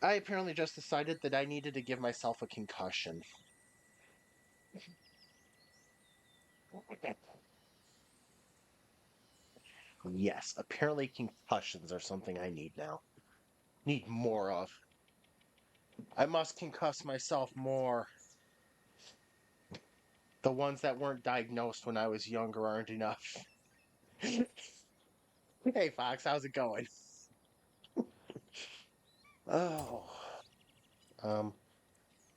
I apparently just decided that I needed to give myself a concussion. Yes, apparently concussions are something I need now. Need more of. I must concuss myself more. The ones that weren't diagnosed when I was younger aren't enough. Hey, Fox, how's it going? Oh, um,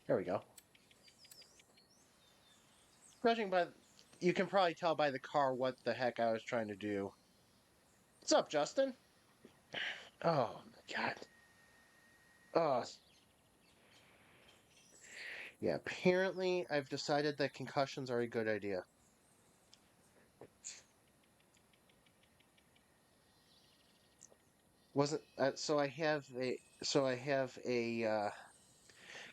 there we go. Judging by, you can probably tell by the car what the heck I was trying to do. What's up, Justin? Oh my God. Oh, yeah. Apparently, I've decided that concussions are a good idea. Wasn't so I have a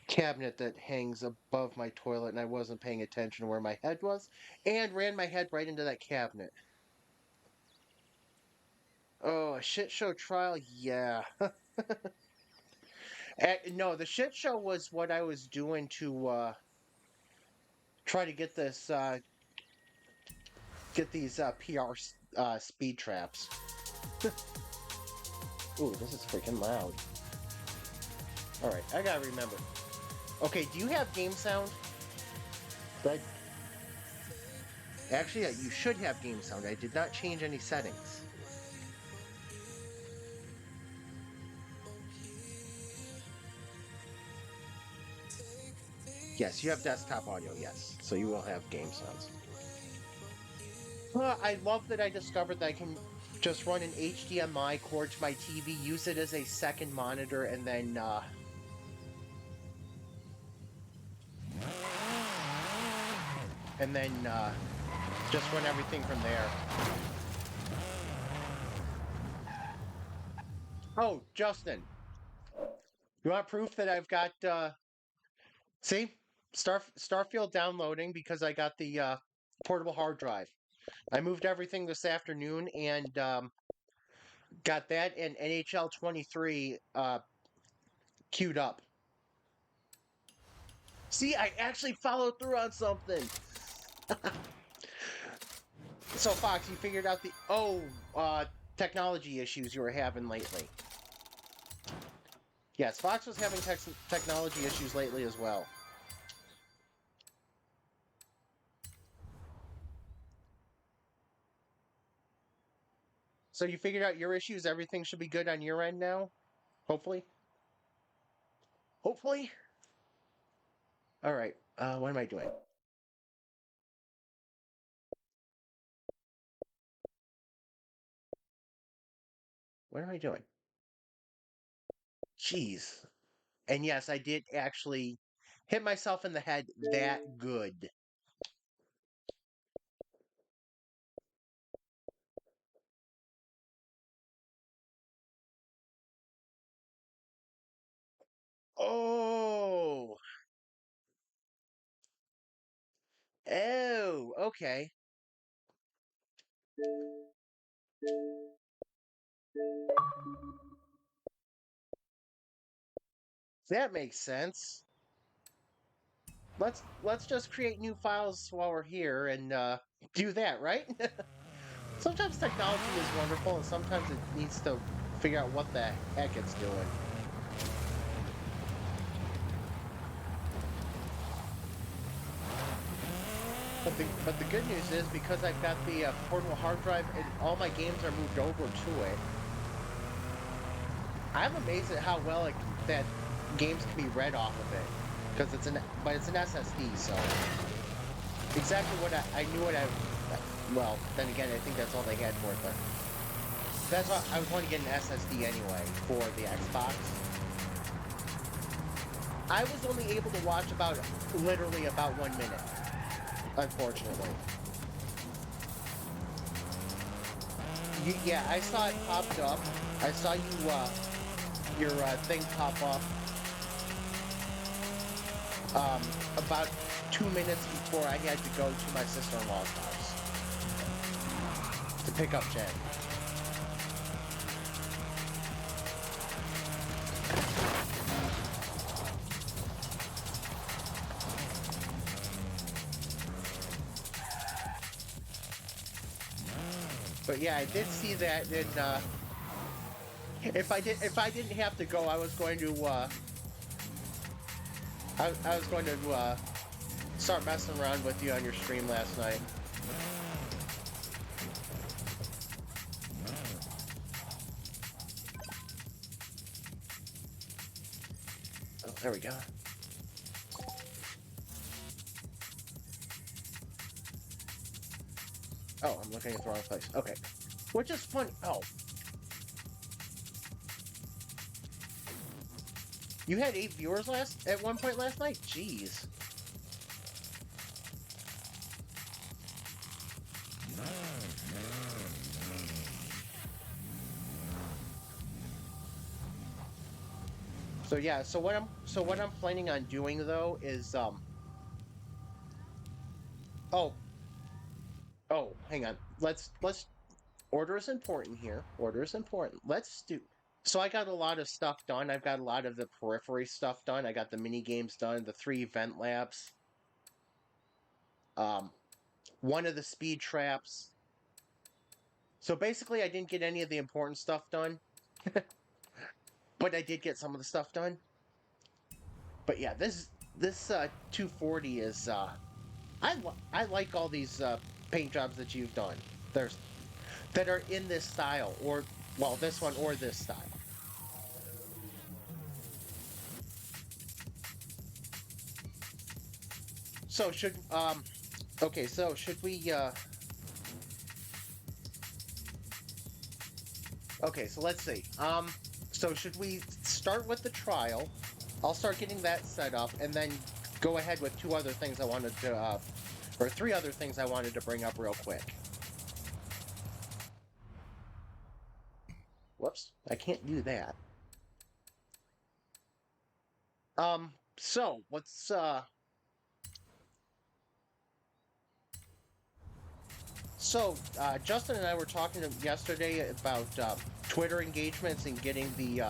cabinet that hangs above my toilet, and I wasn't paying attention to where my head was, and ran my head right into that cabinet. Oh, a shit show trial? Yeah. No, the shit show was what I was doing to try to get these PR speed traps. Ooh, this is freaking loud. All right, I gotta remember. Okay, do you have game sound? But actually, you should have game sound. I did not change any settings. Yes, you have desktop audio. Yes, so you will have game sounds. Well, I love that I discovered that I can just run an HDMI cord to my TV, use it as a second monitor, and then just run everything from there. Oh, Justin, you want proof that I've got? See, Starfield downloading because I got the portable hard drive. I moved everything this afternoon and got that and NHL 23 queued up. See, I actually followed through on something. So, Fox, you figured out the technology issues you were having lately. Yes, Fox was having technology issues lately as well. So you figured out your issues. Everything should be good on your end now. Hopefully. Hopefully. All right. What am I doing? What am I doing? Jeez. And yes, I did actually hit myself in the head that good. Oh. Oh, okay. That makes sense. Let's just create new files while we're here and do that, right? Sometimes technology is wonderful and sometimes it needs to figure out what the heck it's doing. But the good news is because I've got the portable hard drive and all my games are moved over to it, I'm amazed at how well that games can be read off of it. Because it's an SSD, so exactly what I knew what I. Well, then again, I think that's all they had for it. But that's why I was wanting to get an SSD anyway for the Xbox. I was only able to watch literally about 1 minute, unfortunately. Yeah, I saw it popped up. I saw your thing pop up about 2 minutes before I had to go to my sister-in-law's house to pick up Jen. But yeah, I did see that, and if I didn't have to go, I was going to I was going to start messing around with you on your stream last night. Oh, there we go. Oh, I'm looking at the wrong place. Okay. Which is funny. Oh. You had 8 viewers at one point last night? Jeez. So yeah, so what I'm planning on doing though is oh hang on. Let's order is important here. Order is important. Let's do. So I got a lot of stuff done. I've got a lot of the periphery stuff done. I got the mini games done, the 3 event labs, um, one of the speed traps. So basically, I didn't get any of the important stuff done, but I did get some of the stuff done. But yeah, this 240 is I like all these paint jobs that you've done. There's that are in this style, or well, this one or this style. So should okay, so should we okay, so let's see. So should we start with the trial? I'll start getting that set up and then go ahead with 2 other things I wanted to or 3 other things I wanted to bring up real quick. Whoops, I can't do that. So let's Justin and I were talking yesterday about Twitter engagements and getting the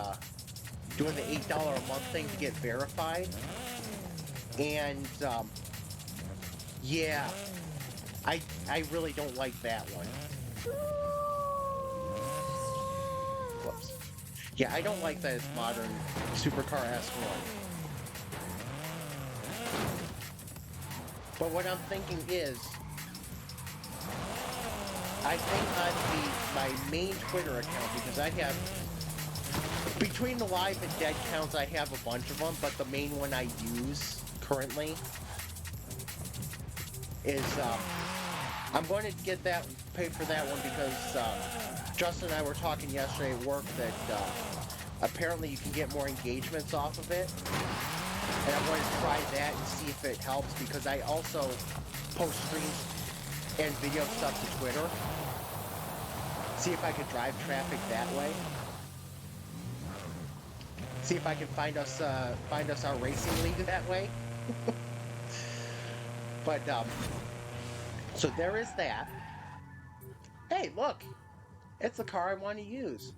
doing the $8 a month thing to get verified. And yeah, I really don't like that one. Whoops. Yeah, I don't like that it's modern supercar-esque one. But what I'm thinking is, I think on my main Twitter account, because I have, between the live and dead counts, I have a bunch of them, but the main one I use currently is, I'm going to get that, pay for that one because Justin and I were talking yesterday at work that apparently you can get more engagements off of it. And I'm going to try that and see if it helps because I also post streams and video stuff to Twitter. See if I could drive traffic that way. See if I can find us our racing league that way. But so there is that. Hey, look, it's the car I want to use.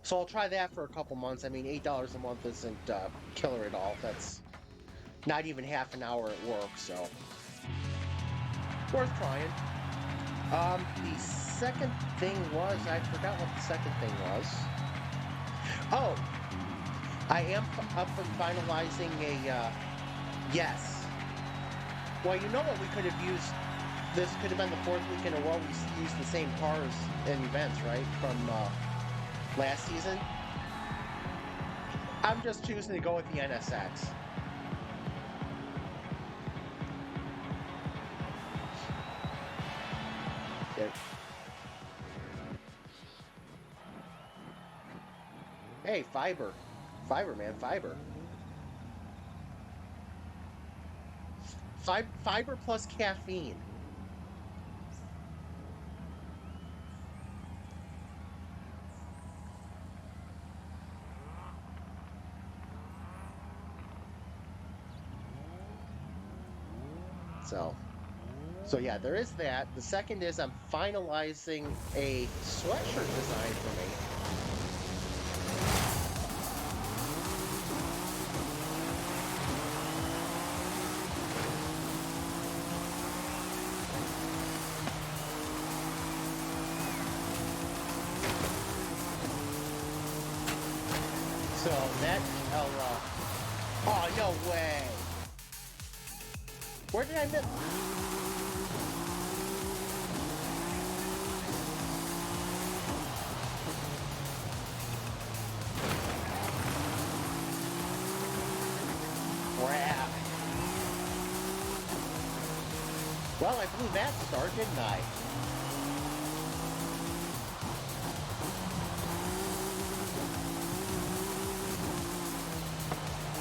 So I'll try that for a couple months. I mean, $8 a month isn't killer at all. That's not even half an hour at work, so worth trying. The second thing was, I forgot what the second thing was. Oh, I am up for finalizing a, yes. Well, you know what we could have used? This could have been the 4th week in a row we used the same cars and events, right? From last season. I'm just choosing to go with the NSX. Okay. Hey, fiber. Fiber, man, fiber. Fiber plus caffeine. So yeah, there is that. The second is I'm finalizing a sweatshirt design for me. So that, oh, no way. Where did I miss? Crap. Well, I blew that start, didn't I?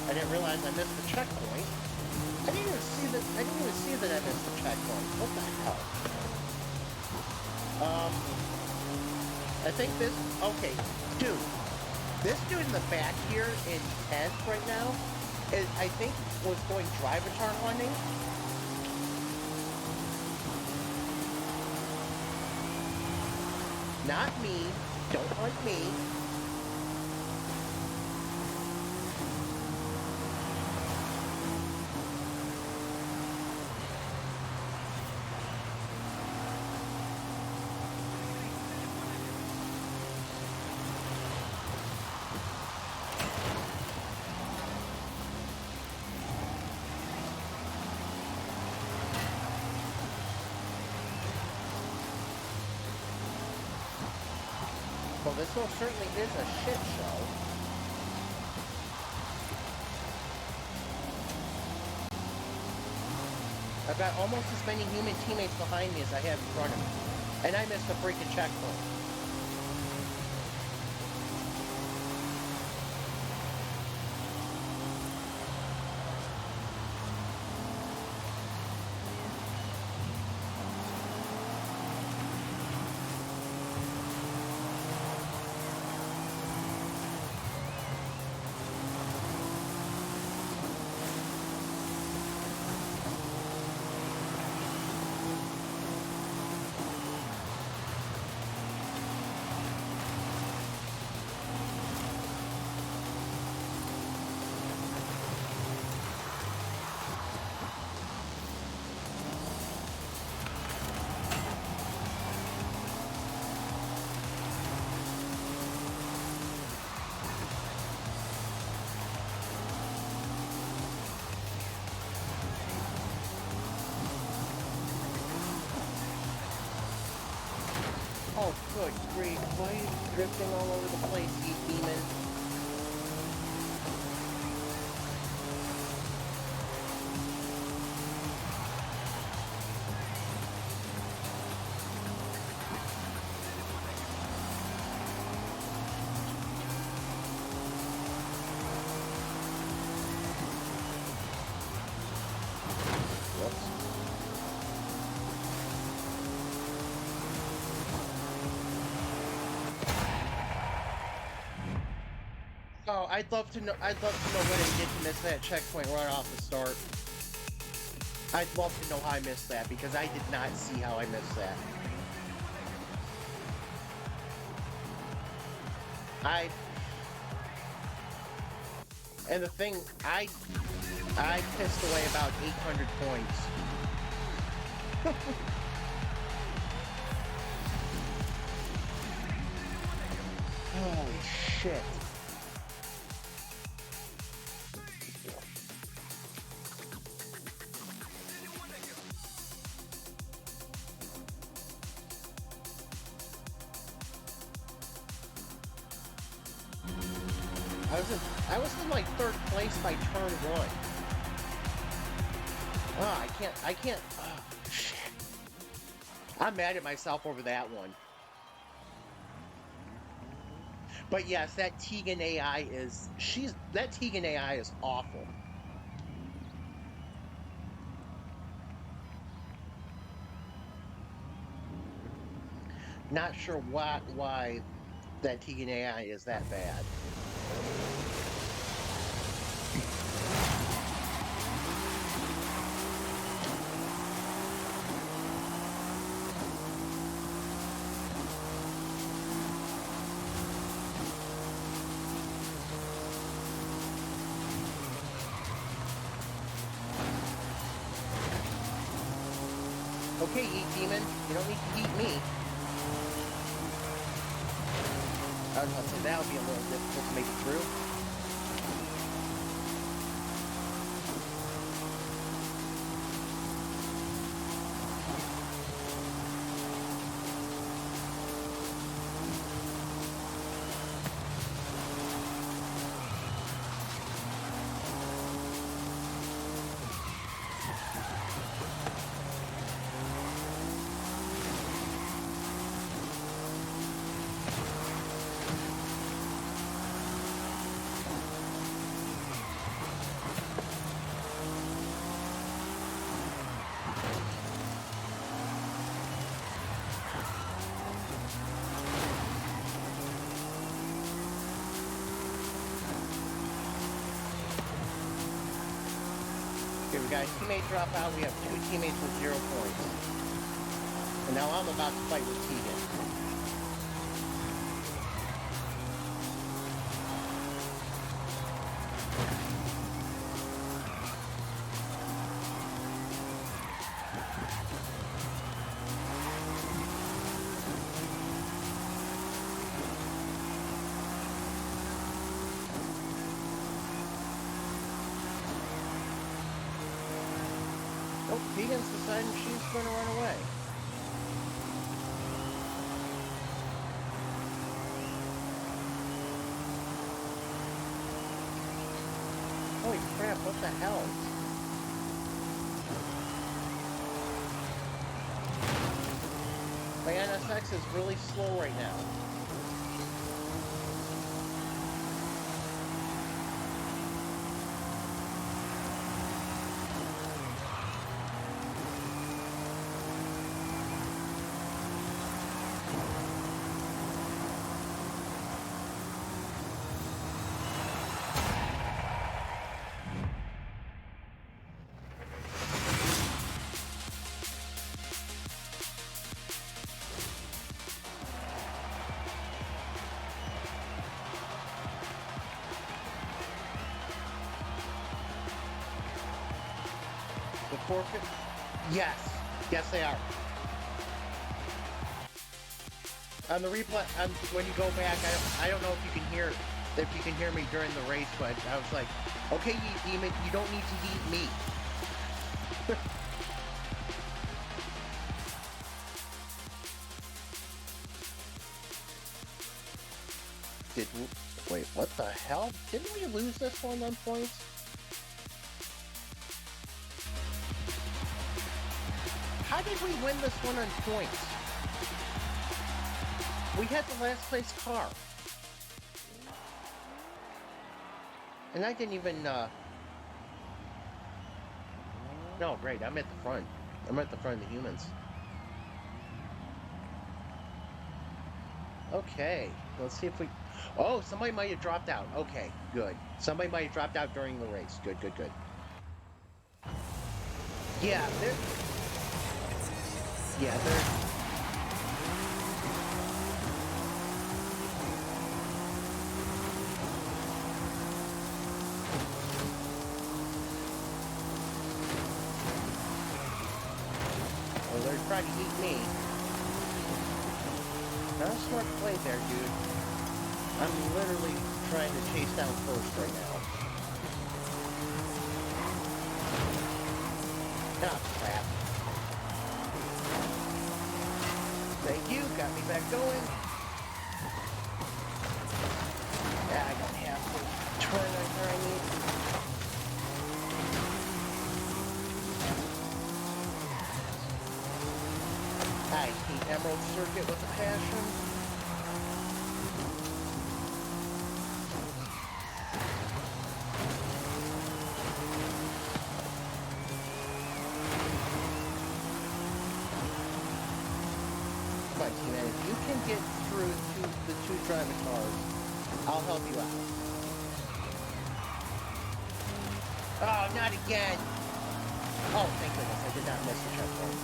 I didn't realize I missed the checkpoint. I didn't even see that I missed the checkpoint. What the hell? I think this, okay, dude. This dude in the back here in 10th right now is, I think, was going drivitar hunting. Not me. Don't hunt me. Well, this one certainly is a shit show. I've got almost as many human teammates behind me as I have in front of me. And I missed a freaking checkpoint. Oh, good grief. Why are you drifting all over the place, you demon? Whoops. Oh, I'd love to know what I did to miss that checkpoint right off the start. I'd love to know how I missed that, because I did not see how I missed that. And the thing, I pissed away about 800 points. Holy shit. I was in like third place by turn one. Oh, I can't, oh, shit. I'm mad at myself over that one. But yes, that Tegan AI is, that Tegan AI is awful. Not sure why that Tegan AI is that bad. Okay, eat demon. You don't need to eat me. I was about to say that would be a little difficult to make it through. Okay, we got a teammate drop out. We have 2 teammates with 0 points. And now I'm about to fight with Tegan. Oh, Tegan's deciding she's going to run away. Holy crap, what the hell? My NSX is really slow right now. The forfeit? Yes. Yes, they are. On the replay, when you go back, I don't know if you can hear me during the race, but I was like, okay, you demon, you don't need to eat meat. Wait, what the hell? Didn't we lose this one on points? How did we win this one on points? We had the last place car. And I didn't even, No, great, I'm at the front. I'm at the front of the humans. Okay, let's see if we... Oh, somebody might have dropped out. Okay, good. Somebody might have dropped out during the race. Good, good, good. Yeah, they're... Yeah, they're... Well, they're trying to eat me. Not a smart play there, dude. I'm literally trying to chase down first right now. Ah, crap. Thank you, got me back going. Yeah, I got half the turn right there I need. I hate Emerald Circuit with a passion. Man, if you can get through to the 2 drivitars, I'll help you out. Oh, not again! Oh, thank goodness, I did not miss the checkpoint.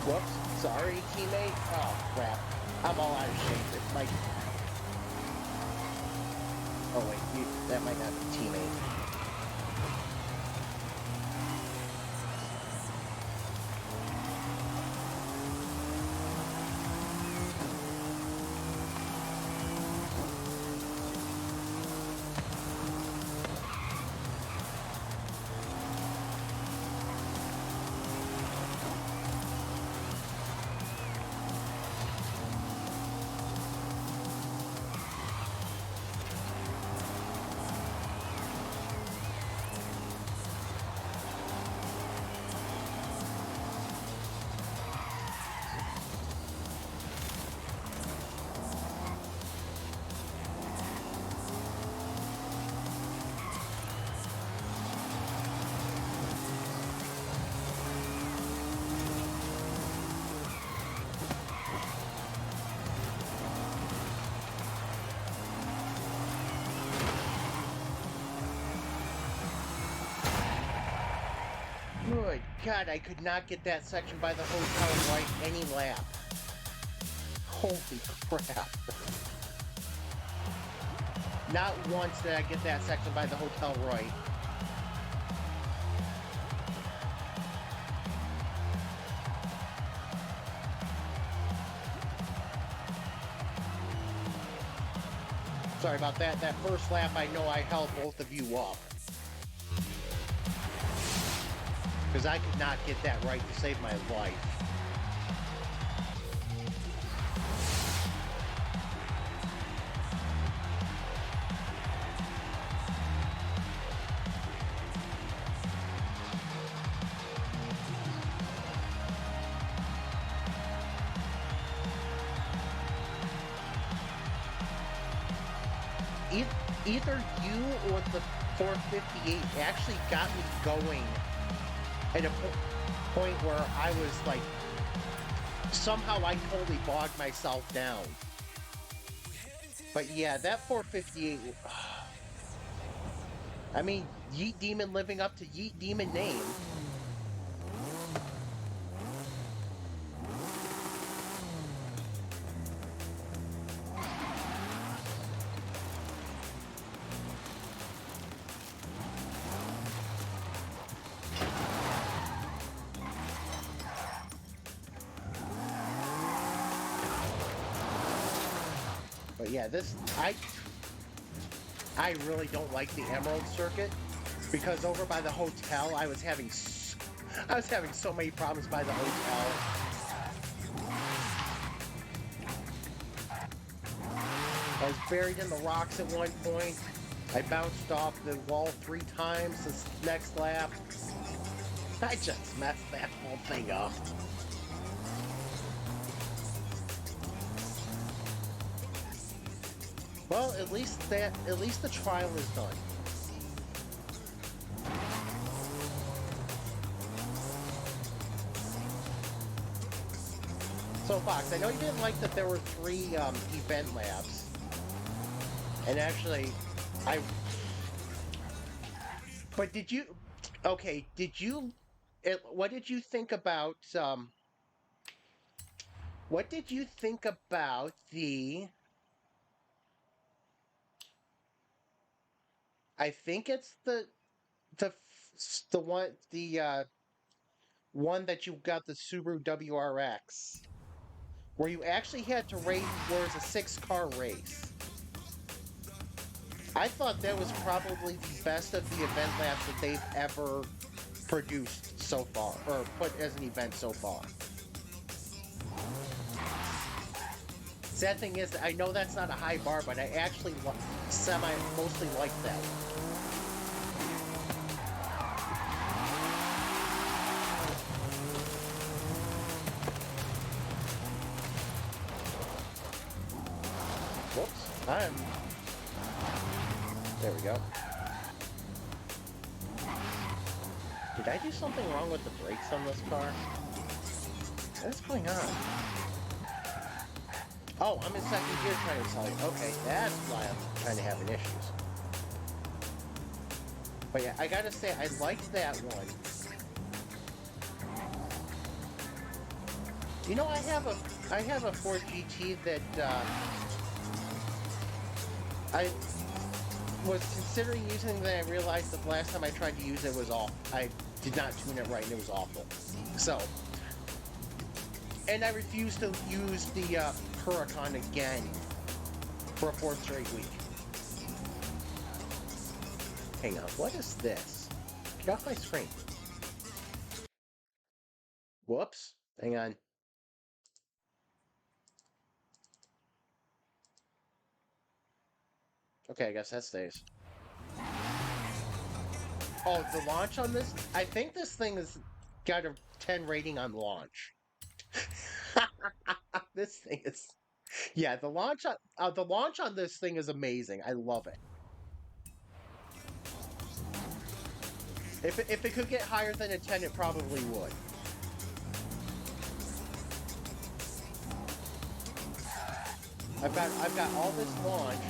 Whoops, sorry, teammate. Oh, crap. I'm all out of shape. It might... Oh, wait, that might not be teammate. God, I could not get that section by the hotel right any lap. Holy crap. Not once did I get that section by the hotel right. Sorry about that. That first lap, I know I held both of you up. Because I could not get that right to save my life. Either you or the 458 actually got me going at a point where I was like, somehow I totally bogged myself down. But yeah, that 458, I mean, Yeet Demon living up to Yeet Demon name. But yeah, I really don't like the Emerald Circuit because over by the hotel I was having so many problems by the hotel. I was buried in the rocks at one point. I bounced off the wall 3 times this next lap. I just messed that whole thing up. Well, at least the trial is done. So, Fox, I know you didn't like that there were 3 event labs, and actually, But did you? Okay, did you? What did you think about? What did you think about the? I think it's the one that you got the Subaru WRX, where you actually had to race, where it's a 6-car race. I thought that was probably the best of the event labs that they've ever produced so far, or put as an event so far. Sad thing is, I know that's not a high bar, but I actually mostly like that. Whoops, there we go. Did I do something wrong with the brakes on this car? What's going on? Oh, I'm in second gear trying to tell you. Okay, that's why I'm kind of having issues. But yeah, I gotta say, I liked that one. You know, I have a Ford GT that I was considering using, that I realized that the last time I tried to use it was off. I did not tune it right and it was awful. So, and I refused to use the Huracan again for a 4th straight week. Hang on, what is this? Get off my screen. Whoops, hang on. Okay, I guess that stays. Oh, the launch on this? I think this thing has got a 10 rating on launch. This thing is... Yeah, the launch on this thing is amazing. I love it. If it could get higher than a 10, it probably would. I've got all this launch.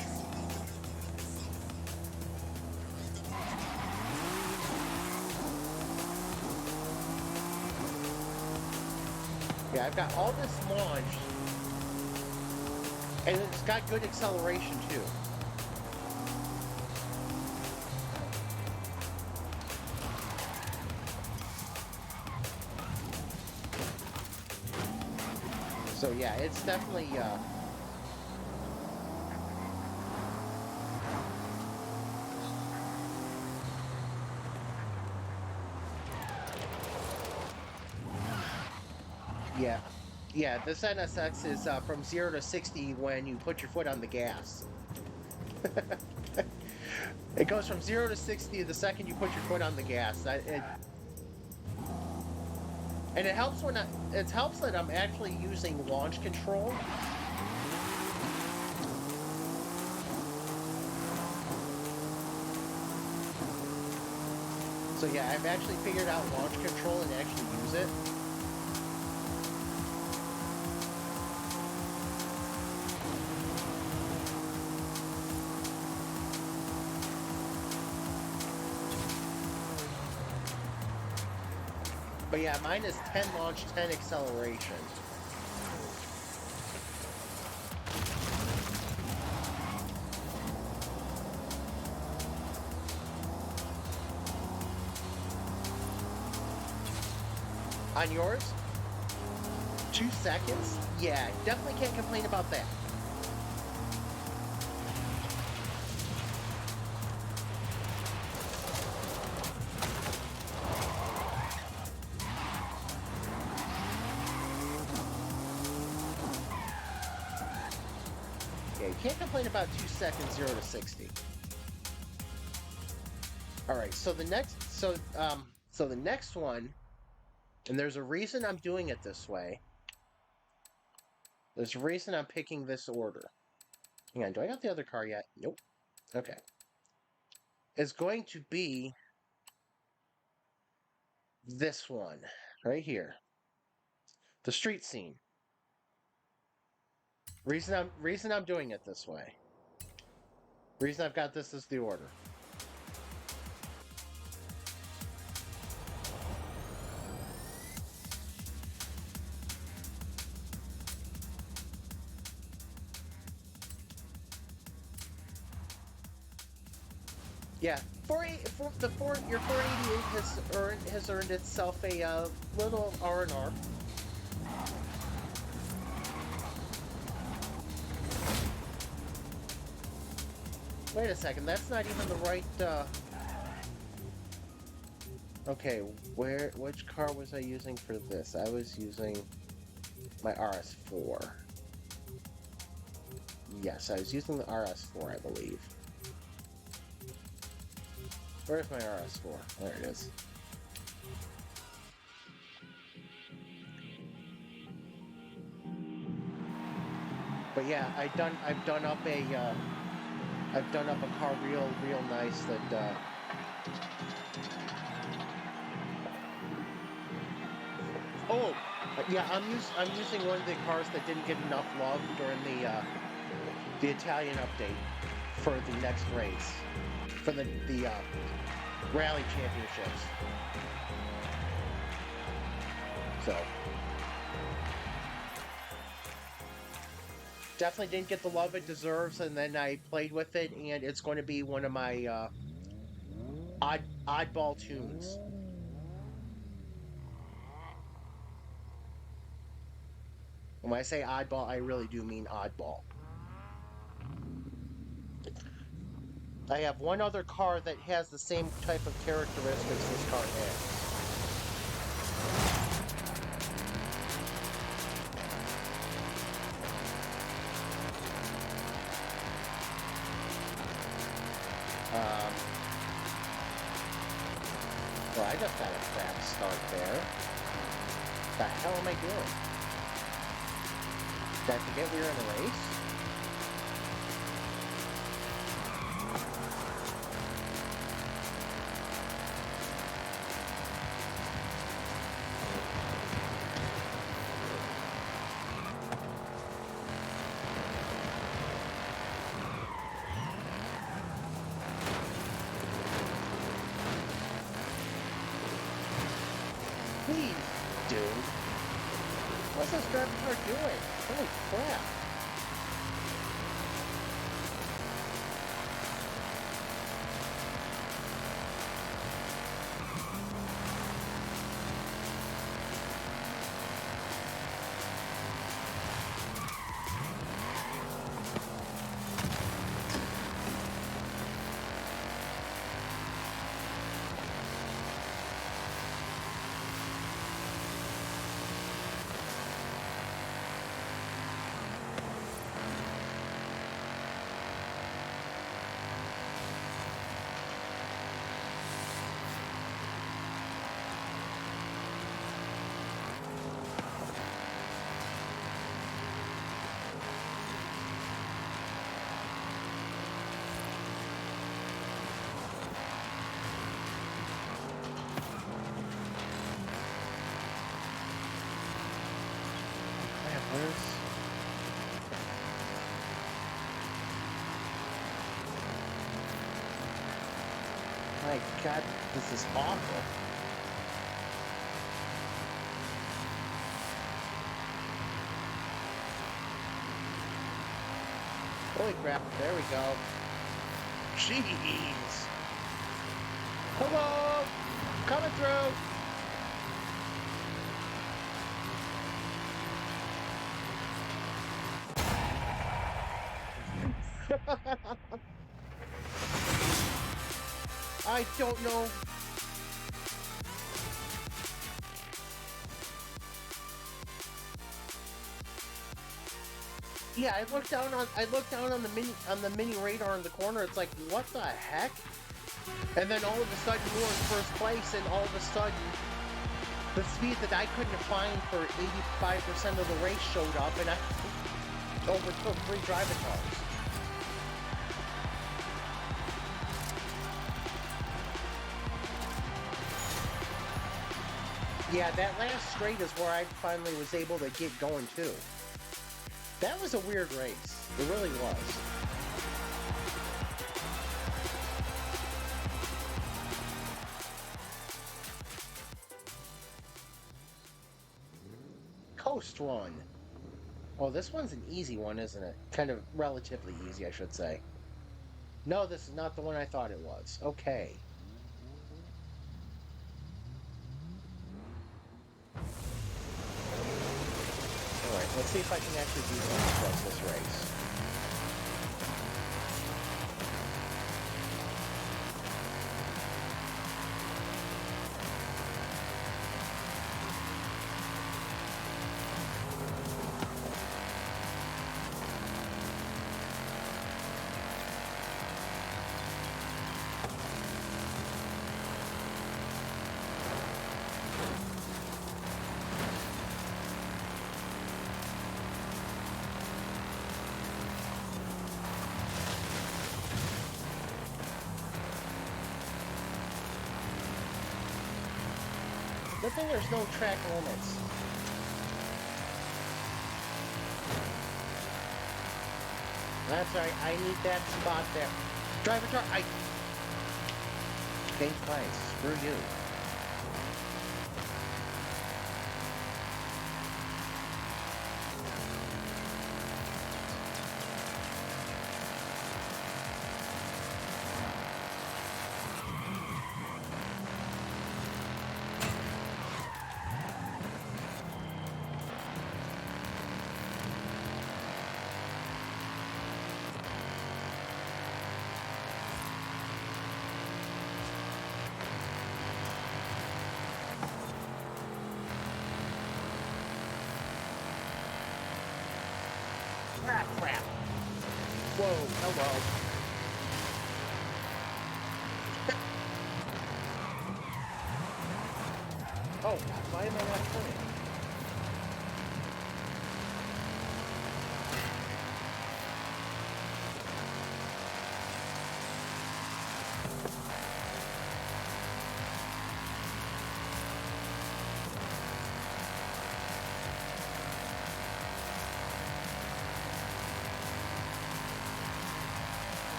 Yeah, I've got all this launched, and it's got good acceleration too. So yeah, it's definitely yeah. Yeah, this NSX is from 0 to 60 when you put your foot on the gas. It goes from 0 to 60 the second you put your foot on the gas. And it helps it helps that I'm actually using launch control. So yeah, I've actually figured out launch control and actually use it. But yeah, mine is 10 launch, 10 acceleration. On yours? 2 seconds? Yeah, definitely can't complain about that. Yeah, you can't complain about 2 seconds 0 to 60. Alright, so the next one, and there's a reason I'm doing it this way. There's a reason I'm picking this order. Hang on, do I got the other car yet? Nope. Okay. It's going to be this one, right here. The street scene. Reason I'm doing it this way. Reason I've got this as the order. Yeah, your 488 has earned itself a little R&R. Wait a second, that's not even the right. Okay, which car was I using for this? I was using my RS4. Yes, I was using the RS4, I believe. Where's my RS4? There it is. But yeah, I've done up a car real nice that oh yeah, I'm using one of the cars that didn't get enough love during the Italian update for the next race, for the rally championships. So definitely didn't get the love it deserves, and then I played with it, and it's going to be one of my oddball tunes. When I say oddball, I really do mean oddball. I have one other car that has the same type of characteristics this car has. Well, I just got a crap start there. What the hell am I doing? Did I forget we were in a race? Please, dude. What's this drivitar doing? Holy crap. My God, this is awful. Holy crap, there we go. Jeez. Hello! Coming through! I don't know. Yeah, I looked down on the mini radar in the corner. It's like, what the heck? And then all of a sudden we were in first place, and all of a sudden the speed that I couldn't find for 85% of the race showed up, and I overtook 3 drivitars. Yeah, that last straight is where I finally was able to get going too. That was a weird race. It really was. Coast run. Oh, this one's an easy one, isn't it? Kind of relatively easy, I should say. No, this is not the one I thought it was. Okay. Alright, let's see if I can actually do something across this race. Good thing there's no track limits. That's right, I need that spot there. Drivitar, I... Change place. Screw you. Crap. Whoa, hello. Oh, why am I not turning?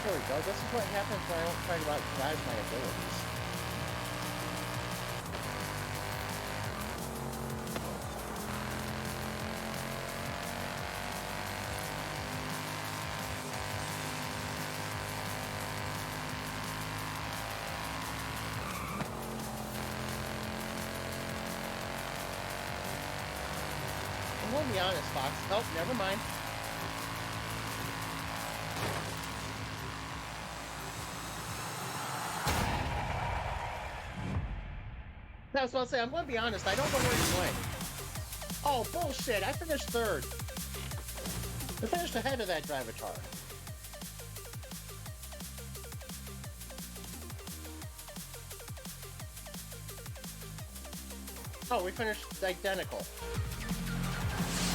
here we go. This is what happens when I don't try to outdrive my abilities. I'm gonna be honest, Fox. Oh, never mind. I was about to say, I'm gonna be honest, I don't know where he went. Oh, bullshit, I finished third. I finished ahead of that drivitar. Oh, we finished identical.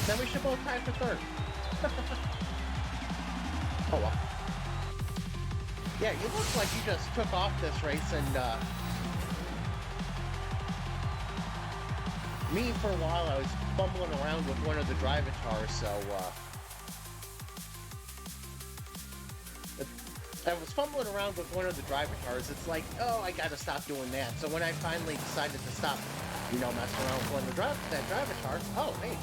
Then we should both tie for third. Oh well. Yeah, you look like you just took off this race and, me, for a while, I was fumbling around with one of the drivitars, so, I was fumbling around with one of the drivitars. It's like, oh, I gotta stop doing that. So when I finally decided to stop, you know, messing around with one of that drivitar, oh, hey,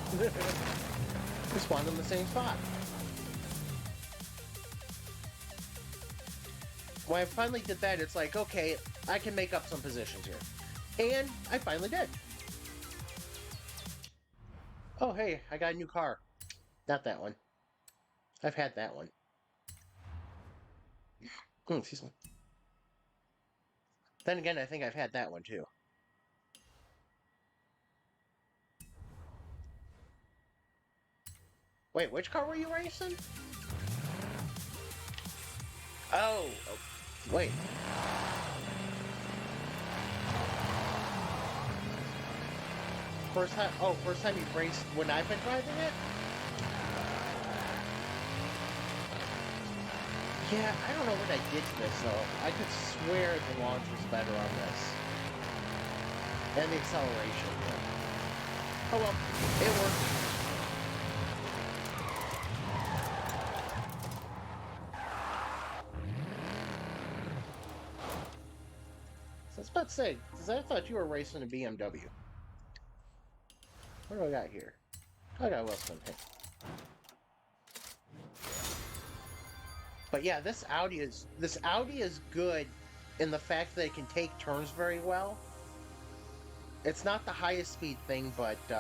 we spawned in the same spot. When I finally did that, it's like, okay, I can make up some positions here. And I finally did. Oh, hey, I got a new car. Not that one. I've had that one. Excuse me. Then again, I think I've had that one too. Wait, which car were you racing? Oh, wait. First time you've raced when I've been driving it? Yeah, I don't know what I did to this, though. I could swear the launch was better on this. And the acceleration. Oh well, it worked. So I was about to say, because I thought you were racing a BMW. What do I got here? I got Wilson. But yeah, this Audi is good in the fact that it can take turns very well. It's not the highest speed thing, but do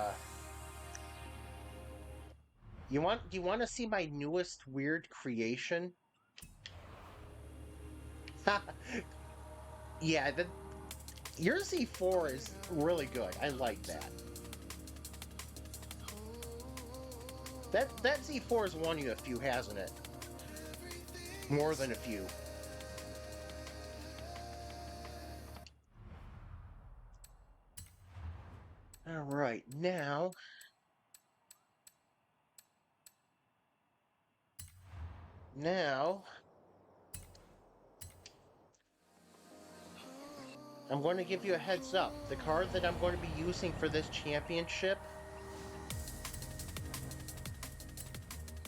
you want to see my newest weird creation? Yeah, your Z4 is really good. I like that. That Z4 has won you a few, hasn't it? More than a few. All right, now I'm going to give you a heads up. The car that I'm going to be using for this championship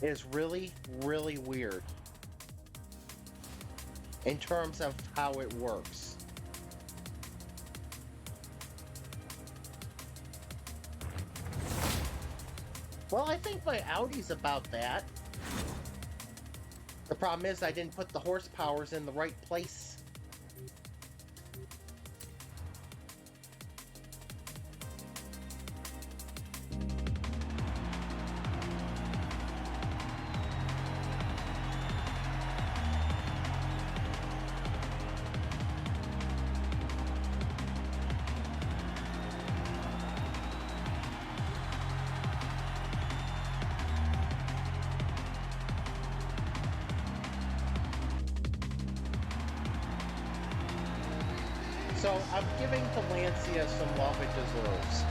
is really, really weird in terms of how it works. Well, I think my Audi's about that. The problem is I didn't put the horsepowers in the right place. So I'm giving the Lancia some love it deserves.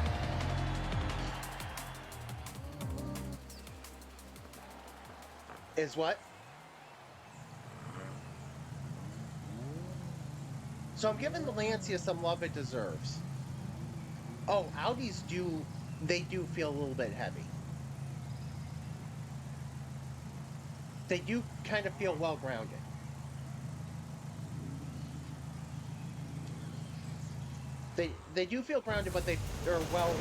Is what? So I'm giving the Lancia some love it deserves. Oh, Audis do feel a little bit heavy. They do kind of feel well grounded. They do feel grounded, but they're well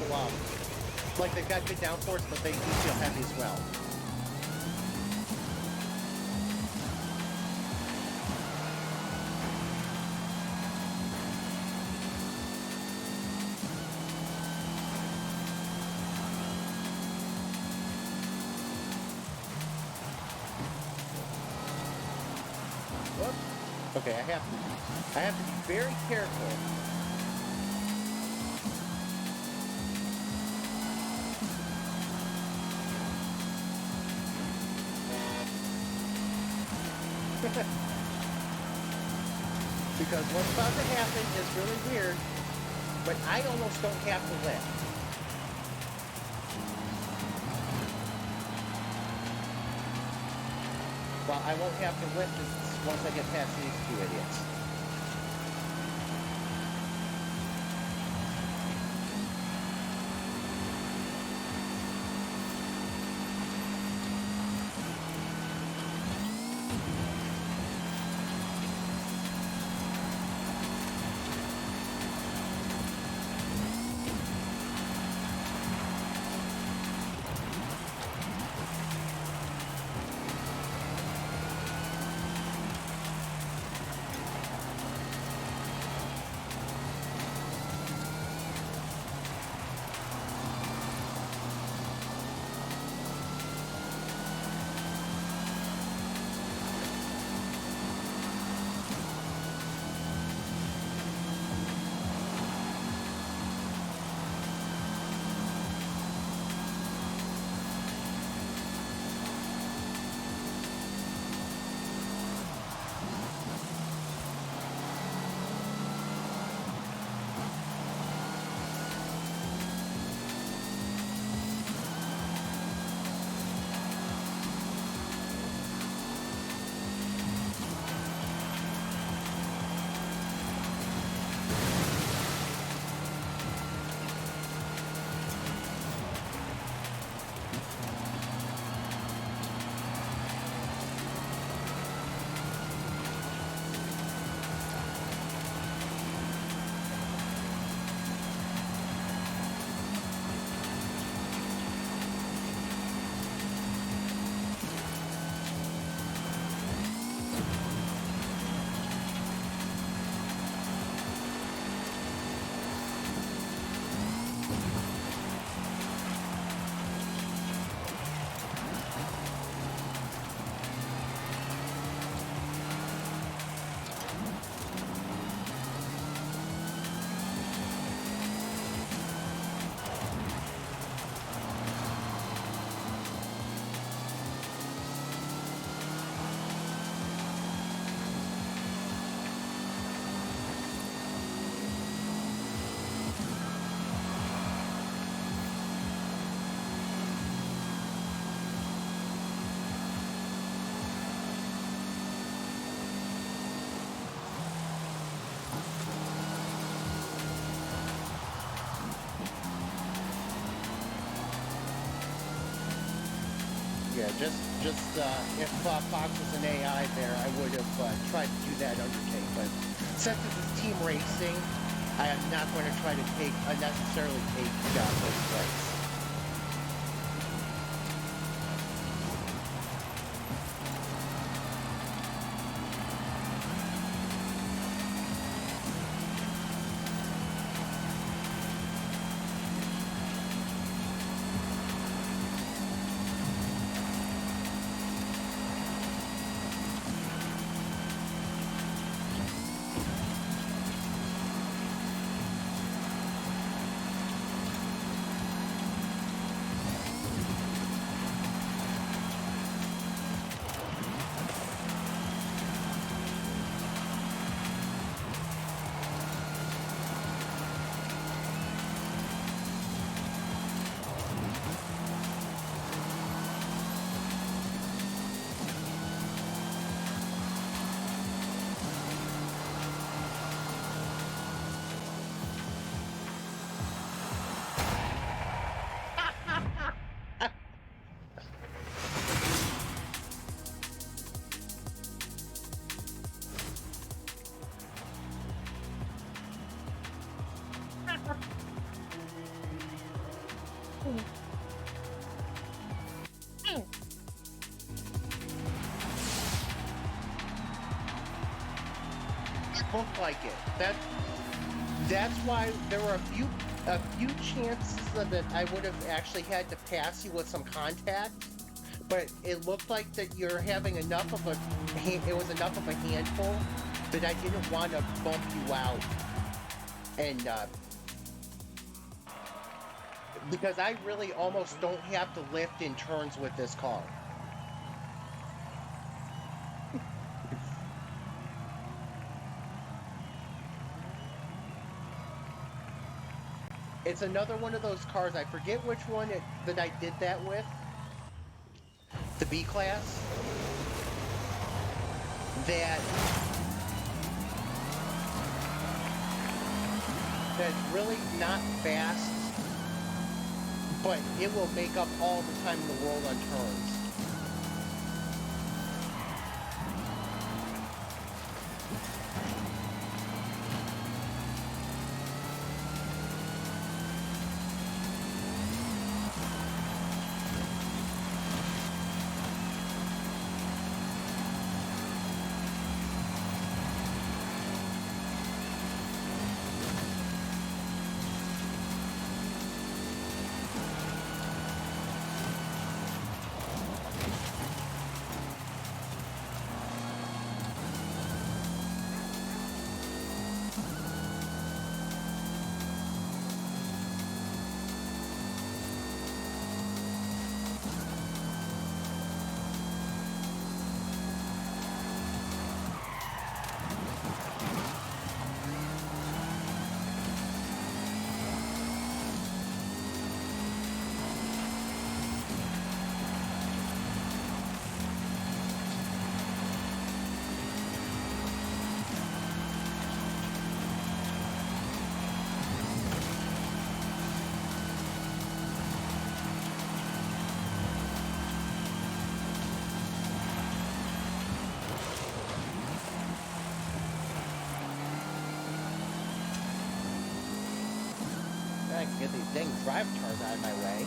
like they've got good downforce, but they do feel heavy as well. Whoops. Okay, I have to be very careful. Because what's about to happen is really weird, but I almost don't have to lift. Well, I won't have to lift once I get past these two idiots. Yeah, just if Fox was an AI there, I would have tried to do that undertake. But since this is team racing, I am not going to try to unnecessarily take those strikes. looked like it. That's why there were a few chances that I would have actually had to pass you with some contact, but it looked like that you're having enough of it was enough of a handful that I didn't want to bump you out, and because I really almost don't have to lift in turns with this car. It's another one of those cars, I forget which one that I did that with, the B class, that's really not fast, but it will make up all the time in the world on turns. I can get these dang drivitars out of my way.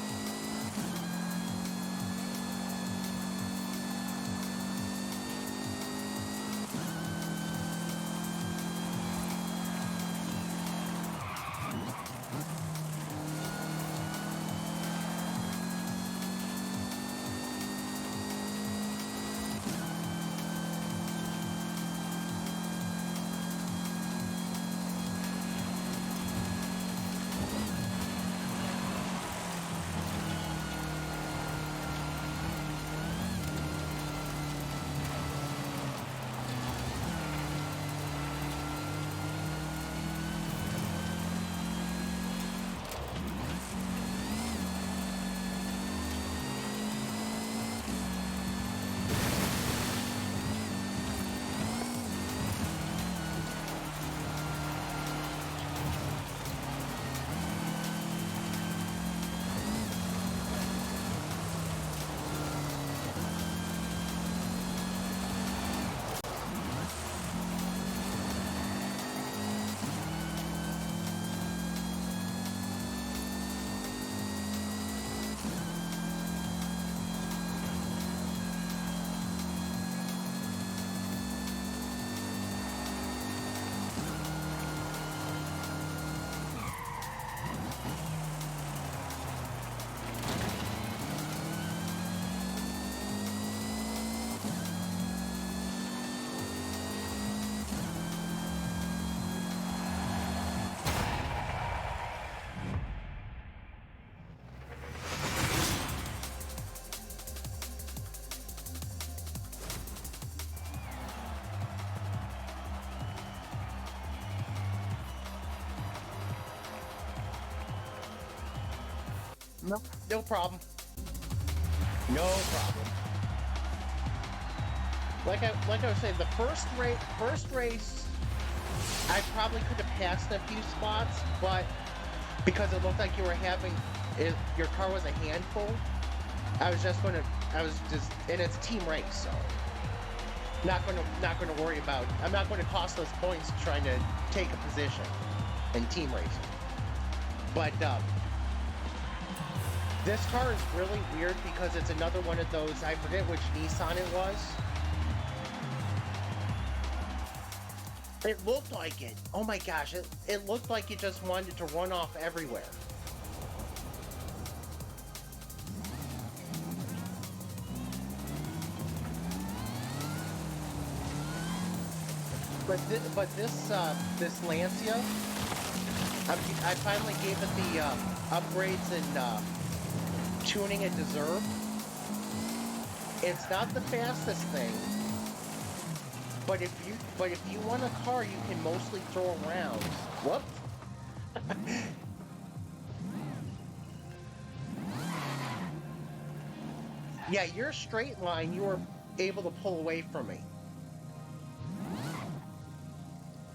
No, no problem. No problem. Like I was saying, the first race, I probably could have passed a few spots, but because it looked like you were your car was a handful, and it's a team race, so not gonna worry about. I'm not going to cost those points trying to take a position in team racing. But this car is really weird because it's another one of those, I forget which Nissan it was. It looked like it. Oh my gosh, it looked like it just wanted to run off everywhere. But this Lancia, I finally gave it the upgrades and tuning it deserved. It's not the fastest thing, but if you want a car you can mostly throw around. Whoop. Yeah, your straight line you were able to pull away from me.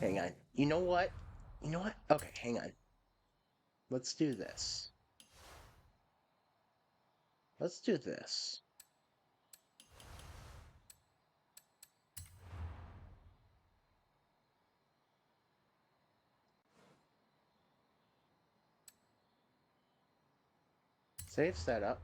Hang on. You know what? You know what? Okay, hang on. Let's do this. Let's do this. Save setup.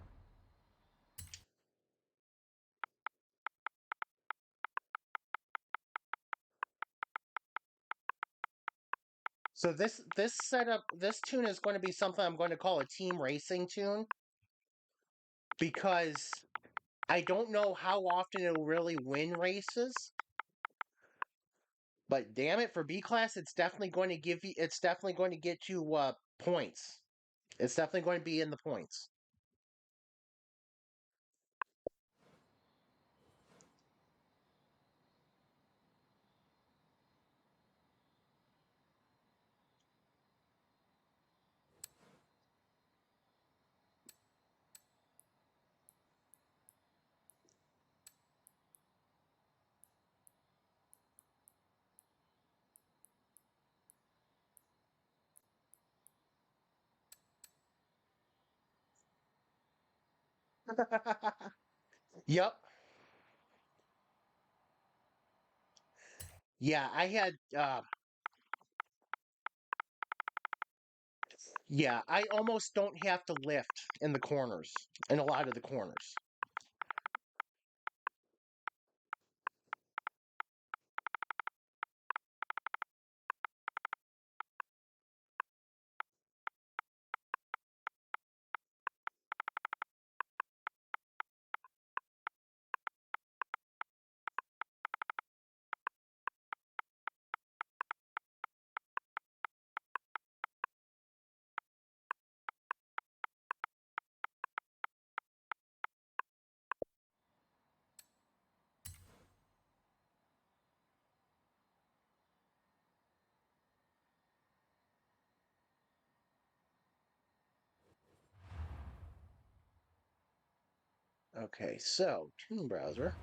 So this setup, this tune is going to be something I'm going to call a team racing tune because I don't know how often it'll really win races, but damn it, for B class, it's definitely going to give you, it's definitely going to get you points. It's definitely going to be in the points. Yep. Yeah, yeah, I almost don't have to lift in the corners, in a lot of the corners. Okay, so tune browser.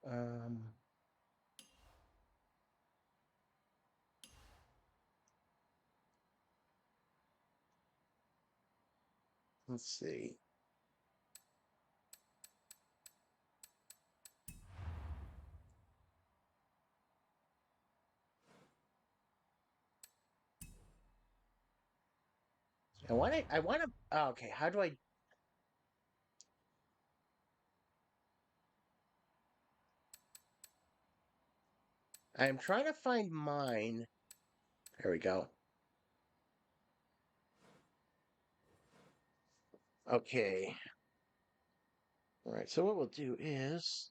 Um, let's see. I want to, okay, how do I'm trying to find mine. There we go. Okay. All right, so what we'll do is,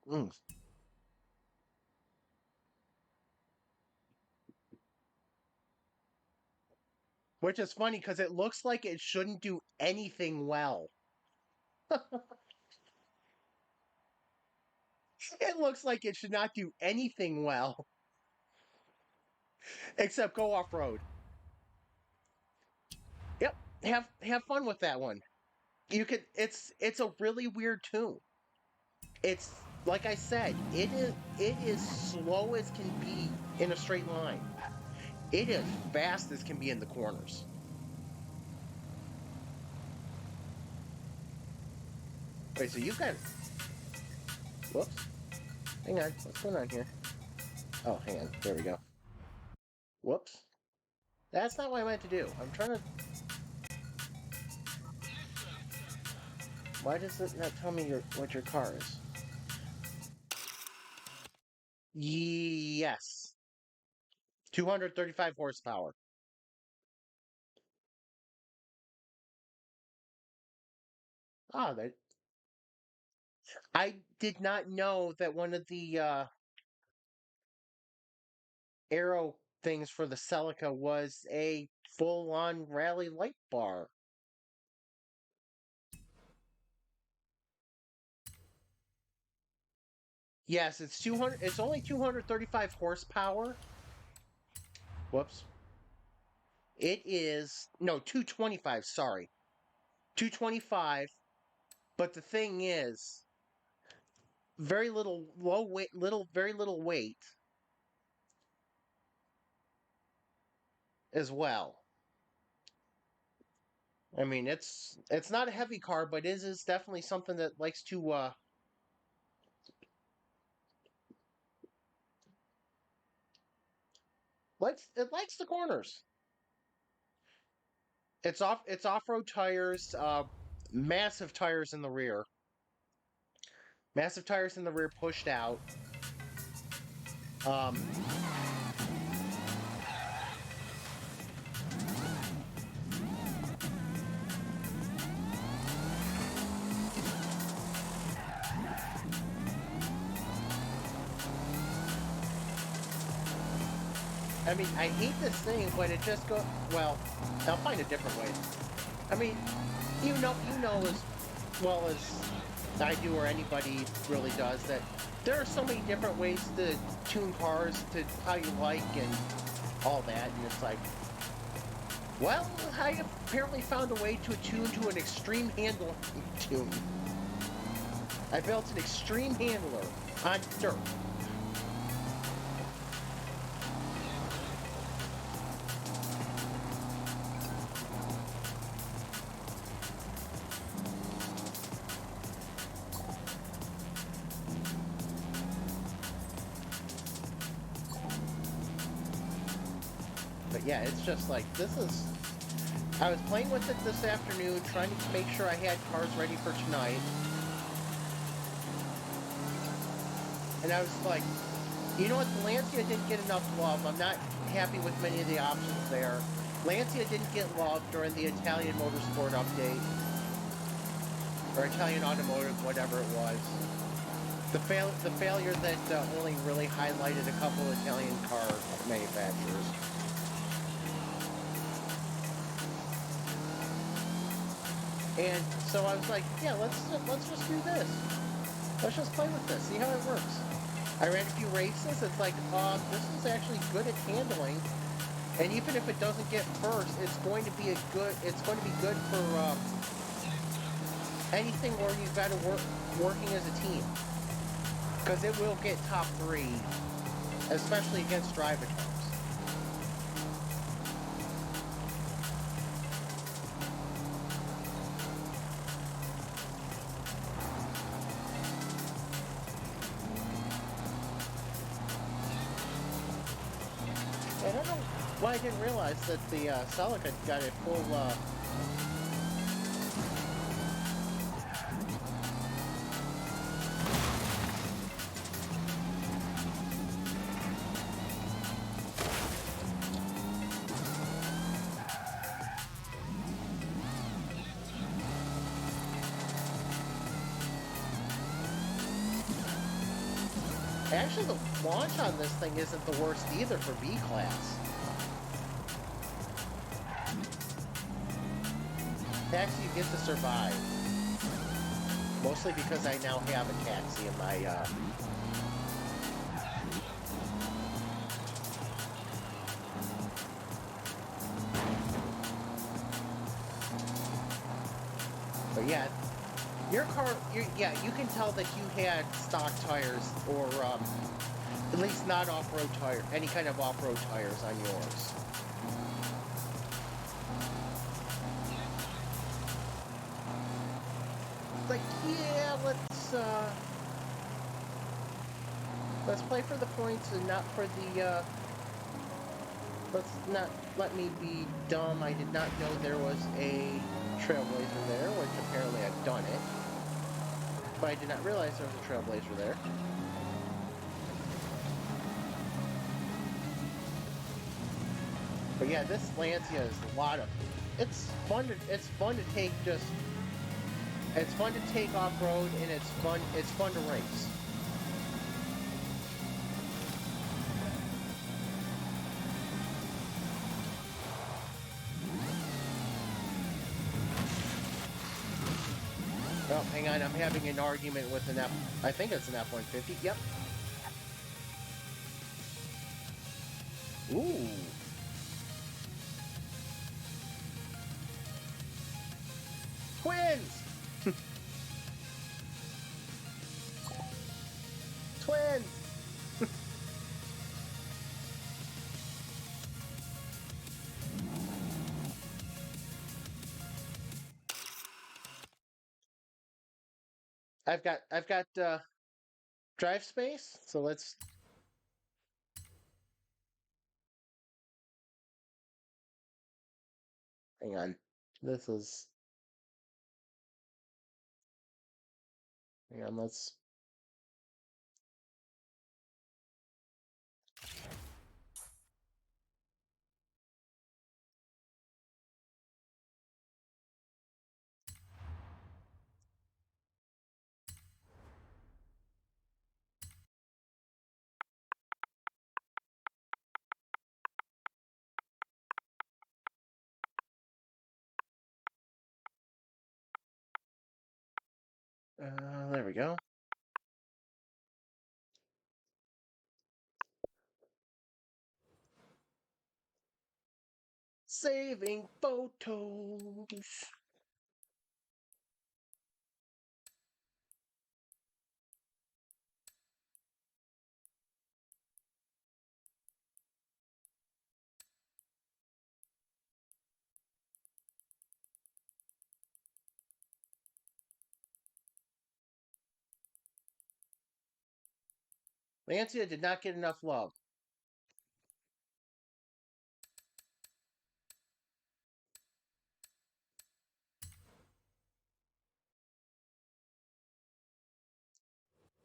mm, which is funny because it looks like it shouldn't do anything well. It looks like it should not do anything well except go off road. have fun with that one. You could. It's a really weird tune. It's like I said, it is slow as can be in a straight line. It is fast as can be in the corners. Wait, so you've got. Whoops. Hang on. What's going on here? Oh, hang on. There we go. Whoops. That's not what I meant to do. I'm trying to. Why does it not tell me what your car is? Yes. 235 horsepower. Ah, that. I did not know that one of the aero things for the Celica was a full-on rally light bar. Yes, it's 200. It's only 235 horsepower. Whoops. It is no 225. Sorry, 225. But the thing is, very little low weight, very little weight as well. I mean, it's not a heavy car, but it is definitely something that likes to likes the corners. It's off-road tires, massive tires in the rear. Massive tires in the rear pushed out. Um, I mean, I hate this thing, but it just goes. Well, I'll find a different way. I mean, you know as well as I do, or anybody really does, that there are so many different ways to tune cars to how you like and all that, and it's like, well, I apparently found a way to attune to an extreme handling tune. I built an extreme handler on dirt. But yeah, it's just like, I was playing with it this afternoon, trying to make sure I had cars ready for tonight. And I was like, you know what, the Lancia didn't get enough love. I'm not happy with many of the options there. Lancia didn't get love during the Italian Motorsport update. Or Italian Automotive, whatever it was. The failure that only really highlighted a couple Italian car manufacturers. And so I was like, yeah, let's just do this. Let's just play with this, see how it works. I ran a few races. It's like, this is actually good at handling, and even if it doesn't get first, it's going to be good for anything where you've got to working as a team, because it will get top 3, especially against drivitars. I don't know why I didn't realize that the Celica got a full. Actually, the launch on this thing isn't the worst either for B-Class. Taxi, you get to survive. Mostly because I now have a taxi in my, Your car, yeah, you can tell that you had stock tires or at least not off-road tire, any kind of off-road tires on yours. Like, yeah, let's play for the points and not for the let's not let me be dumb. I did not know there was a trailblazer there, which apparently I've done it. But I did not realize there was a trailblazer there. But yeah, this Lancia is a lot of. It's fun to take just. It's fun to take off road, and it's fun to race. Oh, hang on, I'm having an argument with an F. I think it's an F-150. Yep. Ooh. Twins! Twins! I've got drive space, so let's. Hang on. This is. Hang on, let's. There we go. Saving photos. Lancia did not get enough love.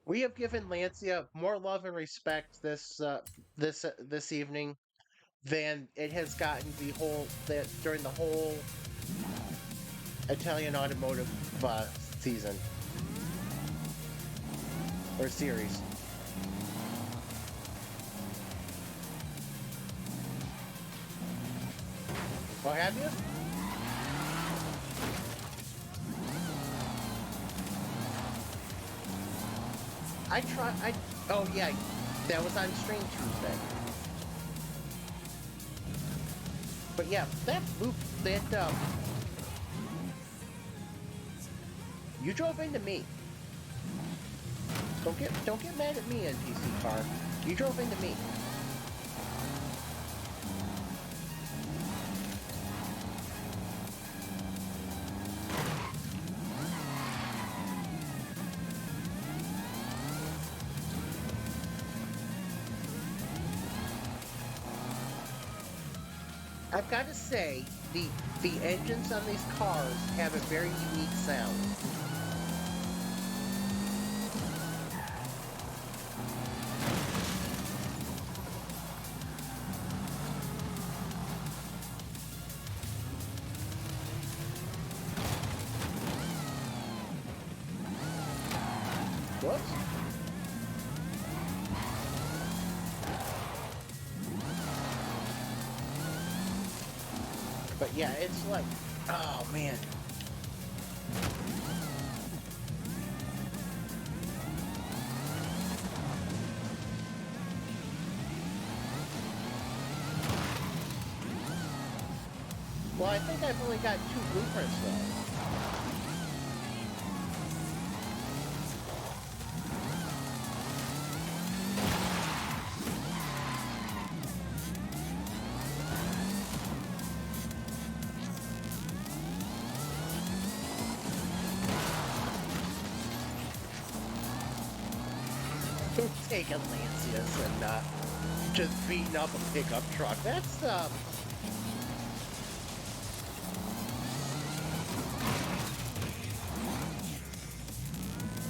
We have given Lancia more love and respect this evening than it has gotten during the whole Italian automotive season or series. Well, have you? Oh yeah, that was on stream Tuesday. But yeah, you drove into me. Don't get mad at me, NPC car. You drove into me. I've got to say, the engines on these cars have a very unique sound. Whoops. But yeah, it's like, oh man. Well, I think I've only got 2 blueprints though. Who's taking Lancias and just beating up a pickup truck? That's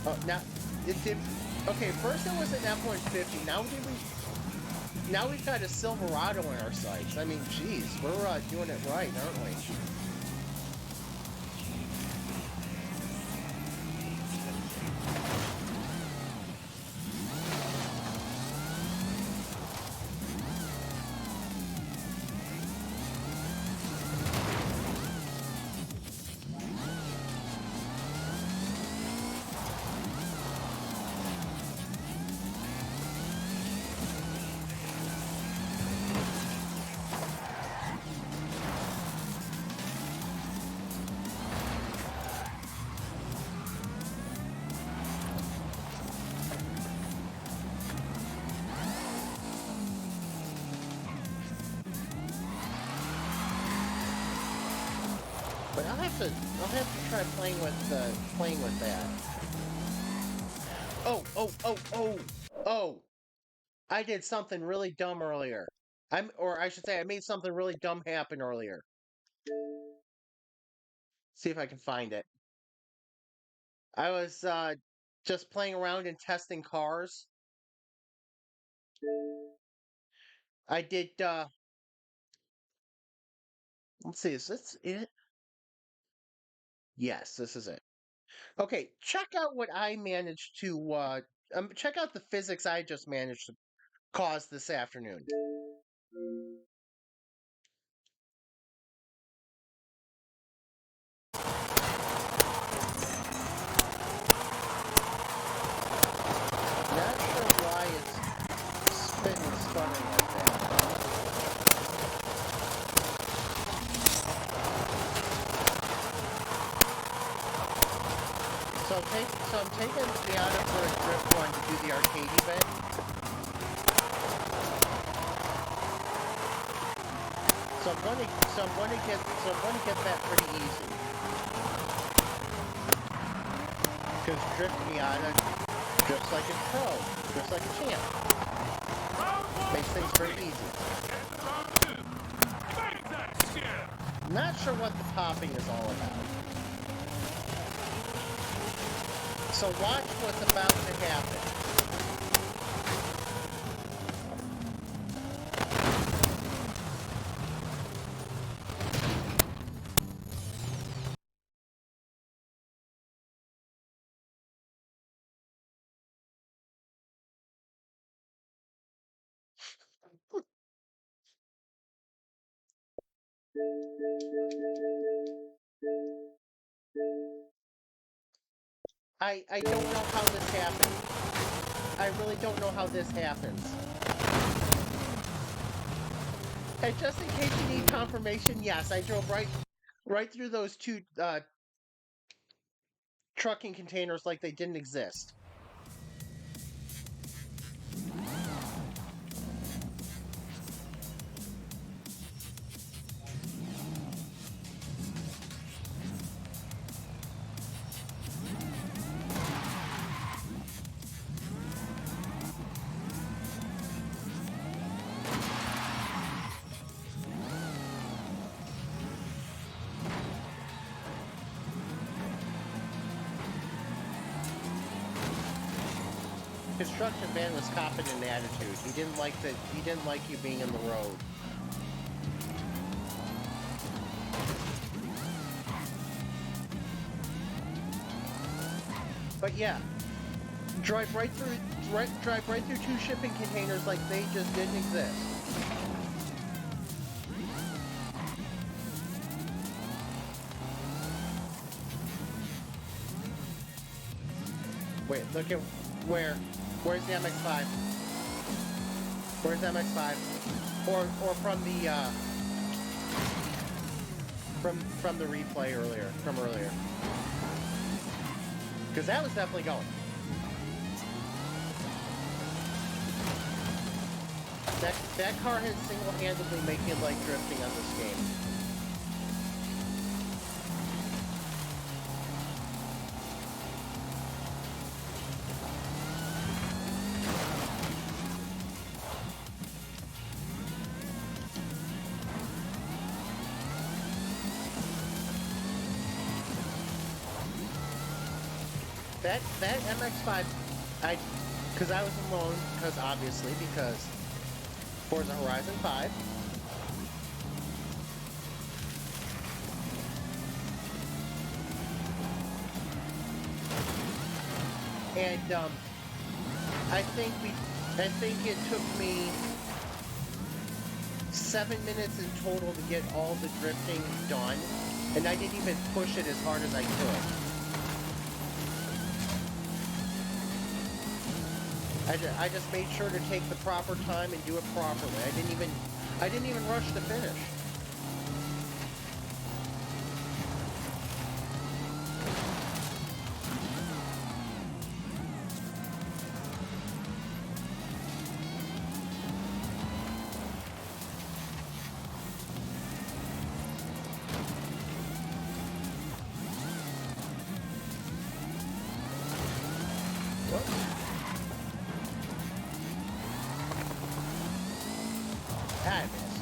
oh, now it did. Okay, first it was an F-150. Now we've got a Silverado in our sights. I mean, geez, we're doing it right, aren't we? But I'll have to try playing with that. Oh! I did something really dumb earlier. Or I should say, I made something really dumb happen earlier. See if I can find it. I was just playing around and testing cars. I did. Let's see, is this it? Yes, this is it. Okay, check out what I managed to. Check out the physics I just managed to cause this afternoon. Not sure why it's spinning and spinning like that. So I'm taking Gianna for a drift run to do the arcade event. So I'm going to get that pretty easy. Because Drift Miata drifts like a pro, drifts like a champ. Makes things pretty easy. Not sure what the popping is all about. So watch what's about to happen. I don't know how this happened. I really don't know how this happens. And just in case you need confirmation, yes, I drove right through those two trucking containers like they didn't exist. Construction van was copping an attitude. He didn't like you being in the road. But yeah, drive right through two shipping containers like they just didn't exist. Wait, look at where's the MX-5? Where's the MX-5? Or from the replay from earlier. Because that was definitely going. That car has single-handedly making it like drifting on this game. That MX-5, because I was alone, because Forza Horizon 5. And I think it took me 7 minutes in total to get all the drifting done, and I didn't even push it as hard as I could. I just made sure to take the proper time and do it properly. I didn't even rush to finish. I missed.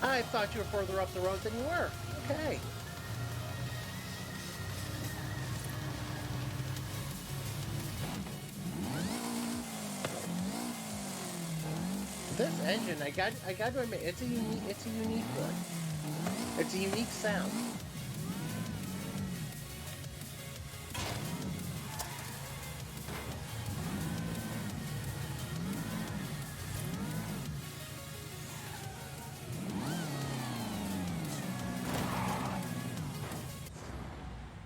I thought you were further up the road than you were. Okay. This engine, I got to admit, it's a unique one. It's a unique sound.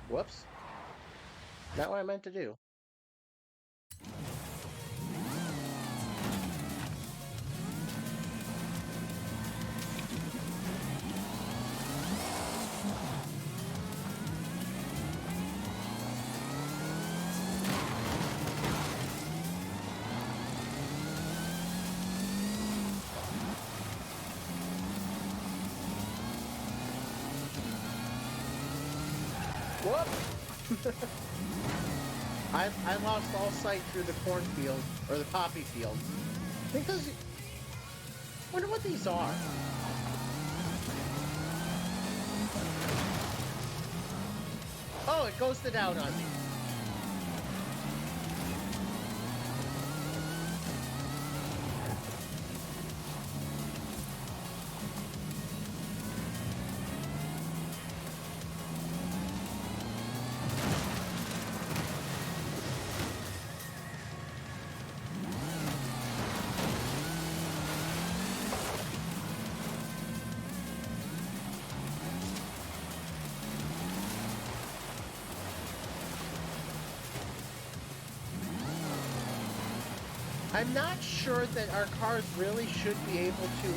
Whoops. Not what I meant to do. Whoop! I lost all sight through the cornfield, or the poppy field. Because, I wonder what these are. Oh, it ghosted out on me. I'm not sure that our cars really should be able to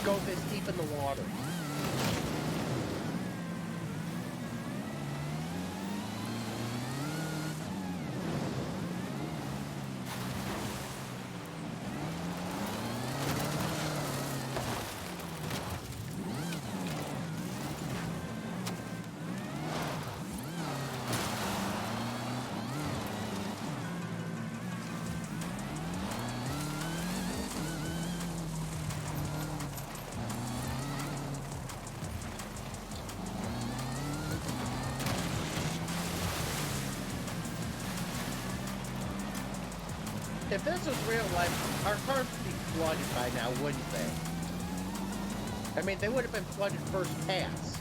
go this deep in the water. If this was real life, our cars would be flooded by now, wouldn't they? I mean, they would have been flooded first pass.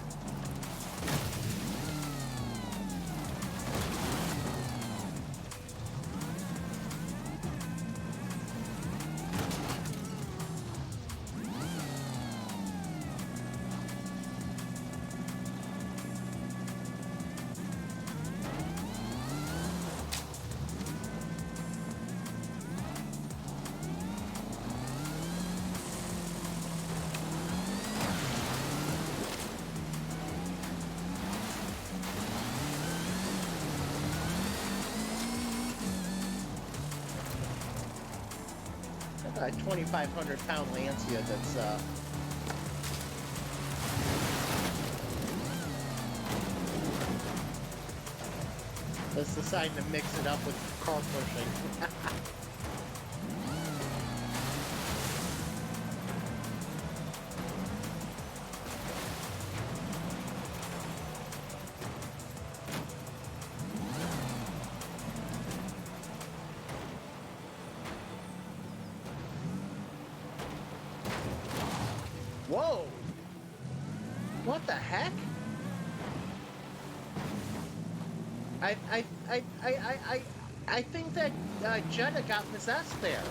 a 2,500-pound Lancia that's deciding to mix it up with car pushing. Whoa! What the heck? I think that Jetta got possessed there.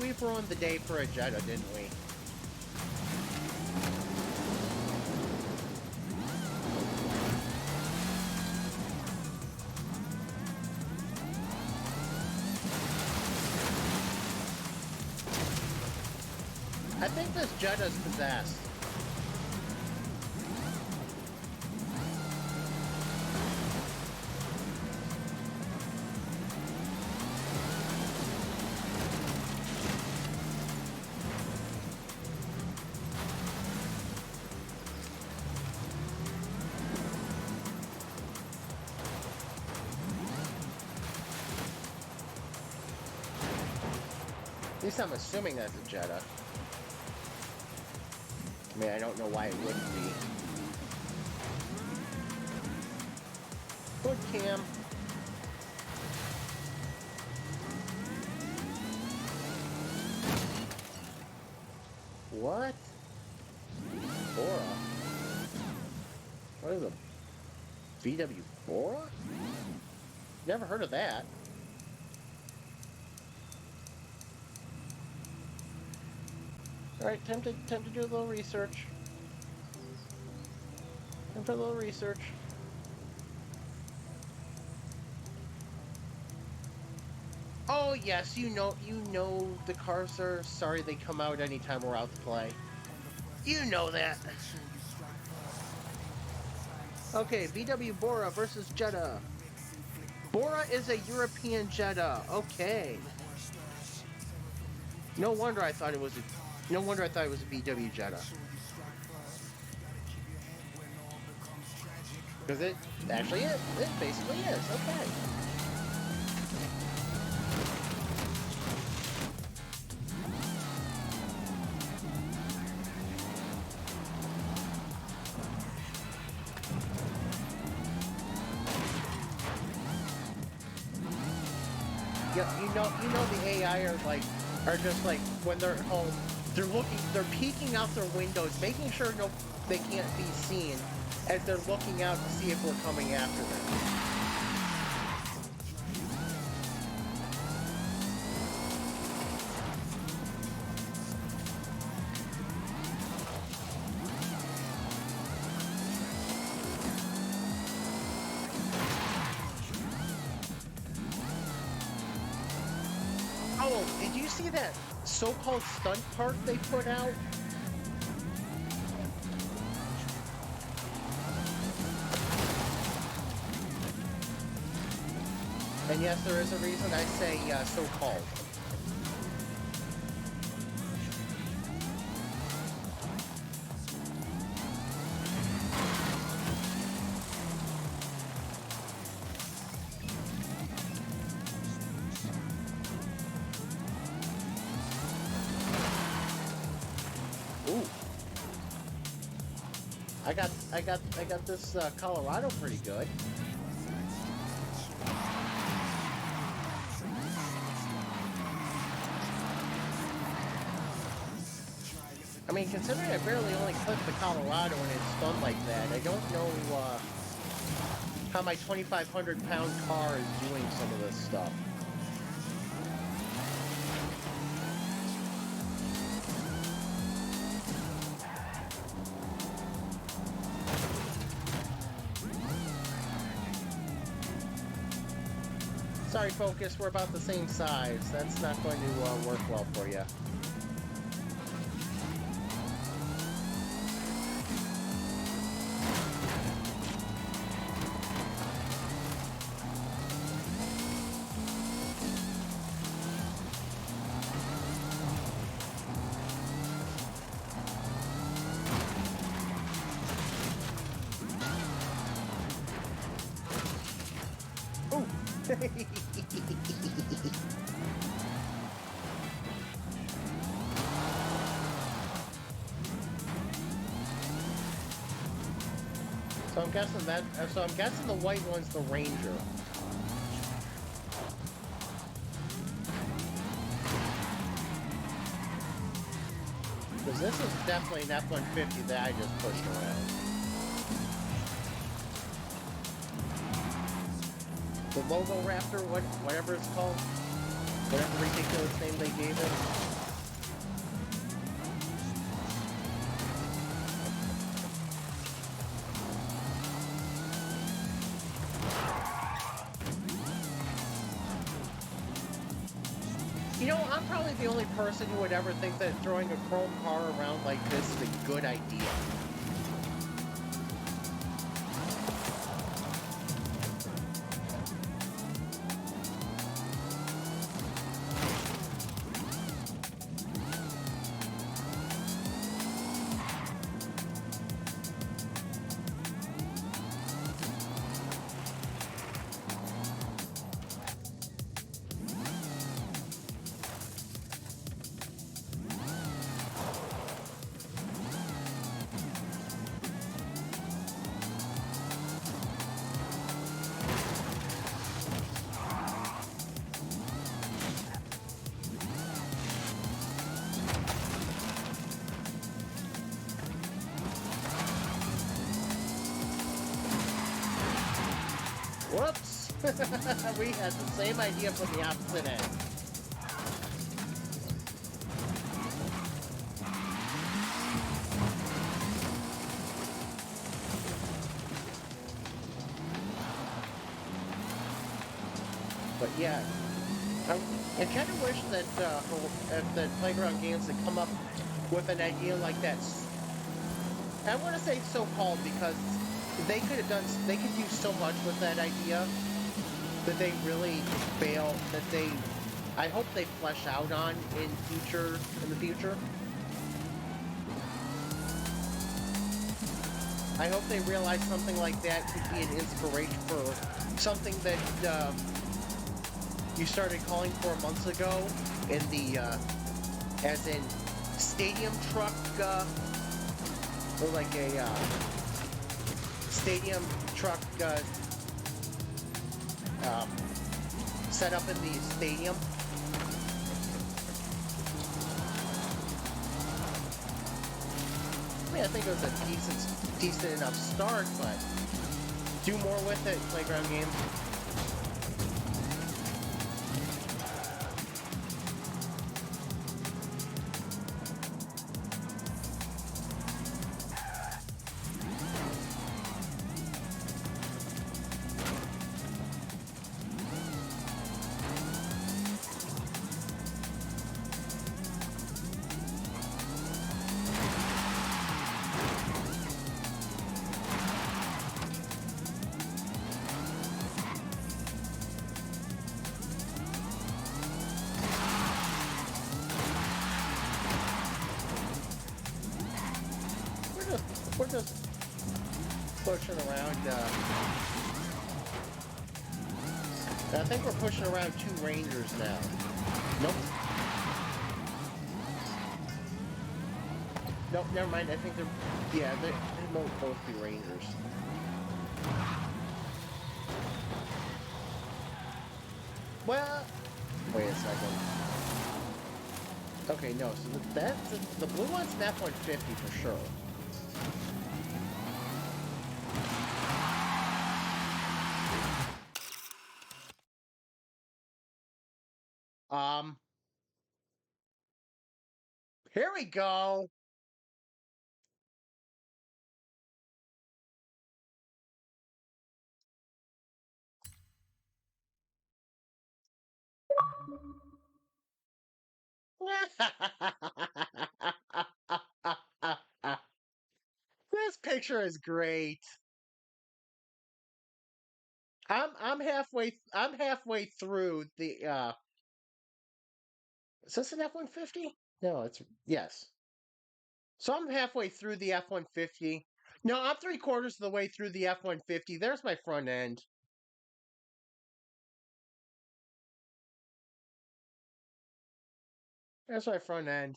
We've ruined the day for a Jetta, didn't we? I think this Jetta's possessed. At least I'm assuming that's a Jetta. I mean, I don't know why it wouldn't be. Good cam. What? Bora? What is a VW Bora? Never heard of that. Alright, time to do a little research. Time for a little research. Oh yes, you know the cars are sorry they come out anytime we're out to play. You know that. Okay, VW Bora versus Jetta. Bora is a European Jetta. Okay. No wonder I thought it was a VW Jetta. Because it actually is. It basically is. Okay. Yep, you know the AI are just like when they're at home, they're peeking out their windows, making sure they can't be seen as they're looking out to see if we're coming after them. Oh, did you see that so-called stunt park they put out? And yes, there is a reason I say so-called. Ooh. I got this Colorado pretty good. I mean, considering I barely only clipped the Colorado and it's spun like that, I don't know how my 2,500-pound car is doing some of this stuff. Sorry, Focus, we're about the same size. That's not going to work well for you. So I'm guessing the white one's the Ranger. Because this is definitely an F-150 that I just pushed around. The Logo Raptor, whatever it's called, whatever ridiculous name they gave it. You know, I'm probably the only person who would ever think that throwing a chrome car around like this is a good idea. Whoops! We had the same idea from the opposite end. But yeah, I kind of wish that Playground Games had come up with an idea like that. I want to say so-called because they could do so much with that idea that they really fail, I hope they flesh out on in the future. I hope they realize something like that could be an inspiration for something that you started calling for months ago in the, as in stadium truck, or like a, stadium truck set up in the stadium. I mean, I think it was a decent enough start, but do more with it, Playground Games. We're just pushing around, I think we're pushing around 2 Rangers now. Nope. Nope, never mind. I think they won't both be Rangers. Well, wait a second. Okay, no, so the blue one's an F-150 for sure. Um, here we go. This picture is great. I'm halfway through the is this an F-150? No, it's yes. So I'm halfway through the F-150. No, I'm three-quarters of the way through the F-150. There's my front end. There's my front end.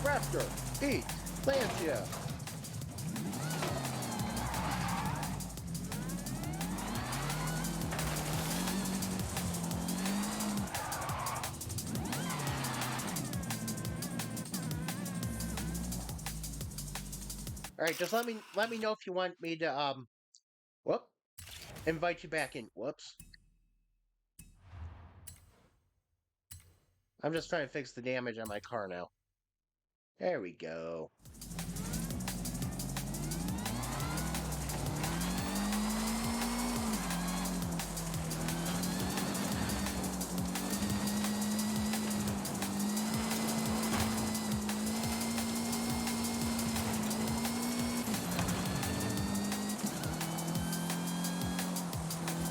Raptor, eat, Lancia. All right, just let me know if you want me to whoop, invite you back in. Whoops. I'm just trying to fix the damage on my car now. There we go.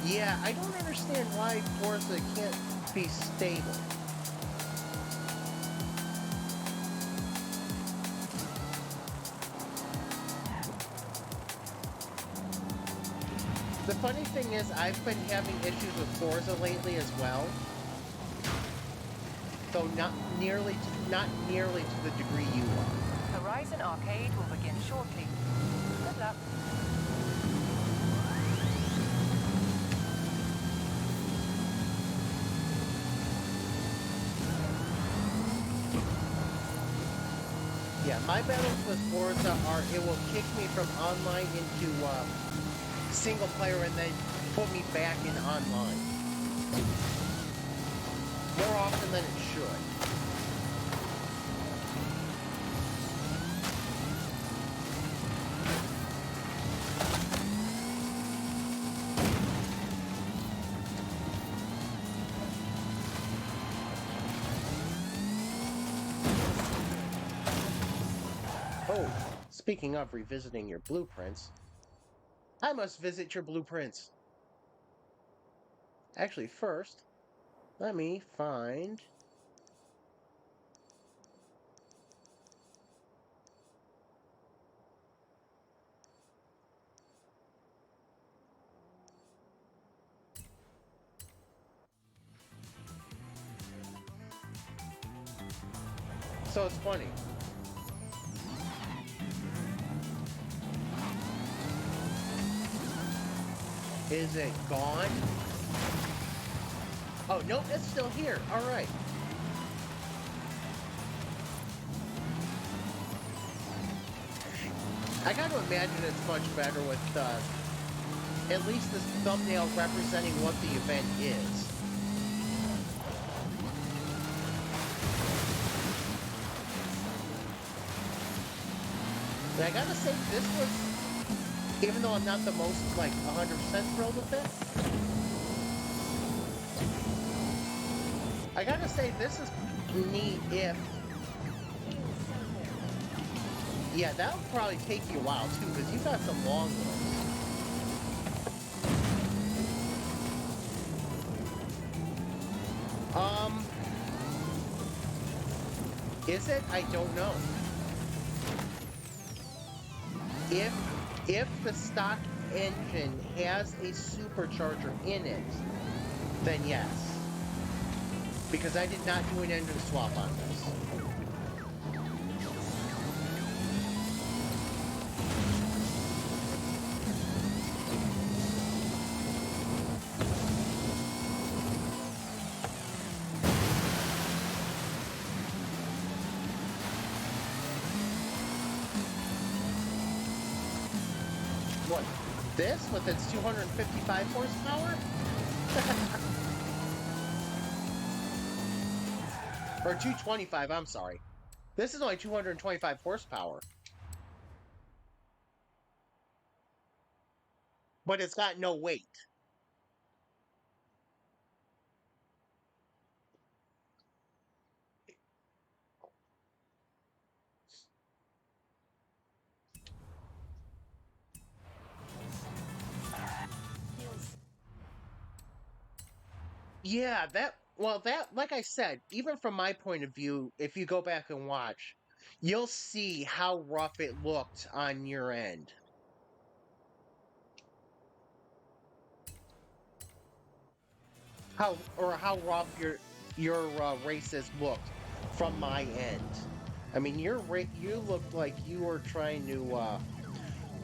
Yeah, I don't understand why Forza can't be stable. The funny thing is, I've been having issues with Forza lately as well. Though not nearly to the degree you are. Horizon Arcade will begin shortly. Good luck. Yeah, my battles with Forza are it will kick me from online into single player and then put me back in online. More often than it should. Oh, speaking of revisiting your blueprints, I must visit your blueprints. Actually, first, let me find... So it's funny. Is it gone? Oh, nope, it's still here. All right. I got to imagine it's much better with at least this thumbnail representing what the event is. But I gotta say, this was, even though I'm not the most, like, 100% thrilled with it, I gotta say, this is neat if... Yeah, that'll probably take you a while, too, because you've got some long ones. Is it? I don't know. If the stock engine has a supercharger in it, then yes. Because I did not do an engine swap on this. what? This with its 255 horsepower? Or 225, I'm sorry. This is only 225 horsepower. But it's got no weight. Yeah, like I said, even from my point of view, if you go back and watch, you'll see how rough it looked on your end. How rough your races looked from my end. I mean, you looked like you were trying to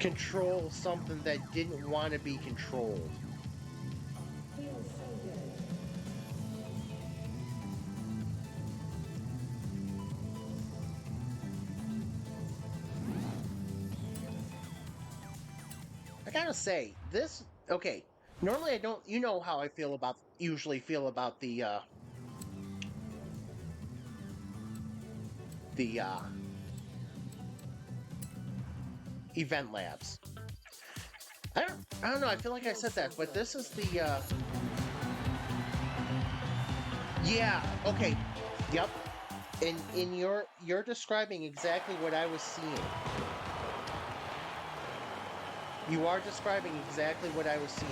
control something that didn't want to be controlled. I gotta say, this okay. Normally, I don't. You know how I usually feel about the event labs. I don't know. I feel like I said that, but this is the yeah. Okay. Yep. In you're describing exactly what I was seeing. You are describing exactly what I was seeing.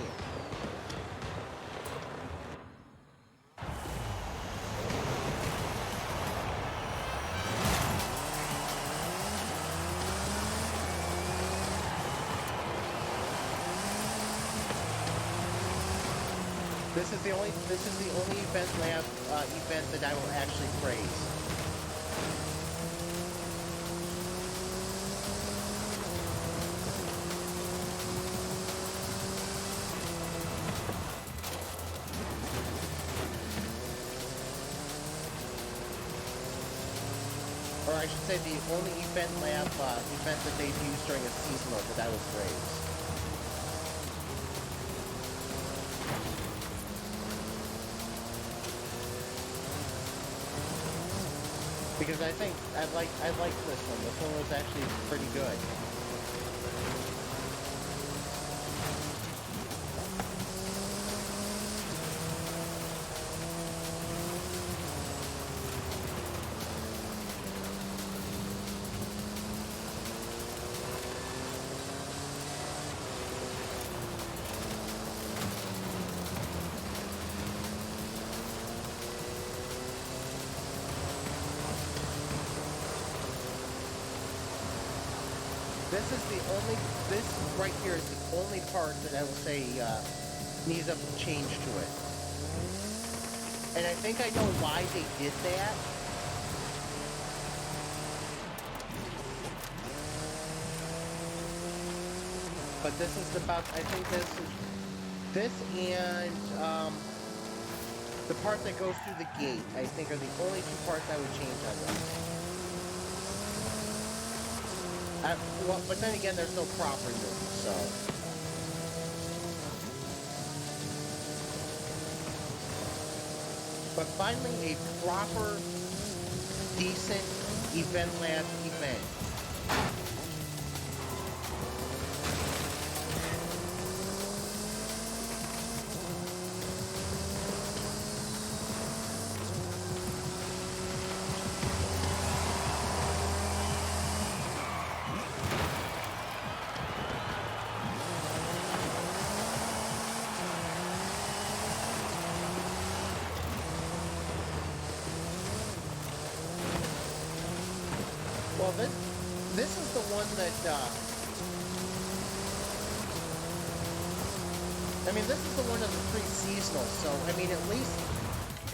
This is the only event lab event that I will actually praise. Or I should say the only event lab event that they've used during a seasonal that I will praise. Because I think I like this one. This one was actually pretty good. This right here is the only part that I will say needs a change to it. And I think I know why they did that. But this is I think this and the part that goes through the gate, I think are the only two parts I would change on this. Well, but then again, there's no prop removal, so. But finally, a proper, decent event lab event. Well, this is the one that, I mean, this is the one of the pre-seasonal, so, I mean, at least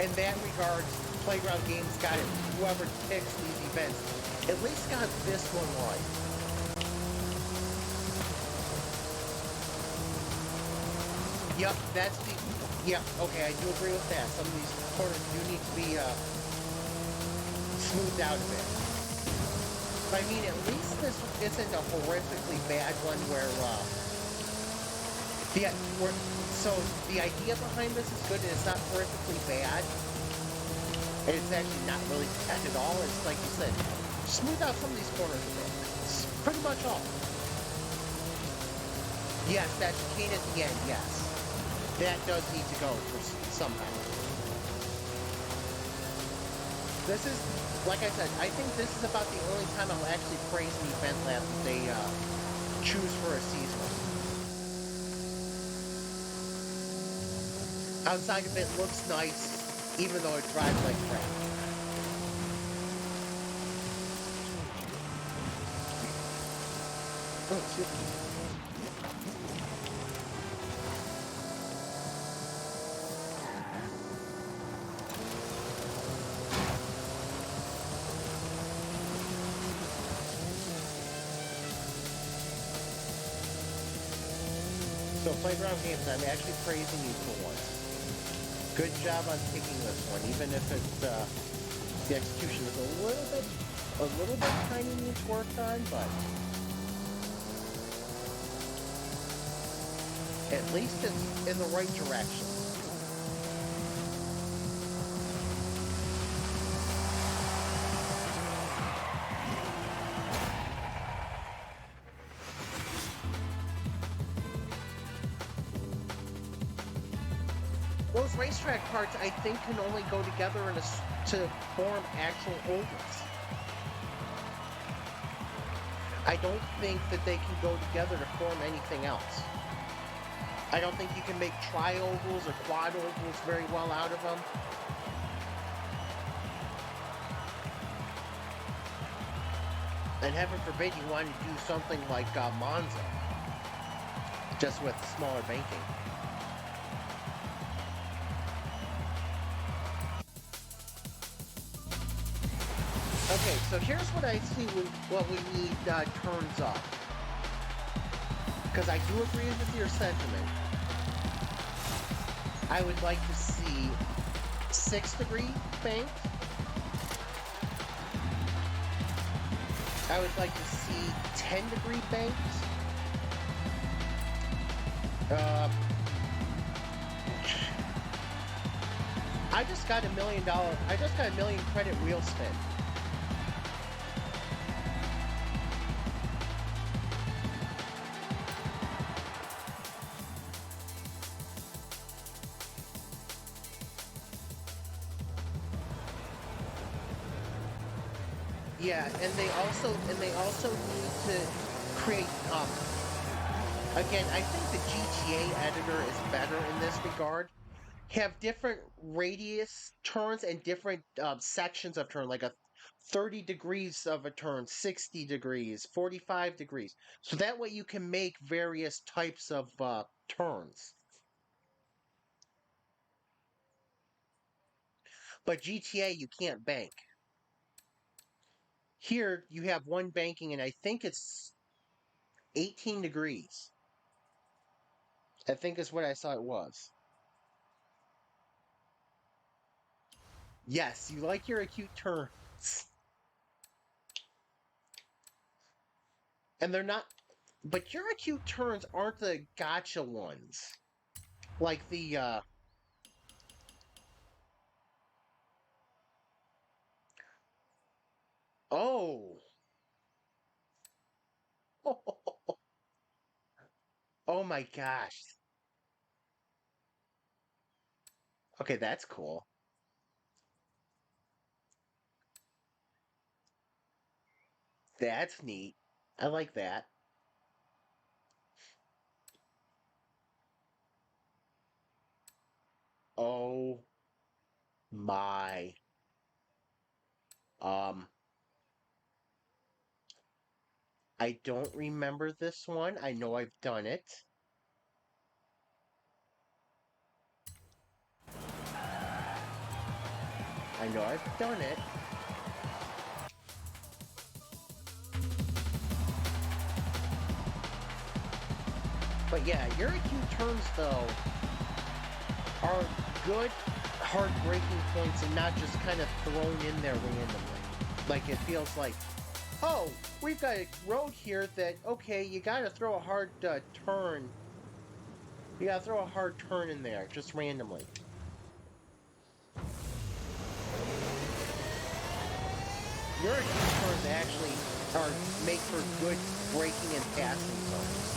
in that regard, Playground Games got it, whoever picks these events, at least got this one right. Yep, yep, okay, I do agree with that. Some of these corners do need to be, smoothed out a bit. But I mean, at least this isn't a horrifically bad one where, Yeah, so the idea behind this is good, and it's not horrifically bad. And it's actually not really bad at all. It's like you said, smooth out some of these corners a bit. It's pretty much all. Yes, that chicane at the end, yes. That does need to go for somehow. This is, like I said, I think this is about the only time I'll actually praise the Eventlab that they choose for a seasonal. Outside of it looks nice, even though it drives like crap. Oh, shit. So Playground Games, I'm actually praising you for once. Good job on picking this one, even if it's the execution is a little bit tiny needs work on, but at least it's in the right direction. Those racetrack parts, I think, can only go together to form actual ovals. I don't think that they can go together to form anything else. I don't think you can make tri-ovals or quad ovals very well out of them. And heaven forbid you want to do something like Monza, just with smaller banking. Okay, so here's what I see what we need turns up. Because I do agree with your sentiment. I would like to see 6-degree bank. I would like to see 10-degree banks. I just got $1 million. I just got a $1 million credit wheel spin. Yeah, and they also need to create again, I think the GTA editor is better in this regard. Have different radius turns and different sections of turn, like a 30 degrees of a turn, 60 degrees, 45 degrees. So that way you can make various types of turns. But GTA, you can't bank. Here, you have one banking, and I think it's 18 degrees. I think is what I saw it was. Yes, you like your acute turns. And they're not... But your acute turns aren't the gotcha ones. Like the, Oh! Oh my gosh. Okay, that's cool. That's neat. I like that. Oh my. Um, I don't remember this one. I know I've done it. I know I've done it. But yeah, your acute turns, though, are good, hard braking points and not just kind of thrown in there randomly. Like, it feels like, oh, we've got a road here that, okay, you gotta throw a hard turn You gotta throw a hard turn in there, just randomly. Your U-turns actually are make for good braking and passing zones.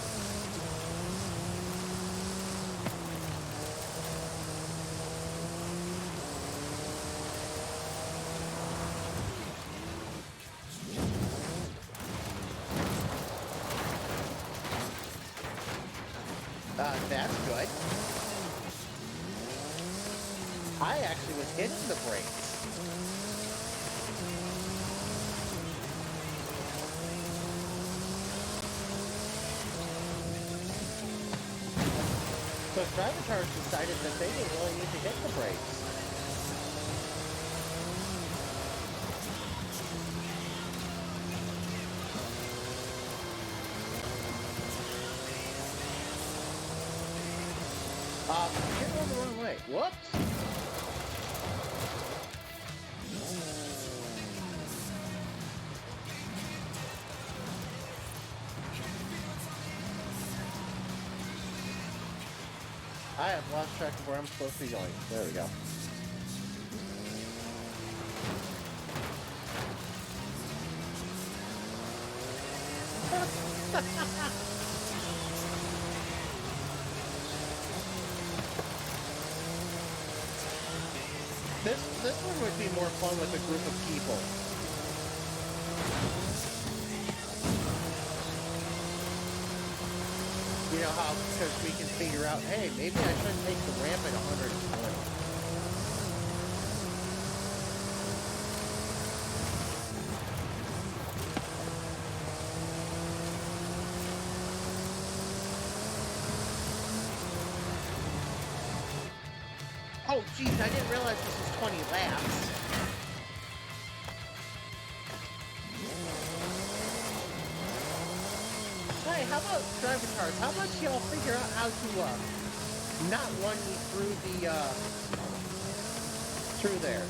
That's good. I actually was hitting the brakes. So drivitars decided that they didn't really need to hit the brakes. You're going the wrong way. Whoops! I have lost track of where I'm supposed to be going. There we go. This one would be more fun with a group of people. You know how, because we can figure out, hey, maybe I shouldn't take the ramp at 120. Oh, geez, I didn't realize this was 20 laps. Hey, how about drivitars? How about y'all figure out how to, not run me through the, through there?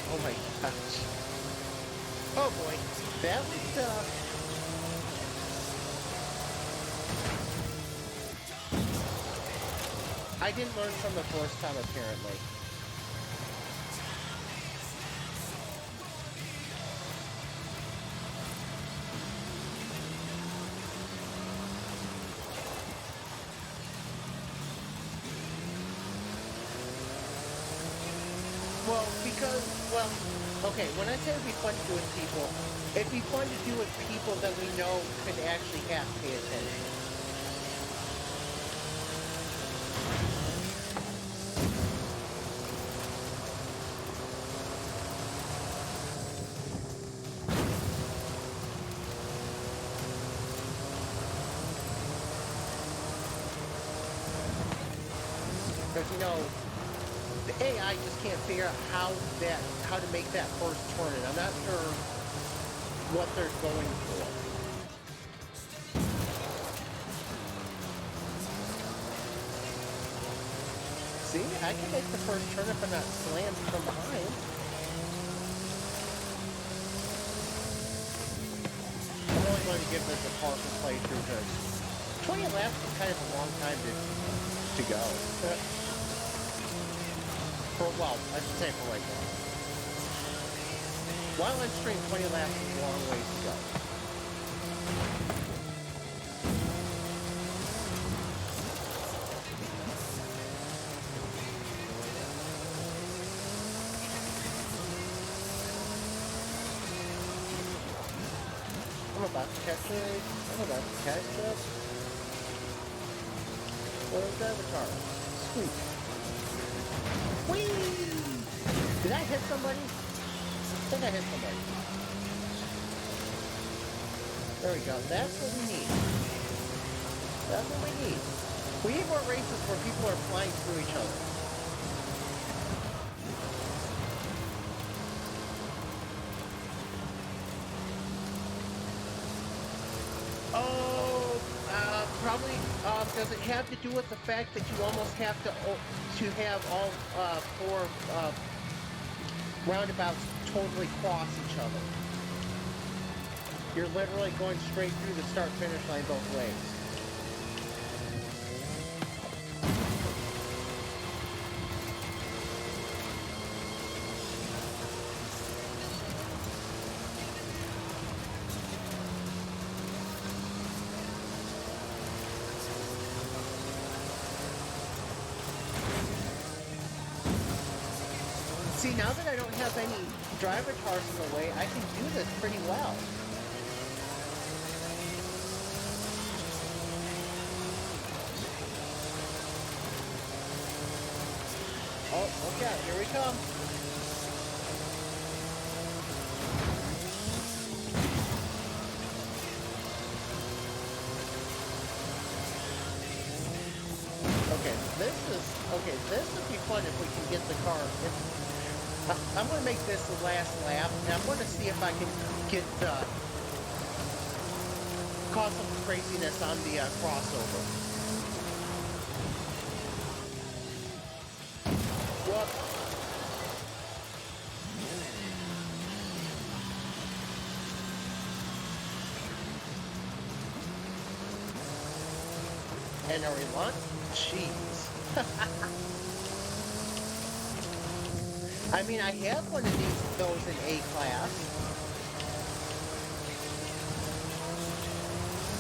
Oh my gosh. Oh boy. That was, I didn't learn from the first time, apparently. Well, because, well, okay, when I say it'd be fun to do with people, it'd be fun to do with people that we know could actually have to pay attention. Because, you know, the AI just can't figure out how to make that first turn, and I'm not sure what they're going for. See, I can make the first turn if I'm not slammed from behind. I'm only going to give this a partial playthrough because 20 laps is kind of a long time to go. Well, I should say for right now. While on stream, 20 laps is a long ways to go. I'm about to catch it. I'm about to catch up. What avatar? Sweet. Whee! Did I hit somebody? I think I hit somebody. There we go. That's what we need. That's what we need. We need more races where people are flying through each other. Oh, Probably does it have to do with the fact that you almost have to have all four roundabouts totally cross each other. You're literally going straight through the start-finish line both ways. See, now that I don't have any drivitars in the way, I can do this pretty well. Oh, okay, here we come. This would be fun if we can get the car. I'm going to make this the last lap, and I'm going to see if I can get cause some craziness on the crossover. Whoop. And a relaunch? Jeez. I mean, I have one of those in A class.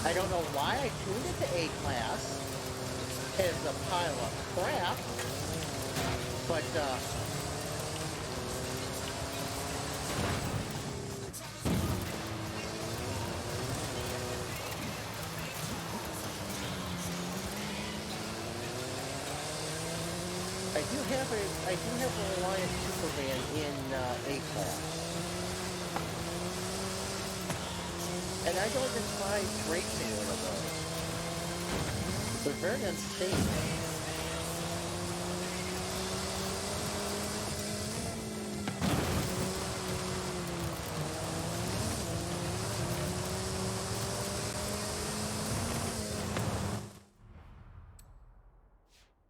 I don't know why I tuned it to A class. It's a pile of crap. But, I do have a Reliant Supervan in A class. And I don't despise racing one of those. They're very unstable.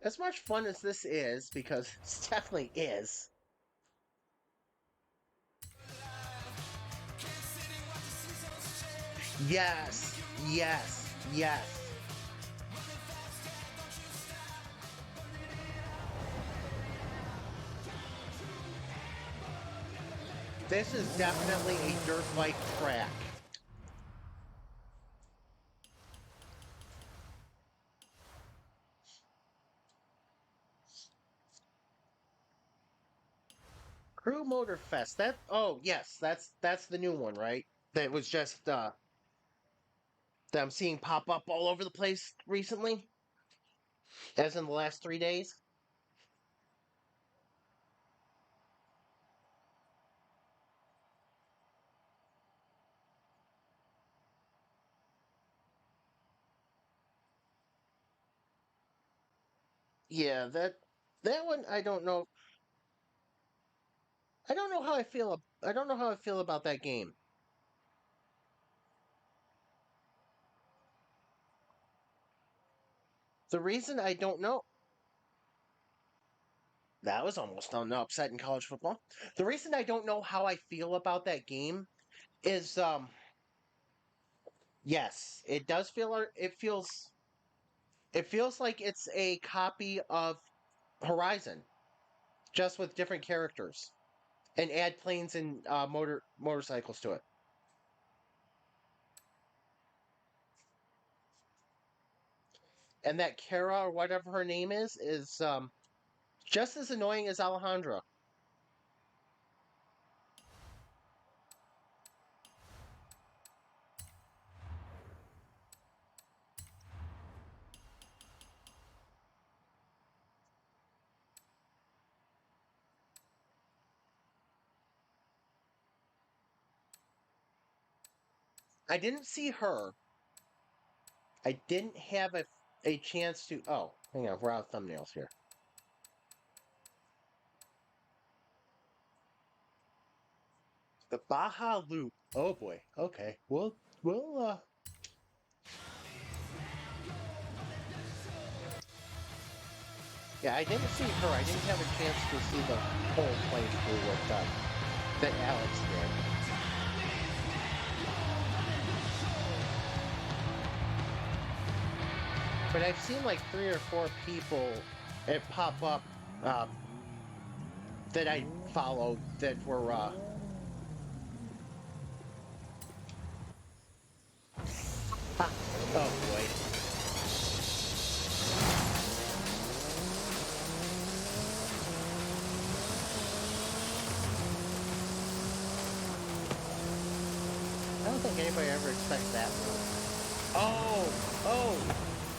As much fun as this is, because it definitely is. Yes, yes, yes. This is definitely a dirt bike track. Crew Motor Fest. Yes, that's the new one, right? That was just that I'm seeing pop up all over the place recently, as in the last 3 days. Yeah, that one I don't know. I don't know how I feel. I don't know how I feel about that game. The reason I don't know that was almost an upset in college football. The reason I don't know how I feel about that game is yes, it does feel it feels like it's a copy of Horizon, just with different characters, and add planes and motorcycles to it. And that Kara or whatever her name is just as annoying as Alejandra. I didn't see her. I didn't have a chance to. Oh, hang on, we're out of thumbnails here. The Baja Loop. Oh boy. Okay. We'll Yeah, I didn't see her. I didn't have a chance to see the whole playthrough with that Alex did. But I've seen like 3 or 4 people pop up that I followed that were oh boy. I don't think anybody ever expects that one.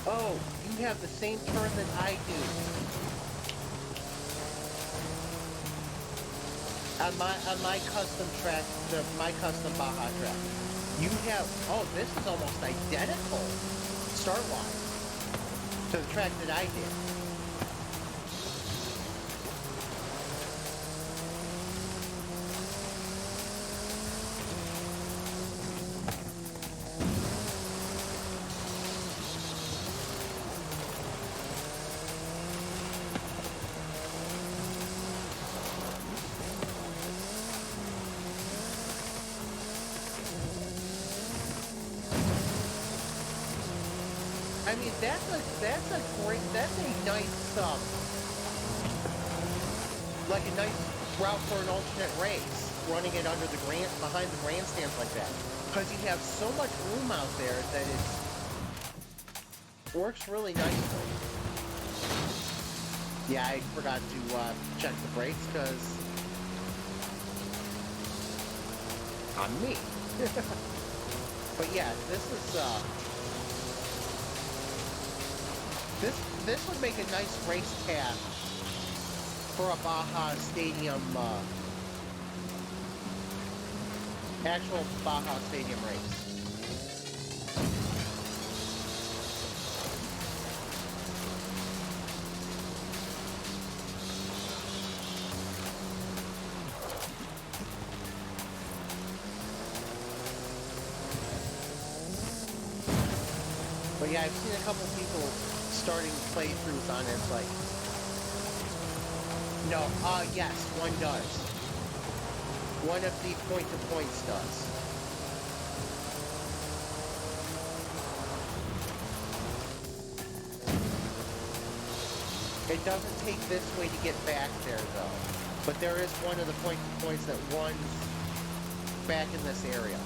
Oh, you have the same turn that I do. On my custom track, my custom Baja track. You have, this is almost identical start-wise to the track that I did. I mean, that's a nice like a nice route for an alternate race, running it under the behind the grandstands like that, because you have so much room out there that it works really nicely. Yeah, I forgot to check the brakes because I'm me. But yeah, this is this would make a nice race path for a Baja Stadium, actual Baja Stadium race. But yeah, I've seen a couple people starting playthroughs on it. It's like, no, yes, one does. One of the point-to-points does. It doesn't take this way to get back there, though. But there is one of the point-to-points that runs back in this area.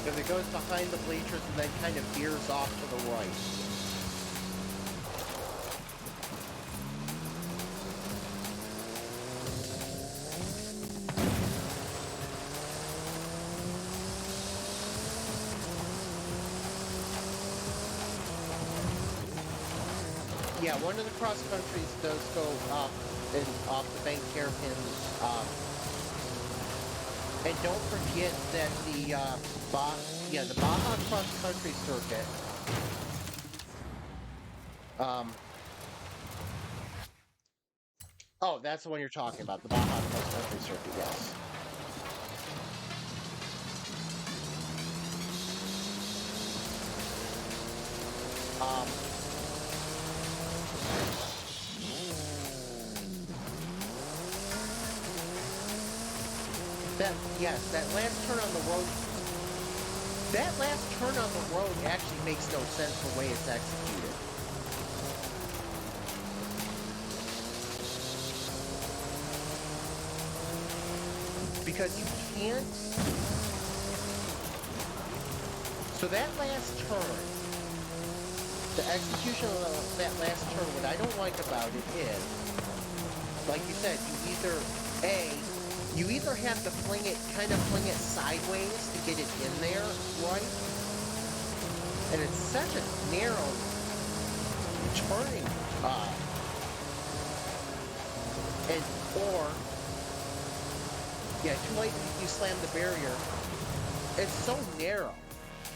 Because it goes behind the bleachers and then kind of veers off to the right. Yeah, one of the cross countries does go up and off the bank hairpin. And don't forget that the Baja cross country circuit. Oh, that's the one you're talking about, the Baja cross country circuit. Yes. That last turn on the road. That last turn on the road actually makes no sense the way it's executed. Because you can't. So that last turn, the execution of that last turn, what I don't like about it is, like you said, you either have to fling it sideways to get it in there, right? And it's such a narrow turning, too late you slam the barrier. It's so narrow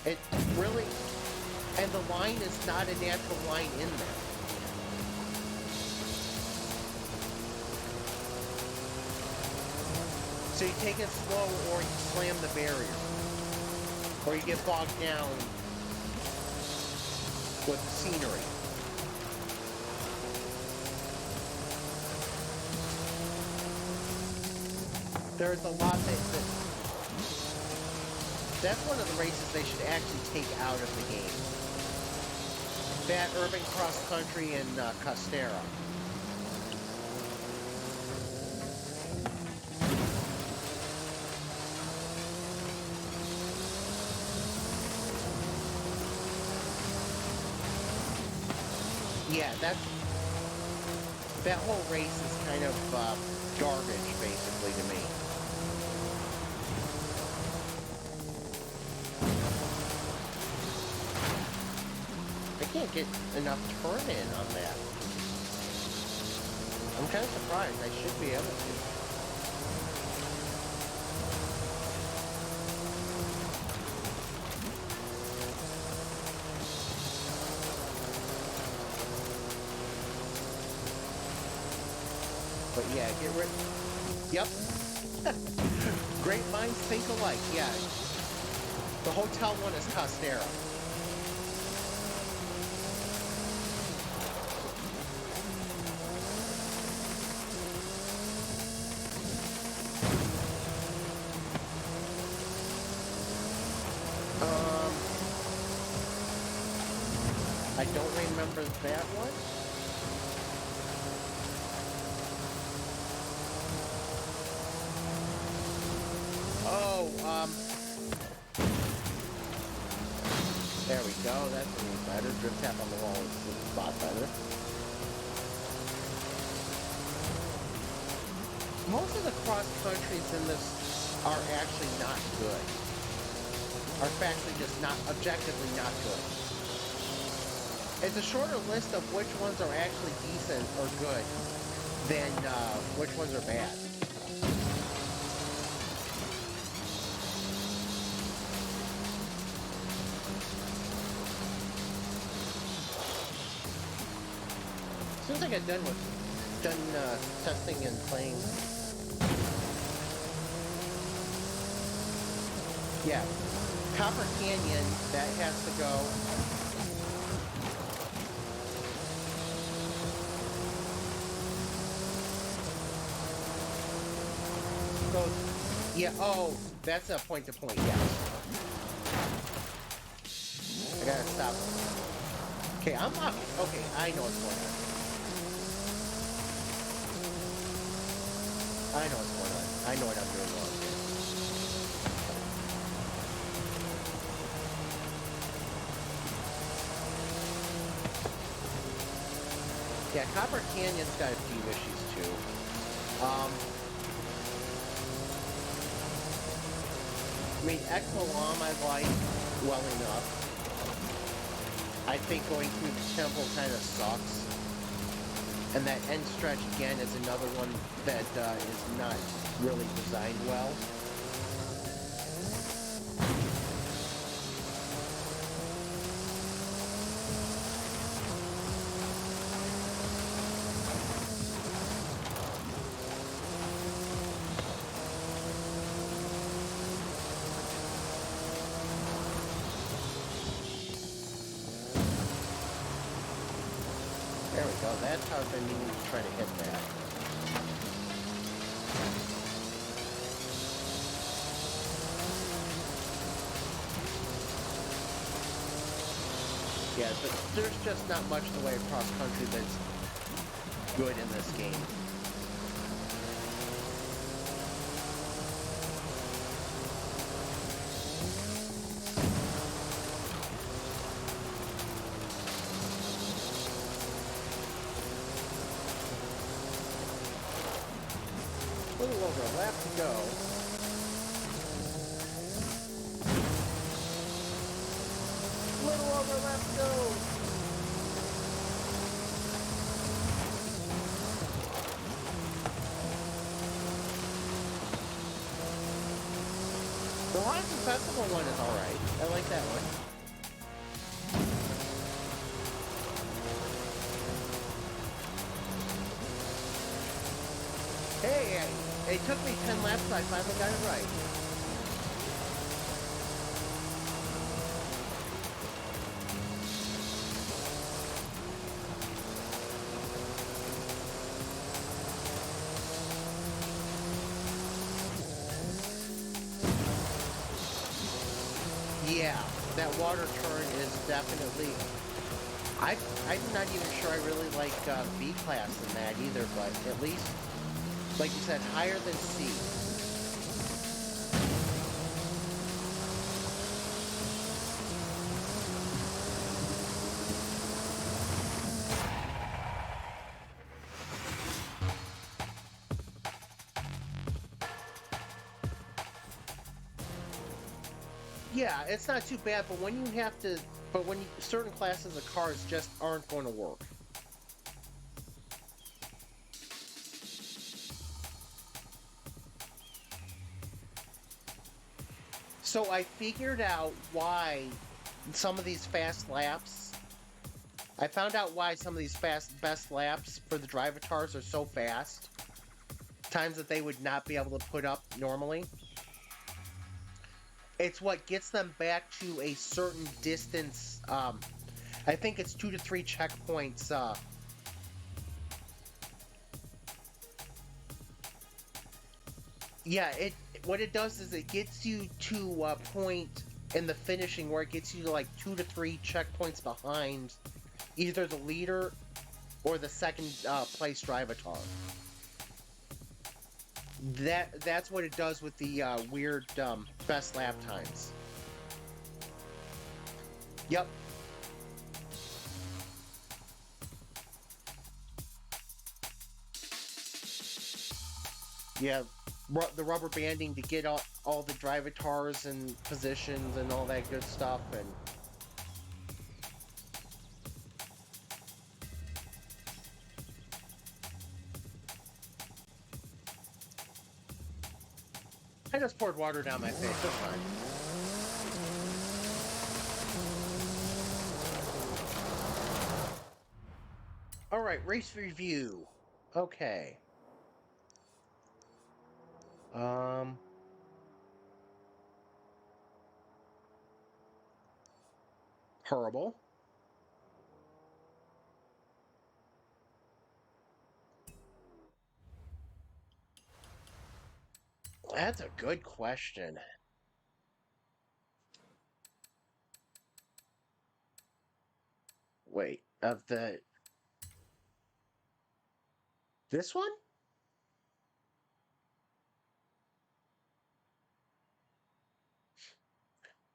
It really, and the line is not a natural line in there. So you take it slow or you slam the barrier. Or you get bogged down with scenery. There's a lot that's one of the races they should actually take out of the game. That urban cross country in Costera. Yeah, that whole race is kind of garbage, basically, to me. I can't get enough turn in on that. I'm kind of surprised. I should be able to. But yeah, get rid. Yep. Great minds think alike. Yeah. The hotel one is Costera. I don't remember that one. Oh, there we go. That's a little better. Drip tap on the wall is a spot better. Most of the cross countries in this are actually not good. Are factually just not, objectively not good. It's a shorter list of which ones are actually decent or good than which ones are bad. As soon as I get done testing and playing. Yeah, Copper Canyon, that has to go. So, yeah, oh, that's a point-to-point, yeah. I gotta stop. Okay, I'm not, okay, I know what's going on. I know what's going on. I know what I'm doing wrong here. Yeah, Copper Canyon's got a few issues too. I mean, Ekbalam I like well enough. I think going through the temple kind of sucks. And that end stretch again is another one that is not really designed well. There we go, that's how I've been meaning to try to hit that. Yeah, but there's just not much in the way of cross country that's good in this game. A little over a lap to go. A little over a lap to go. Horizon Festival one is alright. I like that one. Hey, it took me 10 laps, but I finally got it right. Yeah, that water turn is definitely... I'm not even sure I really like B-Class in that either, but at least, like you said, higher than C. Yeah, it's not too bad, but when you have to... But when certain classes of cars just aren't going to work. So I figured out why some of these fast laps... I found out why some of these best laps for the drivitars are so fast. Times that they would not be able to put up normally. It's what gets them back to a certain distance. I think it's 2 to 3 checkpoints. Yeah, what it does is it gets you to a point in the finishing where it gets you to like 2 to 3 checkpoints behind either the leader or the second place drivatar. That's what it does with the weird best lap times. Yep. Yeah, the rubber banding to get all the drivatars and positions and all that good stuff. And I just poured water down my face. That's fine. All right, race review. Okay. Horrible. That's a good question. Wait, this one?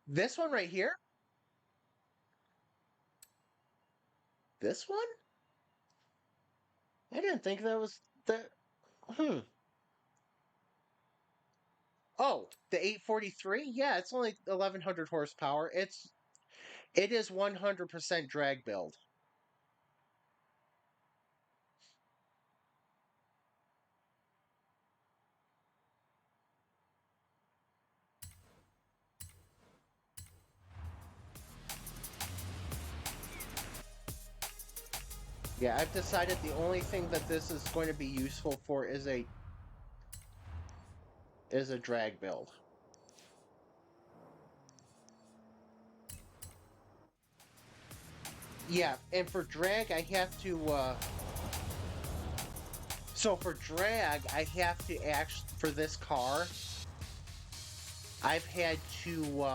This one right here? This one? I didn't think that was that. Oh, the 843? Yeah, it's only 1100 horsepower. It is 100% drag build. Yeah, I've decided the only thing that this is going to be useful for is a drag build. Yeah, and for drag I have to so for drag I have to actually, for this car I've had to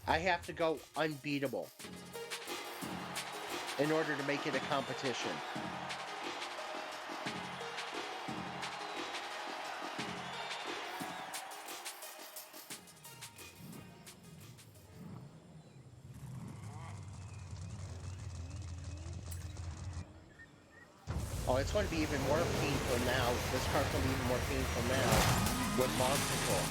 I have to go unbeatable in order to make it a competition. Oh, it's going to be even more painful now. This car's going to be even more painful now with launch control.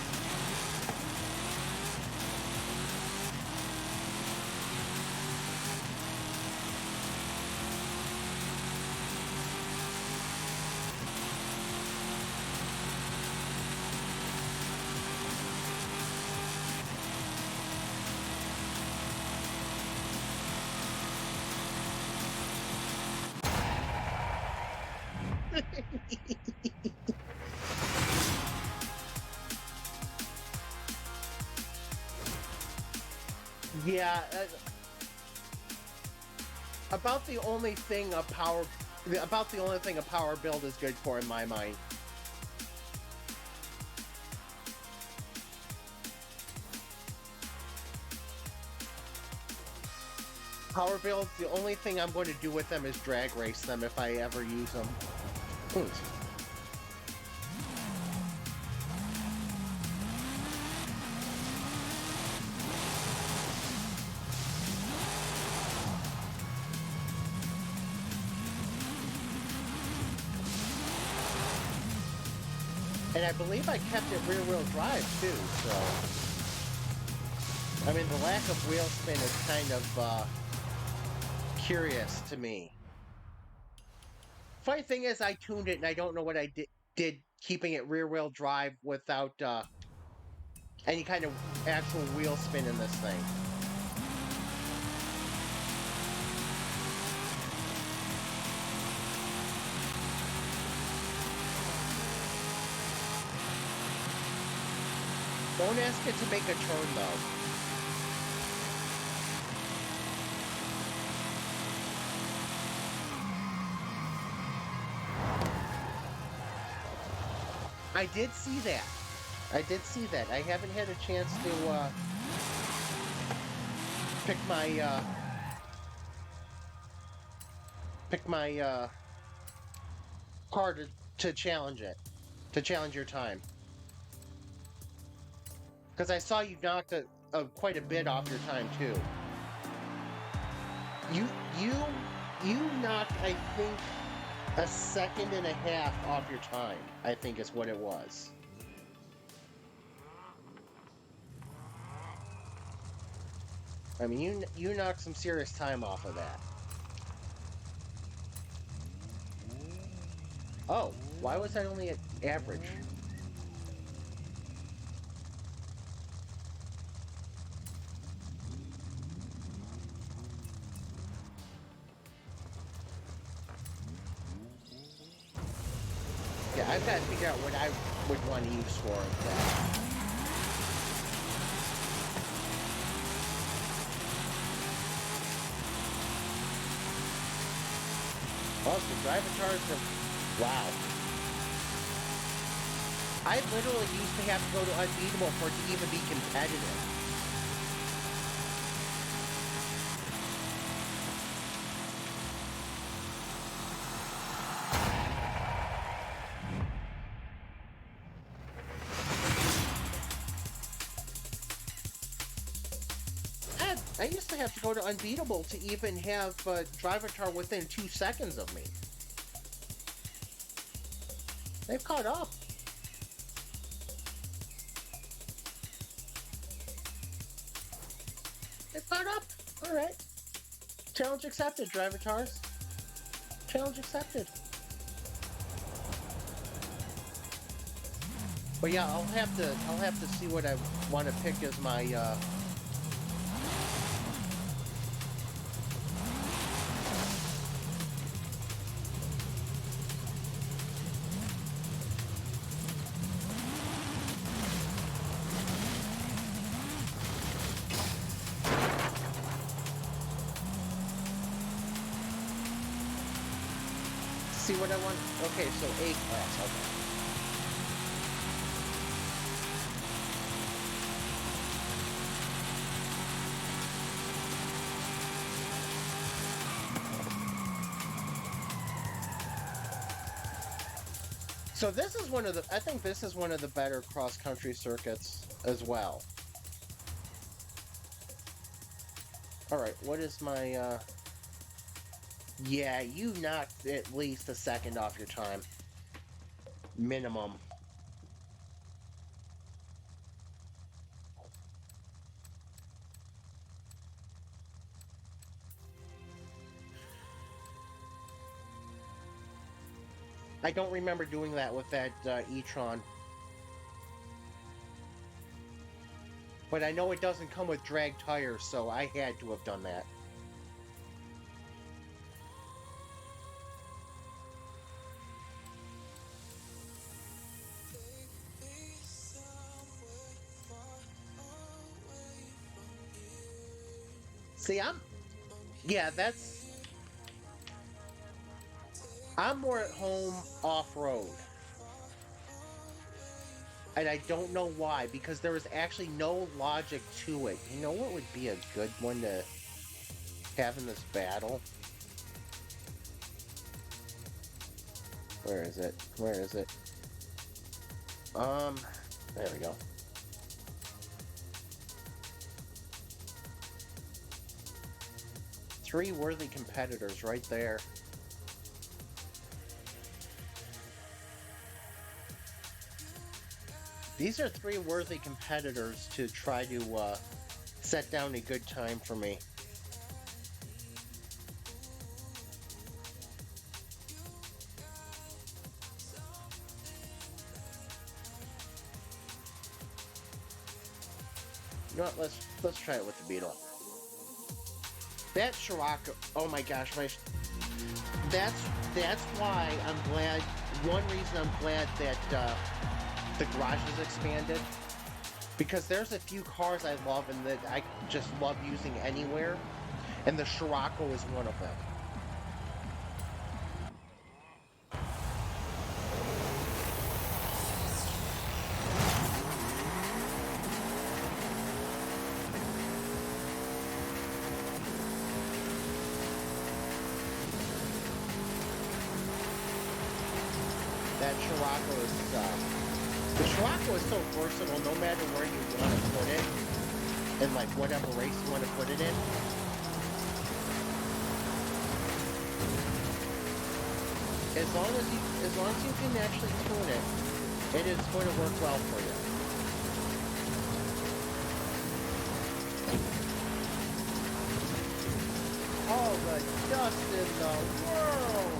Yeah, about the only thing a power build is good for in my mind. Power builds, the only thing I'm going to do with them is drag race them if I ever use them. And I believe I kept it rear-wheel drive too, so... I mean, the lack of wheel spin is kind of, curious to me. Funny thing is, I tuned it and I don't know what I did keeping it rear-wheel drive without, any kind of actual wheel spin in this thing. Don't ask it to make a turn, though. I did see that. I did see that. I haven't had a chance to, pick my car to challenge it. To challenge your time. Because I saw you knocked quite a bit off your time, too. You knocked, I think, a second and a half off your time, I think is what it was. I mean, you knocked some serious time off of that. Oh, why was that only at average? Yeah, I've got to figure out what I would want to use for that. Oh, the drivitars are... Wow. I literally used to have to go to unbeatable for it to even be competitive. I used to have to go to unbeatable to even have drivitar within 2 seconds of me. They've caught up. They've caught up. All right. Challenge accepted, drivitars. Challenge accepted. But yeah, I'll have to see what I want to pick as my see what I want. Okay, so A class. Okay. So this is I think this is one of the better cross-country circuits as well. Alright, what is my, Yeah, you knocked at least a second off your time. Minimum. I don't remember doing that with that e-tron. But I know it doesn't come with drag tires, so I had to have done that. See, yeah, I'm more at home off-road. And I don't know why, because there is actually no logic to it. You know what would be a good one to have in this battle? Where is it? Where is it? There we go. Three worthy competitors right there. These are three worthy competitors to try to set down a good time for me. You know what? Let's try it with the Beetle. That Scirocco. Oh my gosh, that's why I'm glad. One reason I'm glad that the garage is expanded, because there's a few cars I love and that I just love using anywhere, and the Scirocco is one of them. That Scirocco is, the Scirocco is so versatile no matter where you want to put it, in like whatever race you want to put it in. As long as you can actually tune it, it is going to work well for you. All the dust in the world!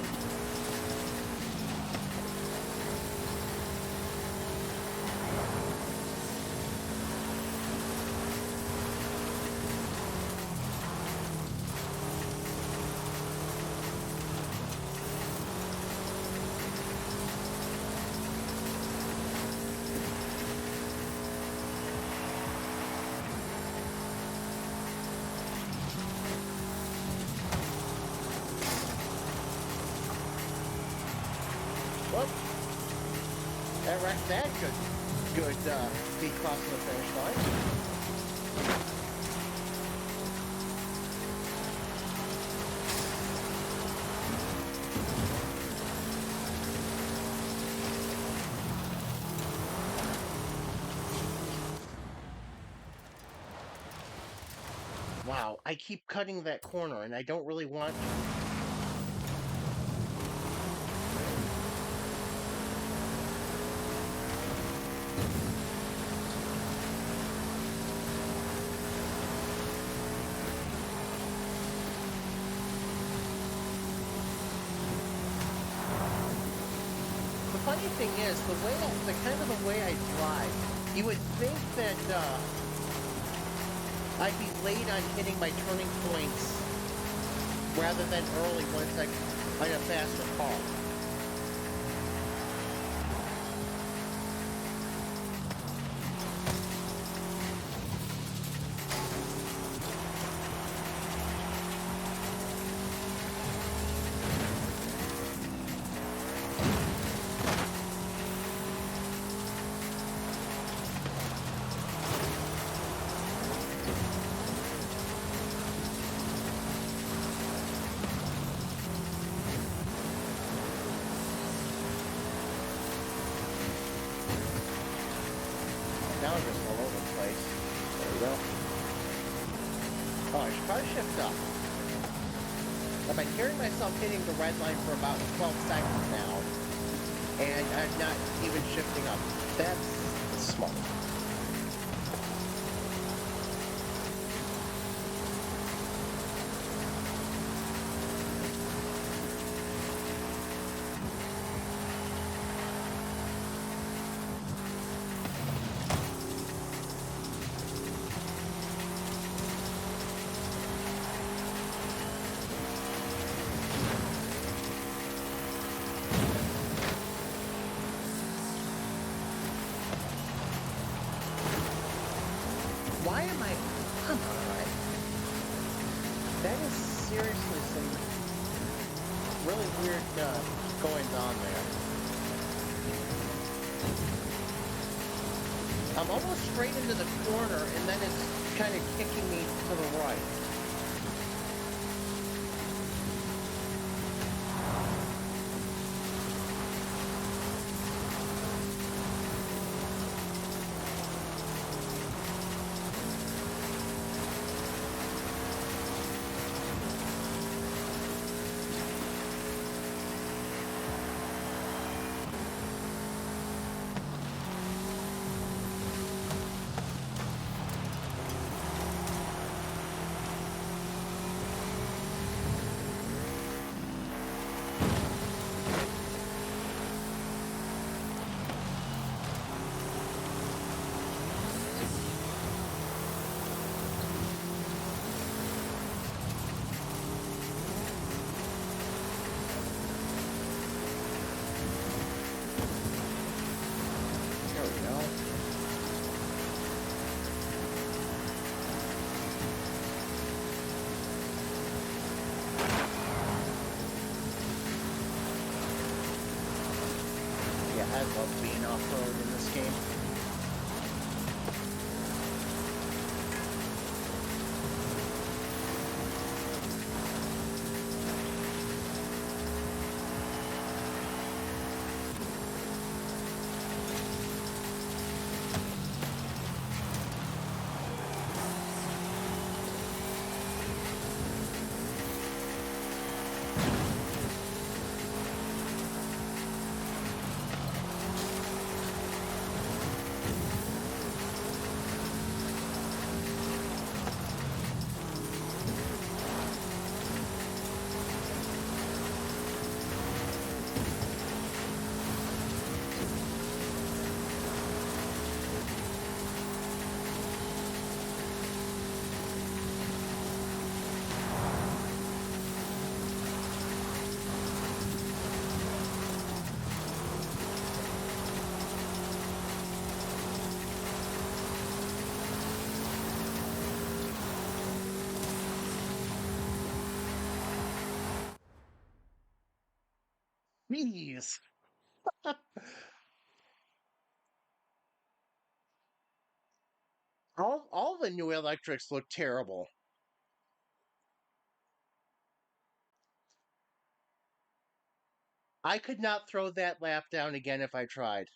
Well, that good speed crossing the finish line. Wow, I keep cutting that corner and I don't really want to. The funny thing is, the way I drive, you would think that I'd be late on hitting my turning points rather than early once I'm in a faster car. Now I'm just all over the place. There we go. Oh, I should probably shift up. I've been hearing myself hitting the red line for about 12 seconds now, and I'm not even shifting up. That's smart. really weird goings on there. I'm almost straight into the corner, and then it's kind of kicking me to the right. There we go. Yeah, I love being off-road in this game. Jeez. All the new electrics look terrible. I could not throw that lap down again if I tried.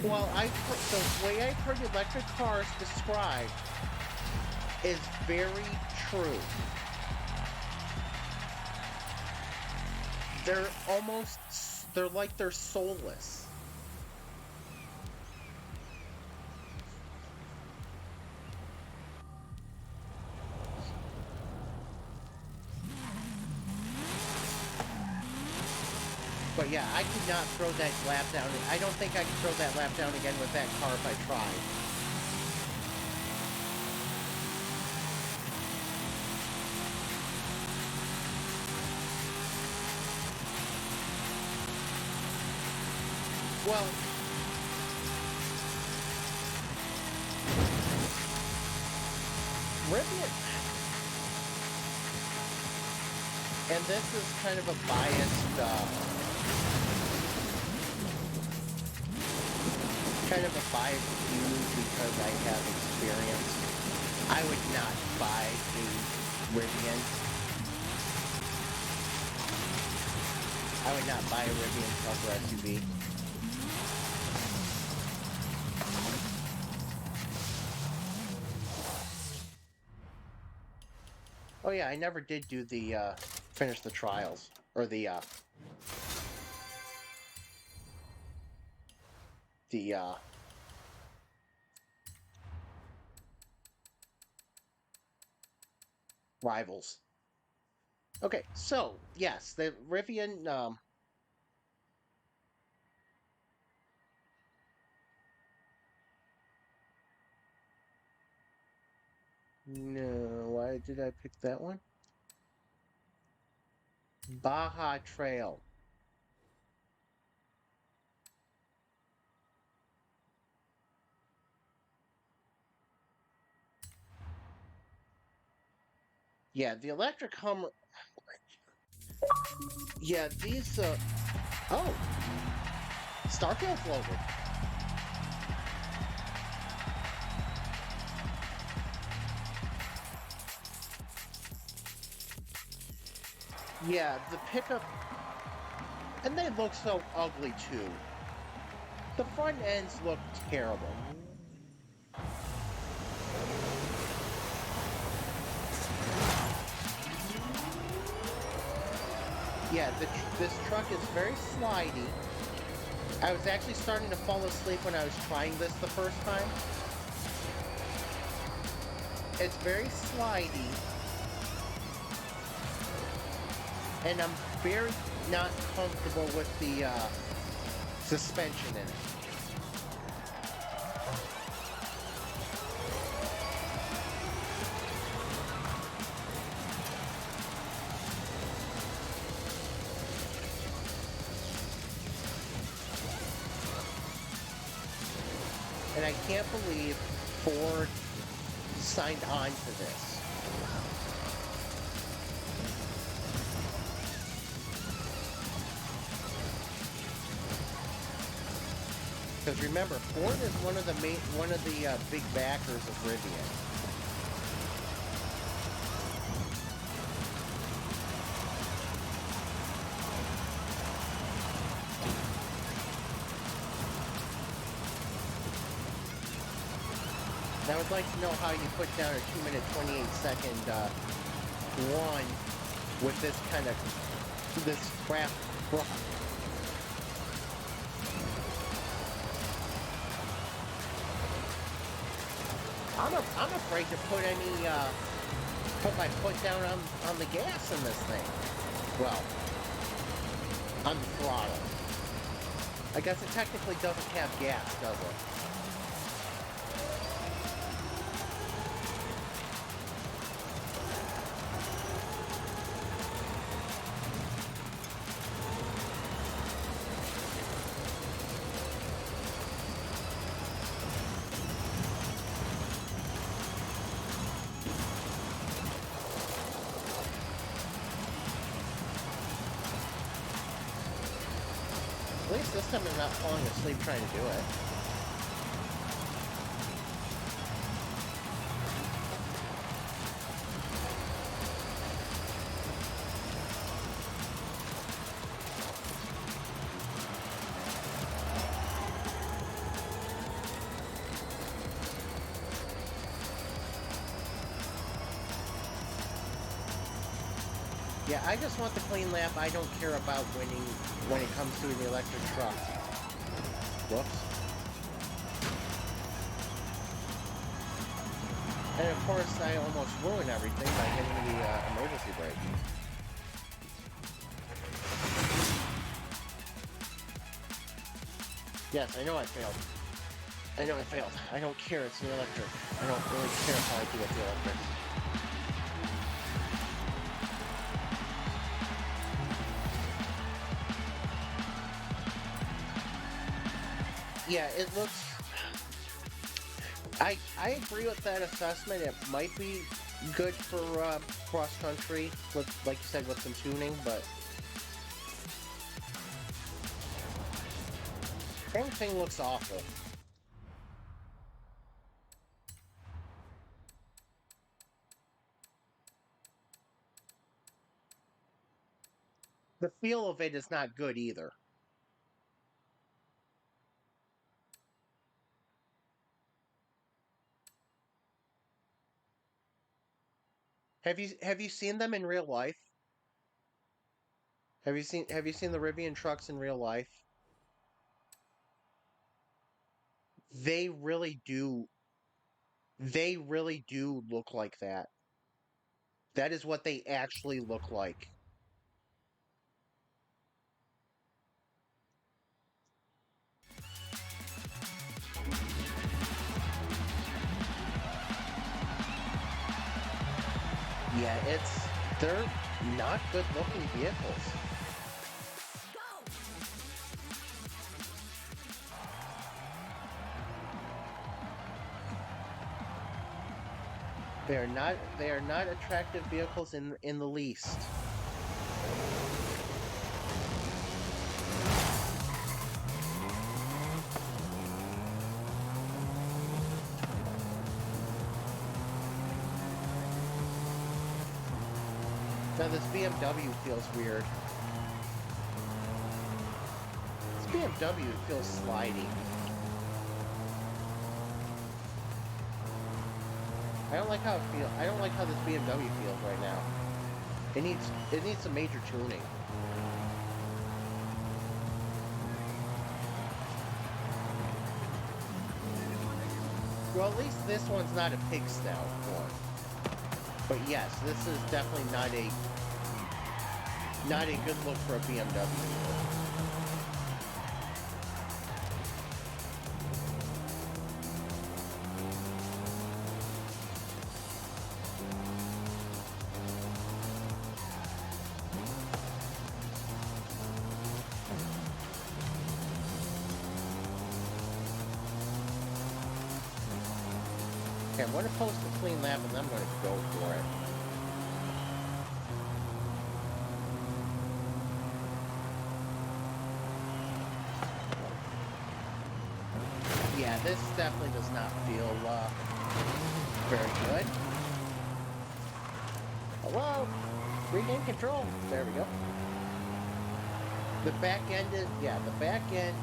Well, the way I've heard electric cars described is very true. They're like they're soulless. But yeah, I could not throw that lap down. I don't think I could throw that lap down again with that car if I tried. Well, Rivian, and this is kind of a biased, view because I have experience. I would not buy a Rivian. I would not buy a Rivian truck or SUV. Oh yeah, I never did do the finish the trials or the rivals. Okay, so yes, the Rivian. No, why did I pick that one? Baja Trail. Yeah, the electric Hummer. Yeah, these. Oh, Starfield's loaded. Yeah, the pickup. And they look so ugly too. The front ends look terrible. Yeah, this truck is very slidey. I was actually starting to fall asleep when I was trying this the first time. It's very slidey. And I'm very not comfortable with the suspension in it. And I can't believe Ford signed on to this. Because remember, Ford is one of the big backers of Rivian. And I would like to know how you put down a 2-minute 28-second run with this kind of crap. I'm afraid to put my foot down on the gas in this thing. Well, on the throttle. I guess it technically doesn't have gas, does it? At least this time I'm not falling asleep trying to do it. Yeah, I just want the clean lap. I don't care about winning when it comes to the electric truck. Whoops. And of course, I almost ruined everything by hitting the emergency brake. Yes, I know I failed. I know I failed. I don't care, it's the electric. I don't really care how I do with the electric. Yeah, it looks... I agree with that assessment. It might be good for cross-country, like you said, with some tuning, but... everything looks awful. The feel of it is not good either. Have you seen them in real life? Have you seen the Rivian trucks in real life? They really do they really do look like that. That is what they actually look like. Yeah, they're not good looking vehicles. They are not attractive vehicles in the least. Now this BMW feels weird. This BMW feels slidey. I don't like how it feels. I don't like how this BMW feels right now. It needs some major tuning. Well, at least this one's not a pig snout one. But yes, this is definitely not a good look for a BMW. Okay, I'm going to post a clean lap and then I'm going to go for it. Yeah, this definitely does not feel very good. Hello? Regain control. There we go. The back end is, yeah, the back end.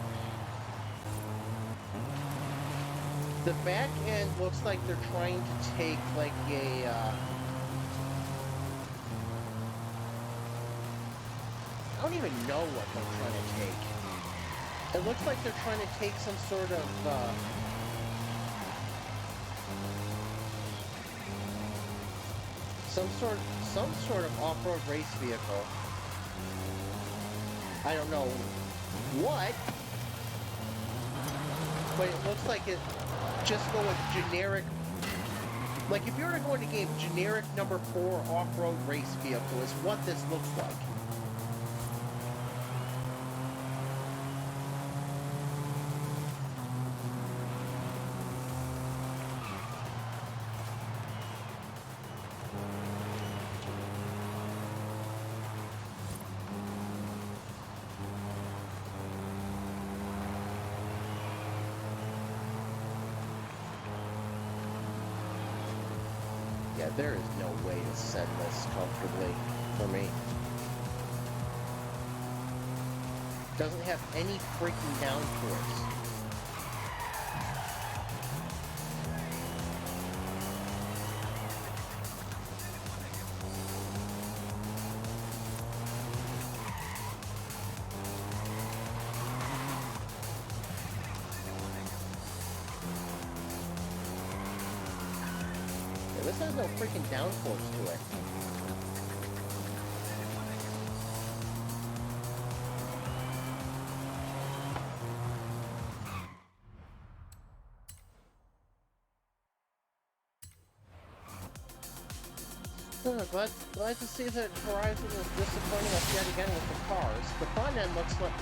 The back end looks like they're trying to take like a, I don't even know what they're trying to take. It looks like they're trying to take some sort of, some sort of off-road race vehicle. I don't know what, but it looks like it just go with generic. Like if you were to go into game, generic number 4 off-road race vehicle is what this looks like. Yeah, there is no way to send this comfortably for me. Doesn't have any freaking downforce. Yeah, this has no freaking downforce to it. Glad to see that Horizon is disappointing us yet again with the cars. The front end looks like...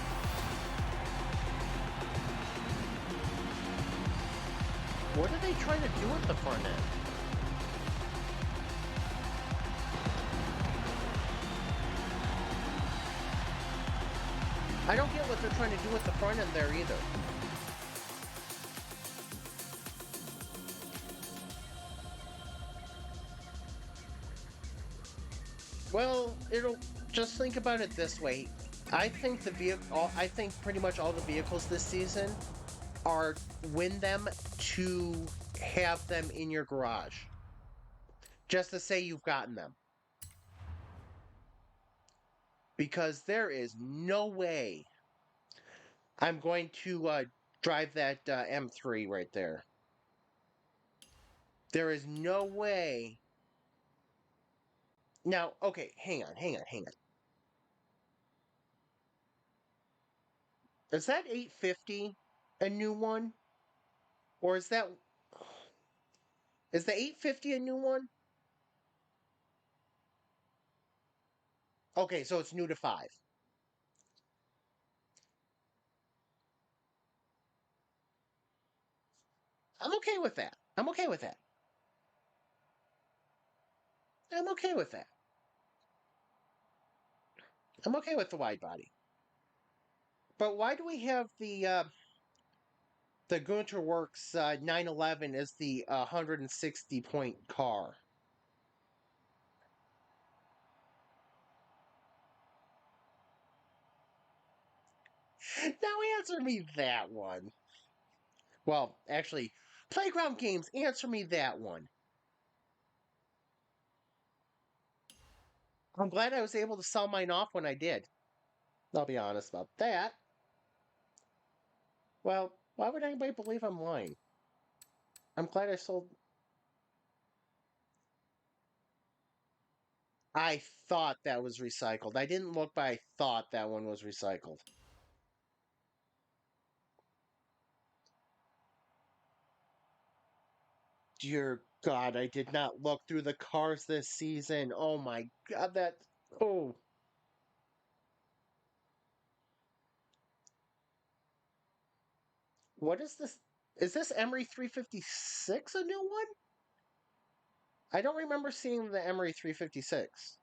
What are they trying to do with the front end? I don't get what they're trying to do with the front end there either. Well, it'll just think about it this way. I think I think pretty much all the vehicles this season are win them to have them in your garage. Just to say you've gotten them. Because there is no way I'm going to drive that M3 right there. There is no way. Now, okay, hang on. Is that 850 a new one? Or is the 850 a new one? Okay, so it's new to 5. I'm okay with that. I'm okay with that. I'm okay with that. I'm okay with the wide body. But why do we have the Gunter Works 911 as the 160-point car? Now answer me that one. Well, actually, Playground Games, answer me that one. I'm glad I was able to sell mine off when I did. I'll be honest about that. Well, why would anybody believe I'm lying? I'm glad I sold. I thought that was recycled. I didn't look, but I thought that one was recycled. Dear God, I did not look through the cars this season. Oh my God, that. Oh. What is this? Is this Emery 356 a new one? I don't remember seeing the Emery 356.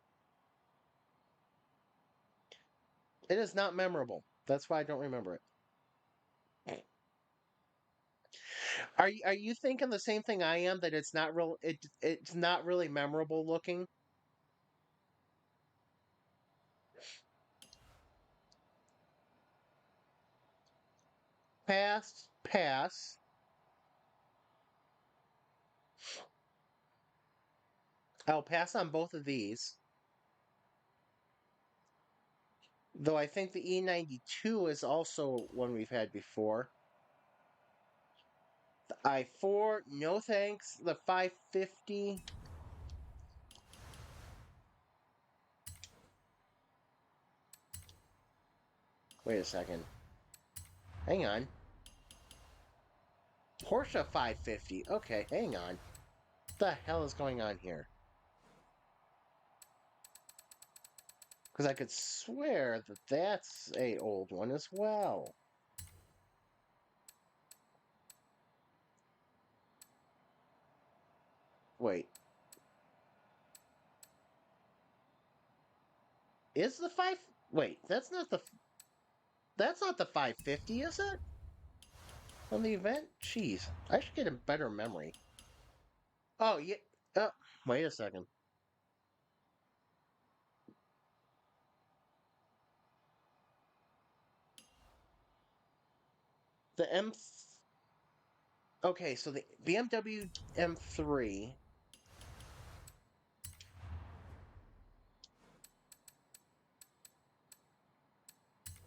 It is not memorable. That's why I don't remember it. Are you thinking the same thing I am, that it's not real it's not really memorable looking? Pass, pass. I'll pass on both of these. Though I think the E92 is also one we've had before. The i4, no thanks. The 550. Wait a second. Hang on. Porsche 550. Okay, hang on. What the hell is going on here? Because I could swear that that's a old one as well. Wait. Is the 5... Wait, that's not the... That's not the 550, is it? On the event? Jeez. I should get a better memory. Oh, yeah. Wait a second. The M... Okay, so the BMW M3...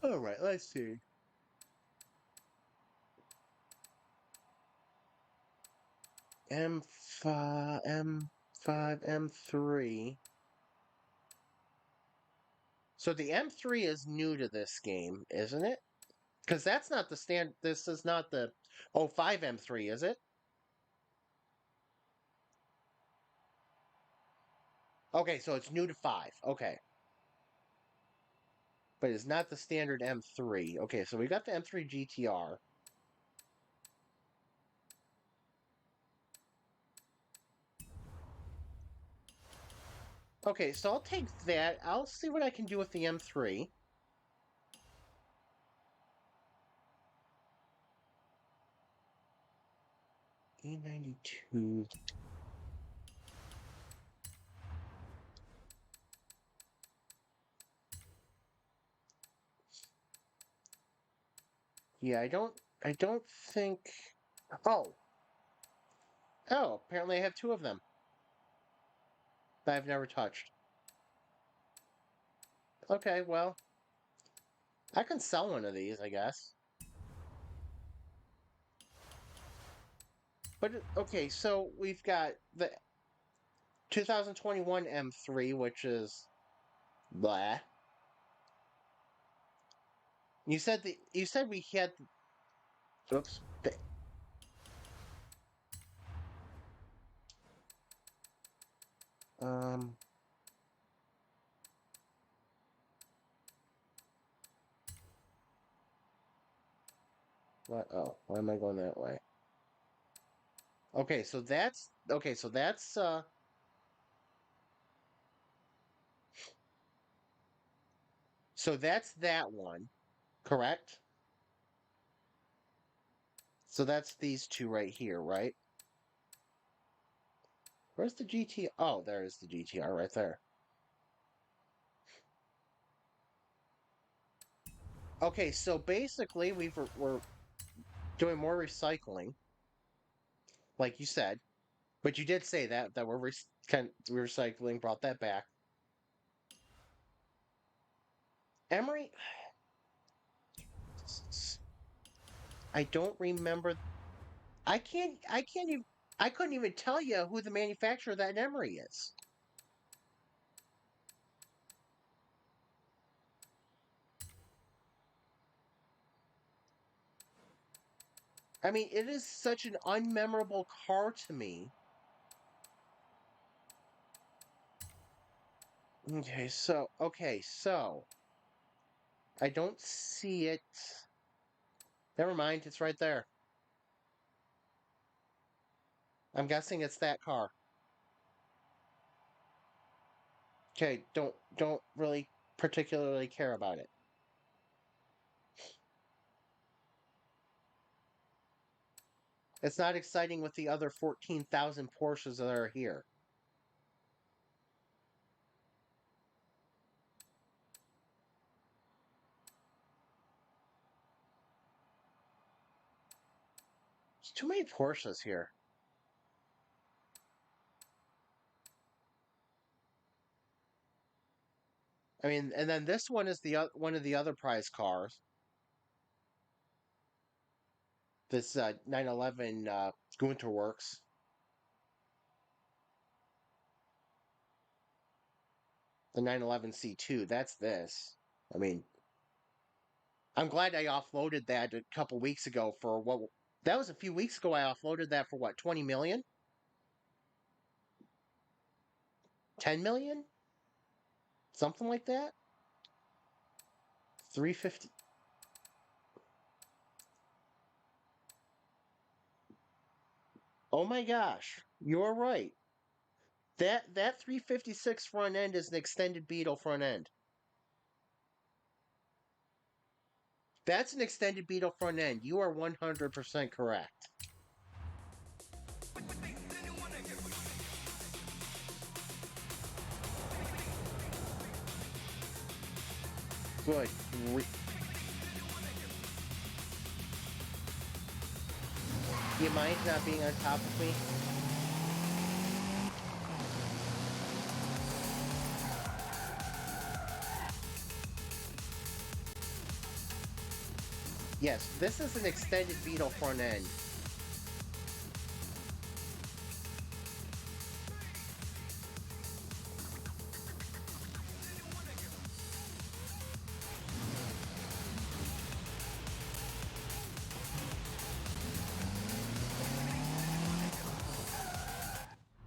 Alright, let's see. M5, M5, M3... So the M3 is new to this game, isn't it? Because that's not the stand. This is not the 05 M3, is it? Okay, so it's new to 5. Okay. But it's not the standard M3. Okay, so we got the M3 GTR. Okay, so I'll take that. I'll see what I can do with the M3. E92. Yeah, I don't think. Oh. Oh, apparently I have two of them that I've never touched. Okay, well, I can sell one of these, I guess. But okay, so we've got the 2021 M3, which is blah. You said we had. Oops. Um. What? Oh, why am I going that way? Okay, so that's okay. So that's So that's that one, correct? So that's these two right here, right? Where's the GT? Oh, there is the GTR right there. Okay, so basically we're doing more recycling, like you said, but you did say that we're recycling, brought that back. Emery, I don't remember. I can't even. I couldn't even tell you who the manufacturer of that Emery is. I mean, it is such an unmemorable car to me. Okay, so I don't see it. Never mind, it's right there. I'm guessing it's that car. Okay, don't really particularly care about it. It's not exciting with the other 14,000 Porsches that are here. There's too many Porsches here. I mean, and then this one is the one of the other prize cars. This 911 Gunter Works. The 911 C2. That's this. I mean, I'm glad I offloaded that a couple weeks ago for what. That was a few weeks ago. I offloaded that for what, 20 million? 10 million? Something like that? 350. Oh my gosh, you're right. That 356 front end is an extended Beetle front end. That's an extended Beetle front end. You are 100% correct. Good. You mind not being on top of me? Yes, this is an extended Beetle front end.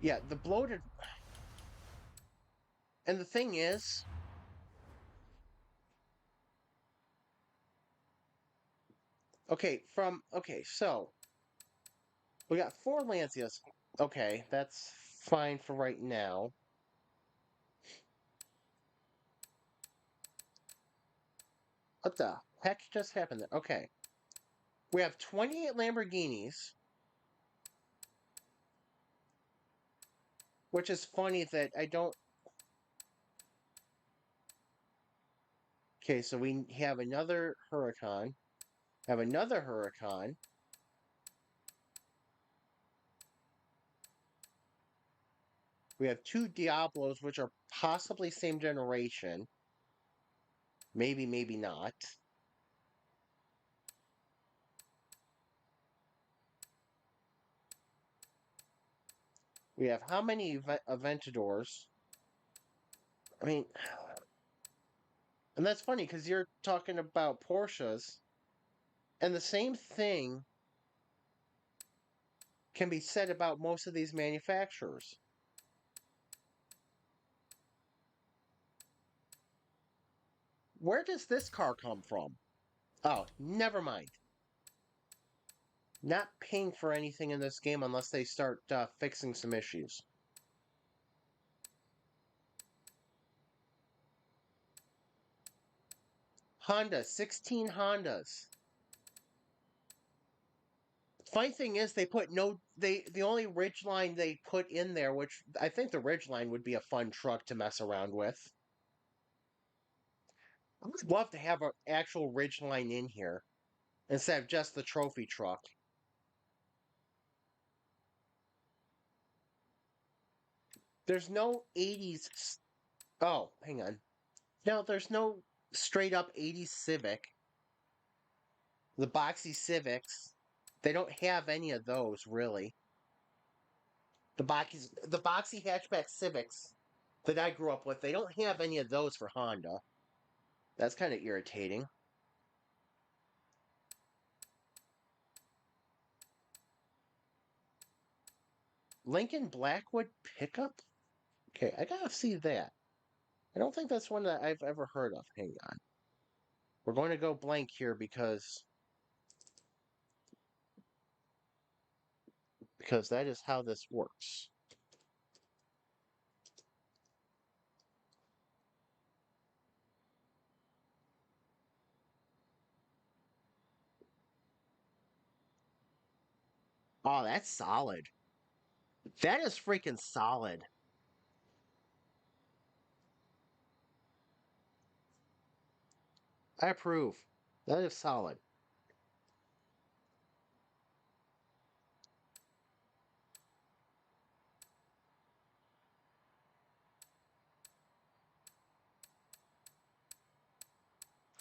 Yeah, the bloated. And the thing is, okay, so we got 4 Lancias. Okay, that's fine for right now. What the heck just happened there? Okay. We have 28 Lamborghinis, which is funny that I don't. Okay, so we have another Huracan. Have another Huracan. We have 2 Diablos, which are possibly same generation. Maybe, maybe not. We have how many Aventadors? I mean, and that's funny because you're talking about Porsches, and the same thing can be said about most of these manufacturers. Where does this car come from? Oh, never mind. Not paying for anything in this game unless they start fixing some issues. Honda, 16 Hondas. Funny thing is, they put no. The only Ridgeline they put in there, which I think the Ridgeline would be a fun truck to mess around with. I would love to have an actual Ridgeline in here instead of just the trophy truck. There's no 80s. Oh, hang on. No, there's no straight up 80s Civic. The boxy Civics. They don't have any of those, really. The boxy hatchback Civics that I grew up with, they don't have any of those for Honda. That's kind of irritating. Lincoln Blackwood pickup? Okay, I gotta see that. I don't think that's one that I've ever heard of. Hang on. We're going to go blank here because that is how this works. Oh, that's solid. That is freaking solid. I approve. That is solid.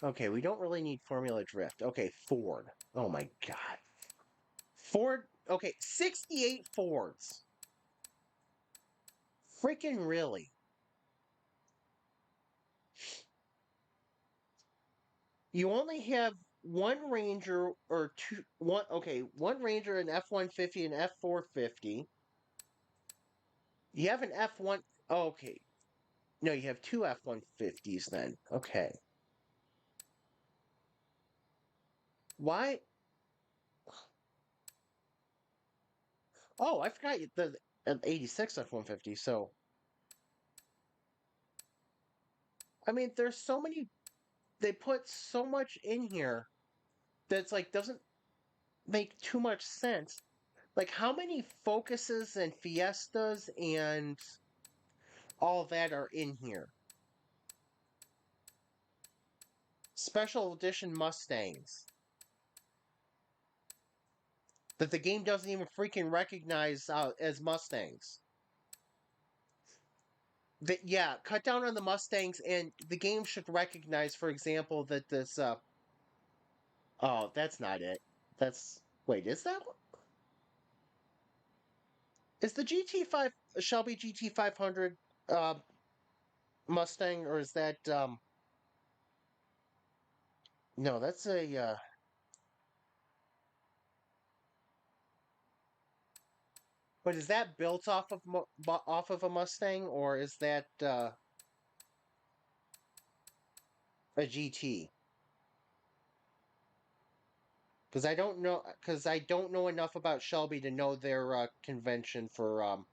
Okay, we don't really need Formula Drift. Okay, Ford. Oh my god. Ford. Okay, 68 Fords. Freaking really. You only have one Ranger or two. One. Okay, one Ranger, an F-150, and F-450. You have an F1. Oh, okay. No, you have two F-150s then. Okay. Why? Oh, I forgot the 86 F-150. So, I mean, there's so many. They put so much in here that's like doesn't make too much sense. Like, how many Focuses and Fiestas and all that are in here? Special edition Mustangs that the game doesn't even freaking recognize as Mustangs. Yeah, cut down on the Mustangs, and the game should recognize, for example, that this. Oh, that's not it. That's wait, is that? Is the GT5 Shelby GT500 uh, Mustang, or is that? No, that's a. But is that built off of a Mustang, or is that a GT? Because I don't know enough about Shelby to know their convention for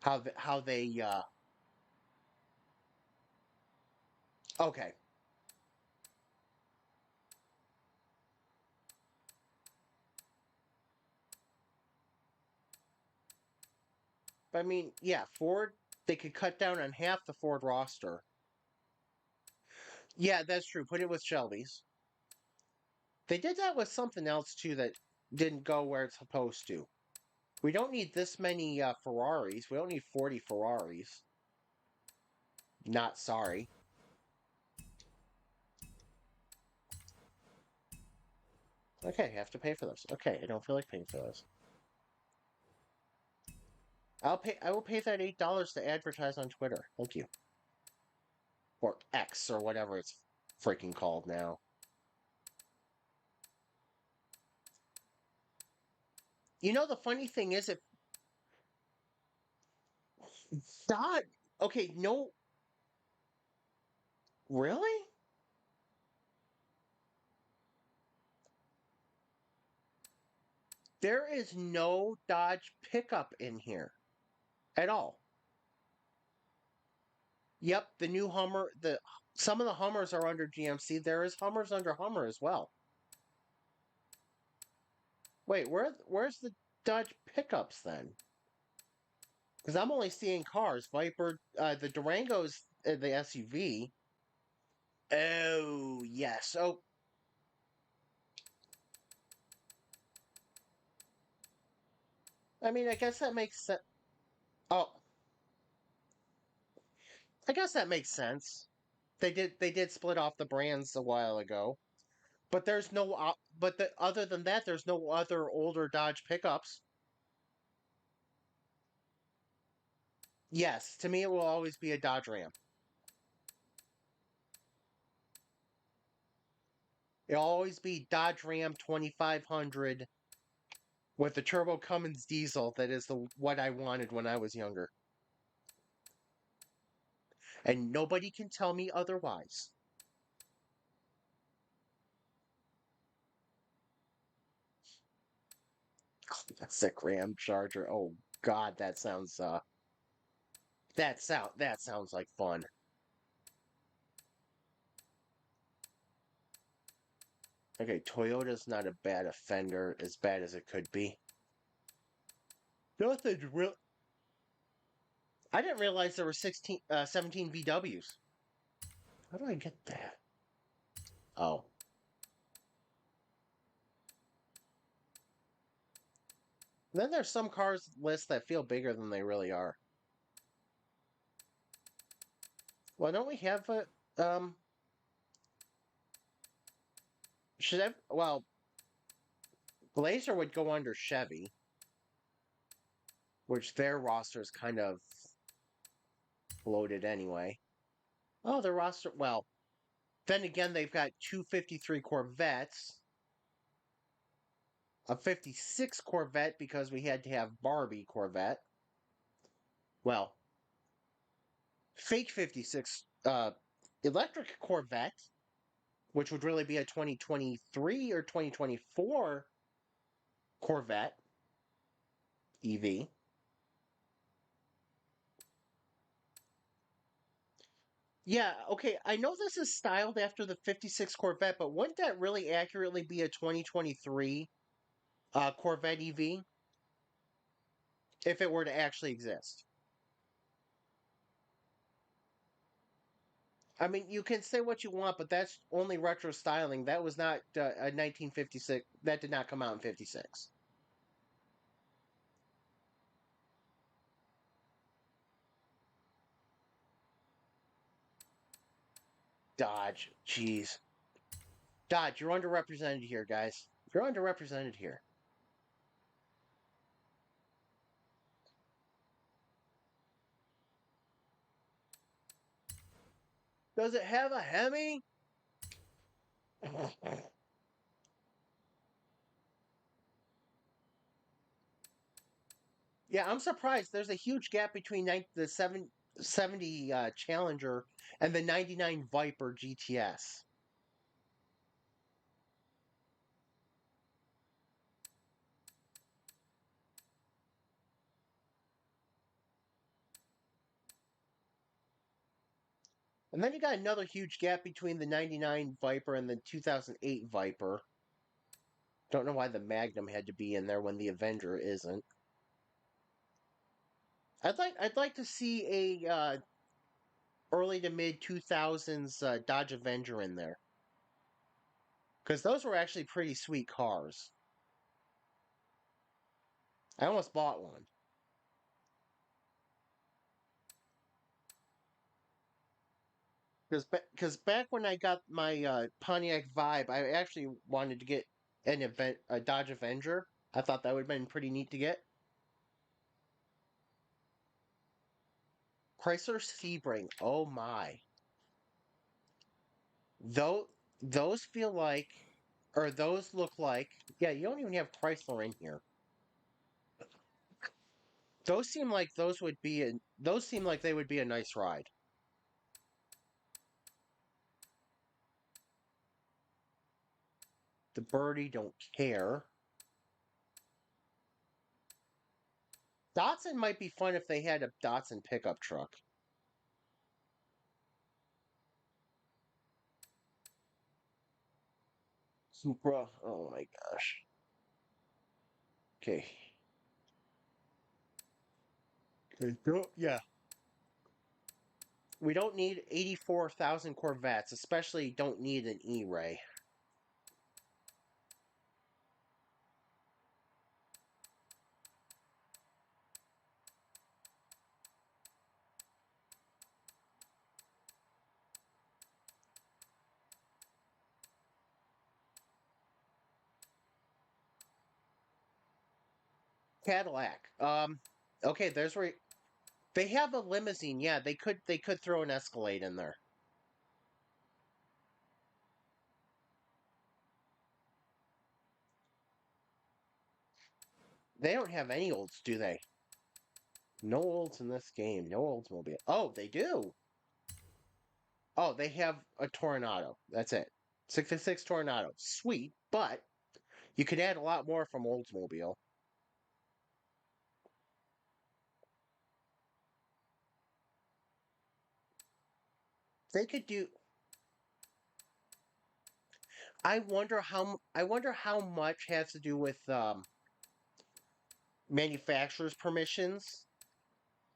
how they. Okay, but I mean, yeah, Ford. They could cut down on half the Ford roster. Yeah, that's true. Put it with Shelby's. They did that with something else too that didn't go where it's supposed to. We don't need this many Ferraris. We don't need 40 Ferraris. Not sorry. Okay, have to pay for those. Okay, I don't feel like paying for those. I will pay that $8 to advertise on Twitter. Thank you. Or X or whatever it's freaking called now. You know the funny thing is if God okay, no really? There is no Dodge pickup in here at all. Yep, the new Hummer, the Some of the Hummers are under GMC. There is Hummers under Hummer as well. Wait, where's the Dodge pickups then? Because I'm only seeing cars. Viper, the Durango's the SUV. Oh, yes. Oh, I mean, I guess that makes sense. Oh, I guess that makes sense. They did split off the brands a while ago, but there's no other than that, there's no other older Dodge pickups. Yes, to me it will always be a Dodge Ram. It'll always be Dodge Ram 2500 with the turbo Cummins diesel. That is the what I wanted when I was younger, and nobody can tell me otherwise. Classic Ram Charger. Oh God, that sounds like fun. Okay, Toyota's not a bad offender, as bad as it could be. Nothing real. I didn't realize there were 17 VWs. How do I get that? Oh. Then there's some cars lists that feel bigger than they really are. Why don't we have a should have well Blazer would go under Chevy, which their roster is kind of bloated anyway. Oh, their roster well, then again they've got two 53 Corvettes, a 56 Corvette because we had to have Barbie Corvette. Well, fake 56 electric Corvette, which would really be a 2023 or 2024 Corvette EV. Yeah, okay, I know this is styled after the 56 Corvette, but wouldn't that really accurately be a 2023 Corvette EV if it were to actually exist? I mean, you can say what you want, but that's only retro styling. That was not a 1956. That did not come out in 56. Dodge, jeez. Dodge, you're underrepresented here, guys. You're underrepresented here. Does it have a Hemi? Yeah, I'm surprised. There's a huge gap between the 70 Challenger and the 99 Viper GTS. And then you got another huge gap between the 99 Viper and the 2008 Viper. Don't know why the Magnum had to be in there when the Avenger isn't. I'd like to see a early to mid 2000s Dodge Avenger in there, because those were actually pretty sweet cars. I almost bought one. Because back when I got my Pontiac Vibe, I actually wanted to get a Dodge Avenger. I thought that would have been pretty neat to get. Chrysler Sebring. Oh my. Though those feel like, or those look like. Yeah, you don't even have Chrysler in here. Those seem like those would be a. Those seem like they would be a nice ride. The Birdie don't care. Datsun might be fun if they had a Datsun pickup truck. Supra. Oh my gosh. Okay. Okay. Yeah. We don't need 84,000 Corvettes, especially don't need an E-Ray. Cadillac. Okay, there's where they have a limousine. Yeah, they could throw an Escalade in there. They don't have any olds, do they? No olds in this game. No Oldsmobile. Oh, they do. Oh, they have a Tornado. That's it. 66 Tornado. Sweet, but you could add a lot more from Oldsmobile. They could do. I wonder how much has to do with manufacturer's permissions,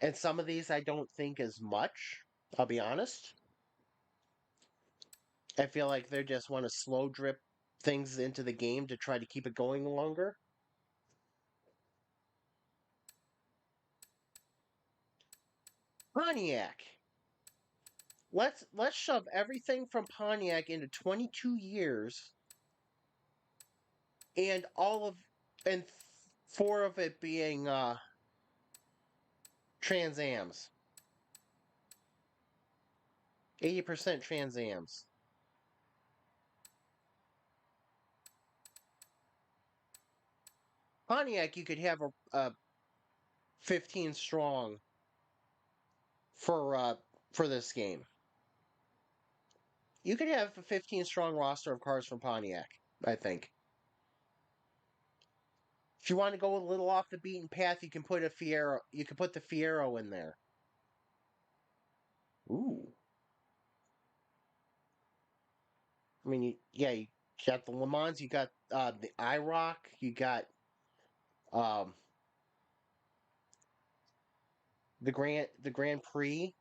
and some of these I don't think as much. I'll be honest. I feel like they just want to slow drip things into the game to try to keep it going longer. Pontiac. Let's shove everything from Pontiac into 22 years and all of and four of it being Trans Ams. 80% Trans Ams. Pontiac, you could have a 15 strong for this game. You could have a 15 strong roster of cars from Pontiac, I think. If you want to go a little off the beaten path, you can put a Fiero. You can put the Fiero in there. Ooh. I mean, yeah, you got the Le Mans, you got the IROC, you got um, the Grand Prix.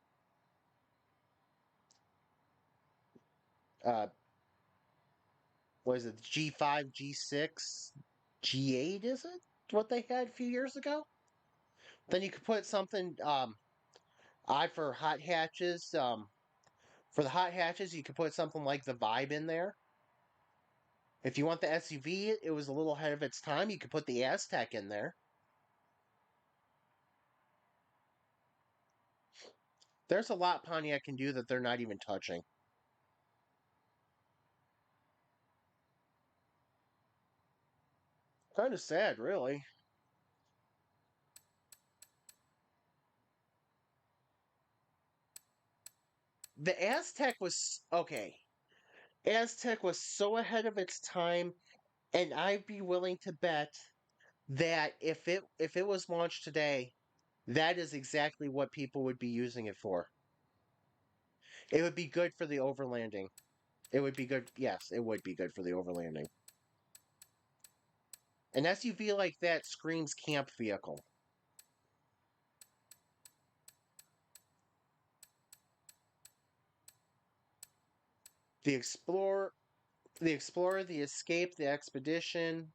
Uh, was it G5, G6, G8? Is it what they had a few years ago? Then you could put something odd for hot hatches. For the hot hatches, you could put something like the Vibe in there. If you want the SUV, it was a little ahead of its time. You could put the Aztec in there. There's a lot Pontiac can do that they're not even touching. Kind of sad, really. The Aztec was okay. Aztec was so ahead of its time, and I'd be willing to bet that if it was launched today, that is exactly what people would be using it for. It would be good for the overlanding. It would be good. Yes, it would be good for the overlanding. An SUV like that screams camp vehicle. The Explorer, the Escape, the Expedition.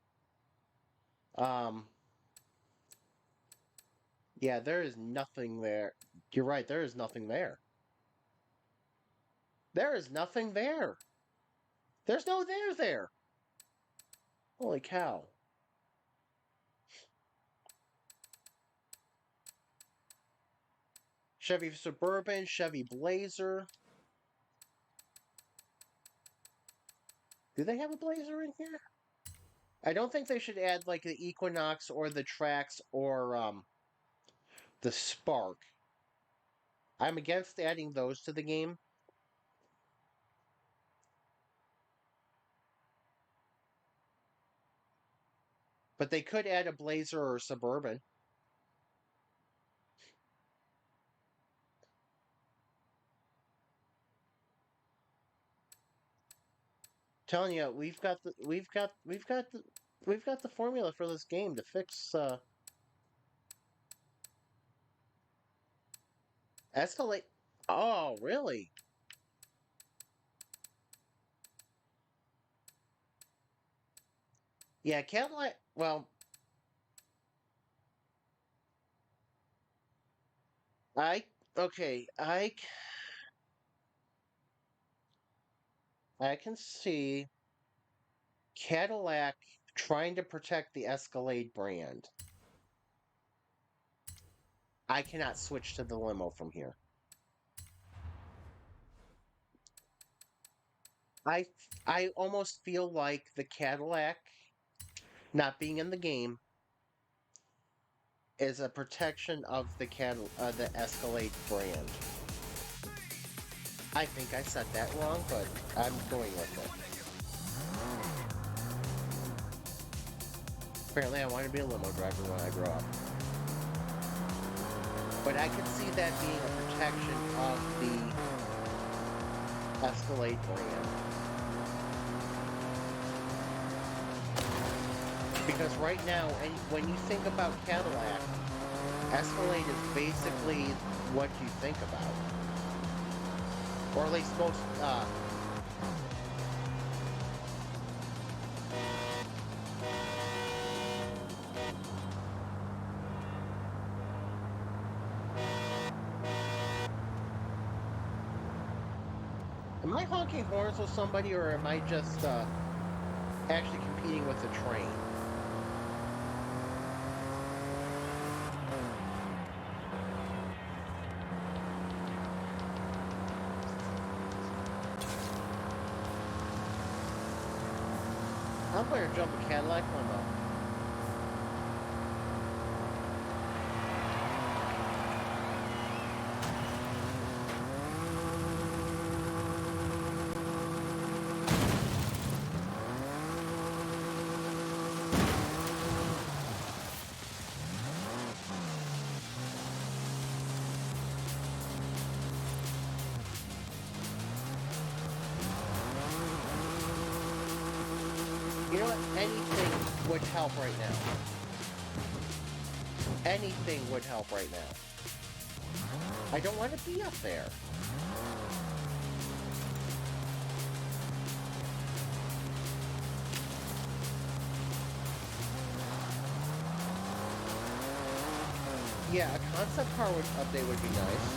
Um, yeah, there is nothing there. You're right. There is nothing there. There is nothing there. There's no there there. Holy cow. Chevy Suburban, Chevy Blazer. Do they have a Blazer in here? I don't think they should add like the Equinox or the Trax or the Spark. I'm against adding those to the game. But they could add a Blazer or a Suburban. Telling you, we've got the formula for this game to fix escalate. Oh, really? Yeah, Cadillac. Well, I okay. I can see Cadillac trying to protect the Escalade brand. I cannot switch to the limo from here. I I almost feel like the Cadillac not being in the game is a protection of the Escalade brand. I think I said that wrong, but I'm going with it. Apparently, I want to be a limo driver when I grow up. But I could see that being a protection of the Escalade brand. Because right now, when you think about Cadillac, Escalade is basically what you think about. Or at least most, am I honking horns with somebody, or am I just, actually competing with the train? I'm going to jump a Cadillac limo. You know what? Anything would help right now. Anything would help right now. I don't want to be up there. Yeah, a concept car update would be nice.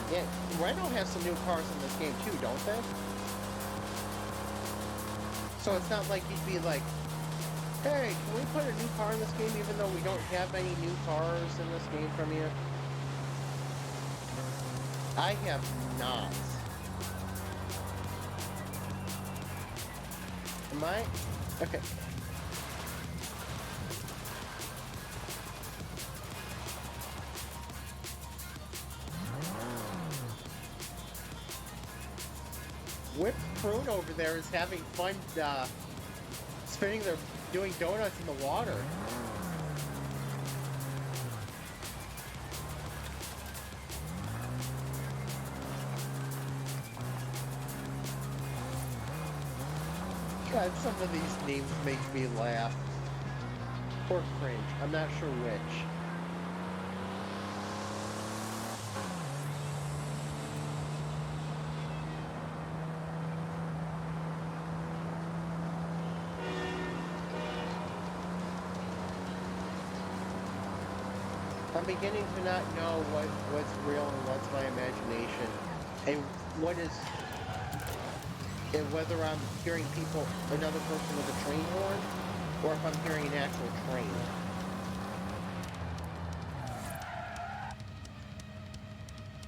Yeah, Renault has some new cars in this game too, don't they? So it's not like you'd be like, hey, can we put a new car in this game even though we don't have any new cars in this game from you? I have not. Am I? Okay. Whipped Prune over there is having fun doing donuts in the water. God, some of these names make me laugh. Or cringe. I'm not sure which. I'm beginning to not know what's real and what's my imagination, and whether I'm hearing another person with a train horn, or if I'm hearing an actual train.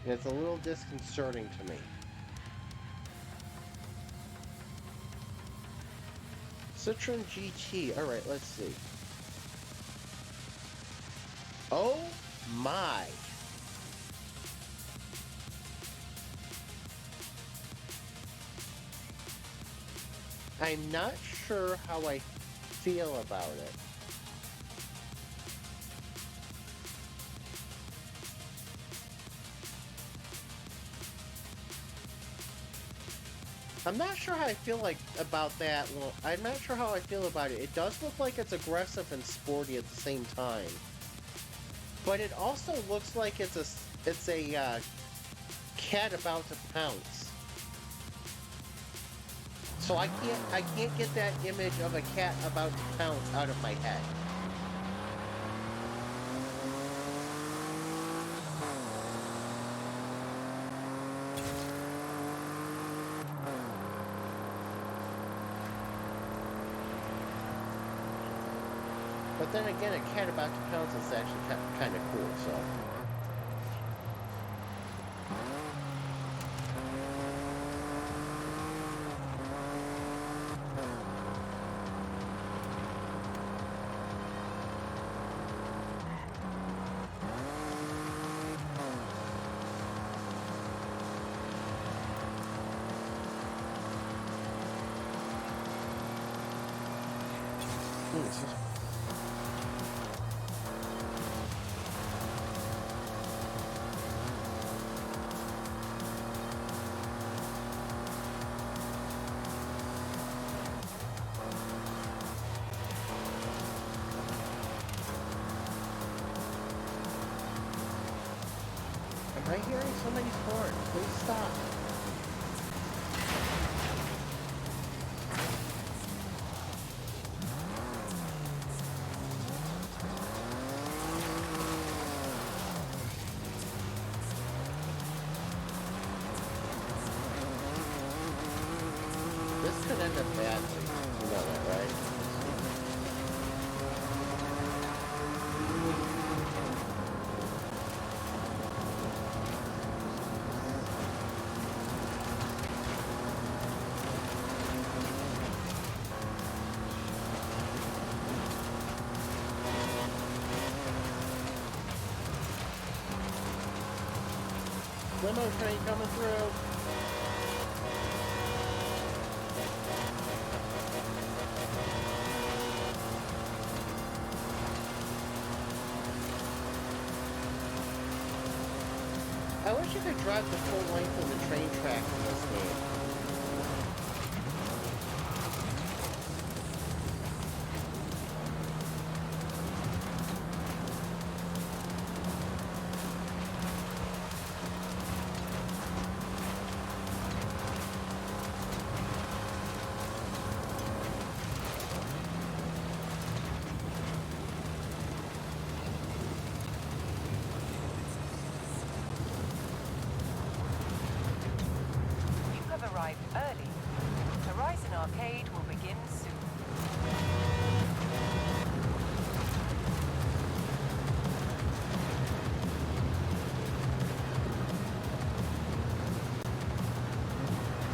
And it's a little disconcerting to me. Citroen GT. All right, let's see. Oh my. I'm not sure how I feel about it. I'm not sure how I feel like about that. Well, I'm not sure how I feel about it. It does look like it's aggressive and sporty at the same time, but it also looks like it's a cat about to pounce. So I can't get that image of a cat about to pounce out of my head. But then again, a cat about to pounce is actually kind of cool, so. Am I hearing somebody's horn? Please stop. This could end up badly. You know that, right? Limo train coming through. I wish you could drive the full length of the train track in this game. Arrived early. Horizon Arcade will begin soon.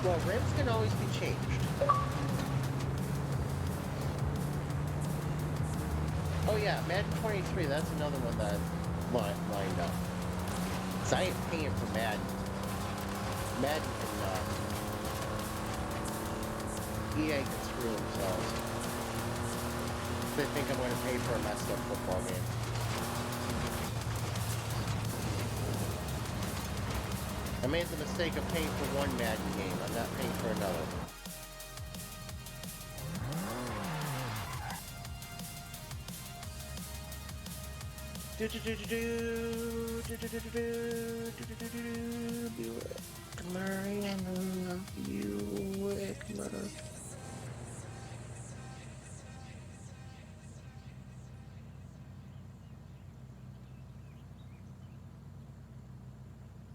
Well, rims can always be changed. Oh yeah, Madden 23, that's another one that lined up. So I ain't paying for Madden. Madden can, EA can screw themselves. They think I'm going to pay for a messed up football game. I made the mistake of paying for one Madden game. I'm not paying for another.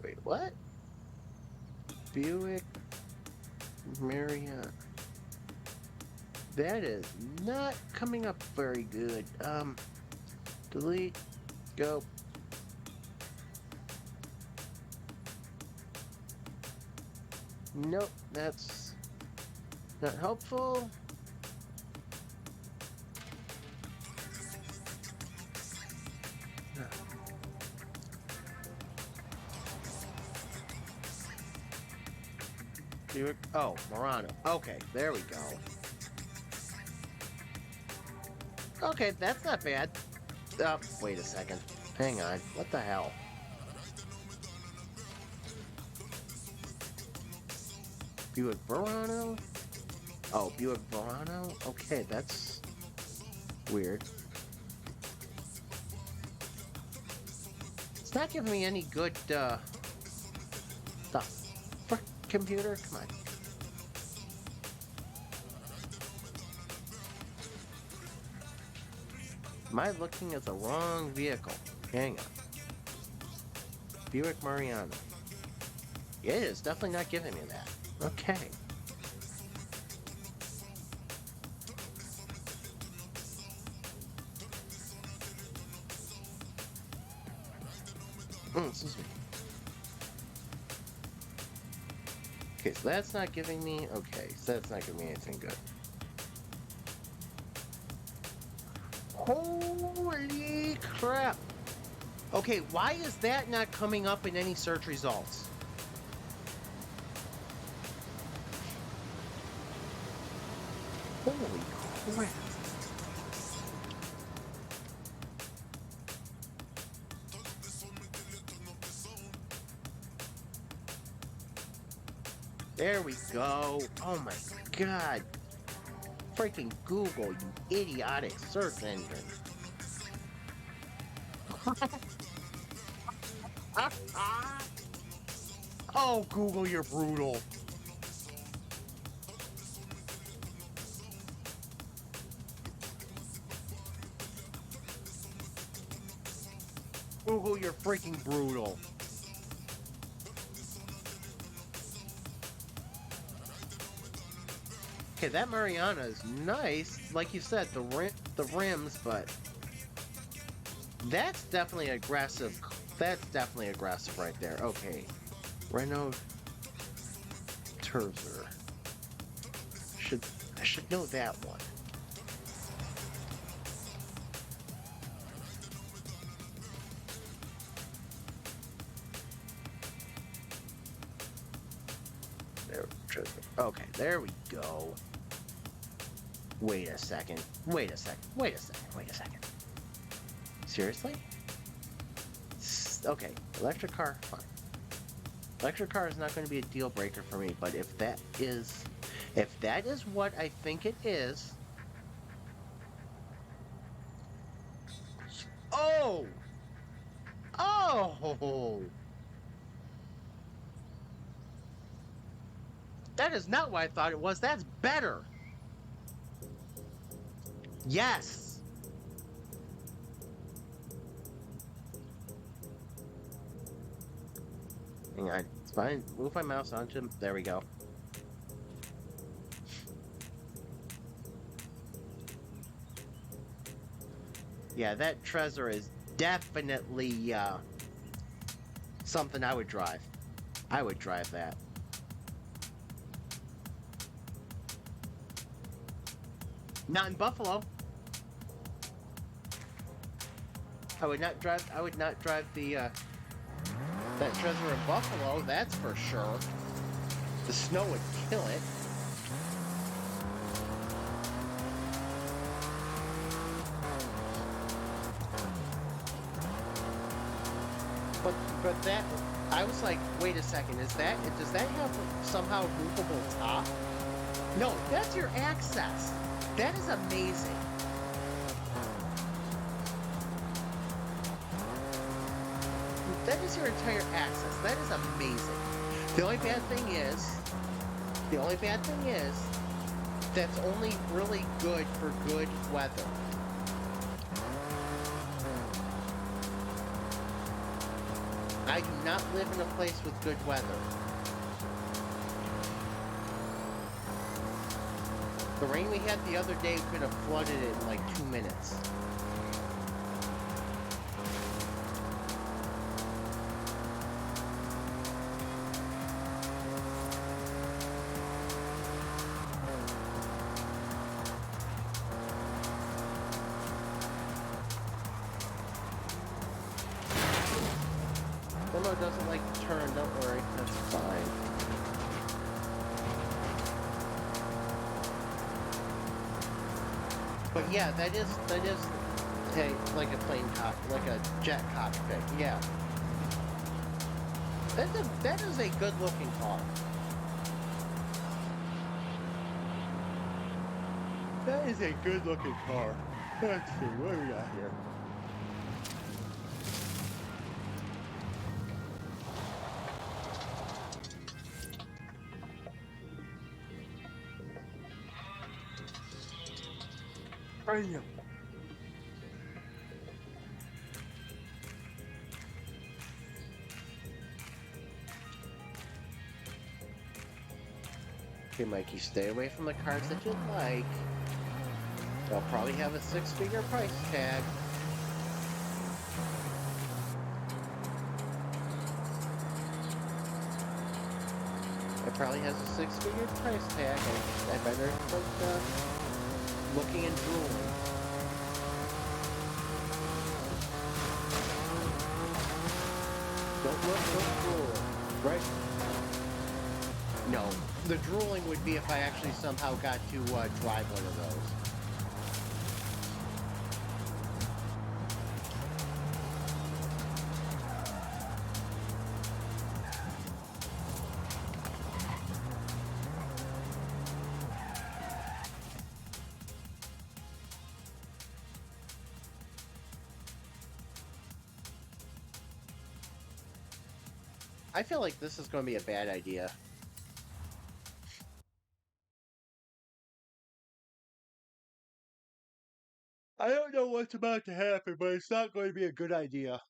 Wait, what? Buick Marriott. That is not coming up very good. Delete. Go. Nope, that's not helpful. Oh, Murano. Okay, there we go. Okay, that's not bad. Wait a second. Hang on. What the hell? Buick Verano? Oh, Buick Verano? Okay, that's weird. It's not giving me any good, stuff. Frick, computer? Come on. Am I looking at the wrong vehicle? Hang on. Buick Mariano. Yeah, it is definitely not giving me that. Okay. Excuse me. Okay, so that's not giving me... Okay, so that's not giving me anything good. Holy crap! Okay, why is that not coming up in any search results? Holy crap! There we go. Oh my god. Freaking Google, you idiotic search engine. Oh, Google, you're brutal. Google, you're freaking brutal. Okay, that Mariana is nice. Like you said, the rims, but that's definitely aggressive. That's definitely aggressive right there. Okay. Renault Terzer. I should know that one. Okay, there we go. Wait a second. Wait a second. Wait a second. Wait a second. Seriously? Okay, electric car, fine. Electric car is not going to be a deal breaker for me, but if that is what I think it is. Oh! Oh! That is not what I thought it was. That's better. Yes. Hang on. It's fine. Move my mouse onto him. There we go. Yeah, that Trezor is definitely something I would drive. I would drive that. Not in Buffalo. I would not drive the that Trezor in Buffalo, that's for sure. The snow would kill it. But that, I was like, wait a second, does that have somehow movable top? No, that's your access. That is amazing. That is your entire access. That is amazing. The only bad thing is, that's only really good for good weather. I do not live in a place with good weather. The rain we had the other day could have flooded it in like 2 minutes. Limo doesn't like to turn, don't worry, that's fine. But yeah, that is hey, like a like a jet cockpit. Yeah, that is a good looking car. That is a good looking car. Let's see, what do we got here? Premium. Okay, Mikey, stay away from the cars that you like. They'll probably have a six-figure price tag. It probably has a six-figure price tag. I better start looking and drooling. Don't look, don't drool. Right? No. The drooling would be if I actually somehow got to drive one of those. I feel like this is going to be a bad idea. I don't know what's about to happen, but it's not going to be a good idea.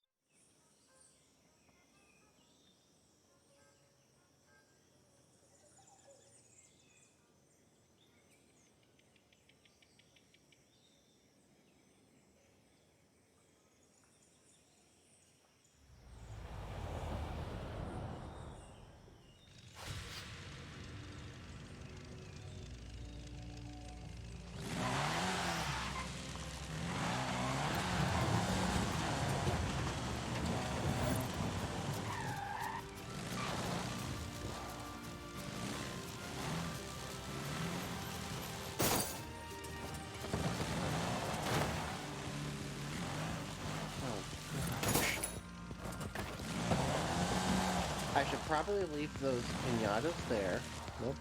I should probably leave those pinatas there. Nope.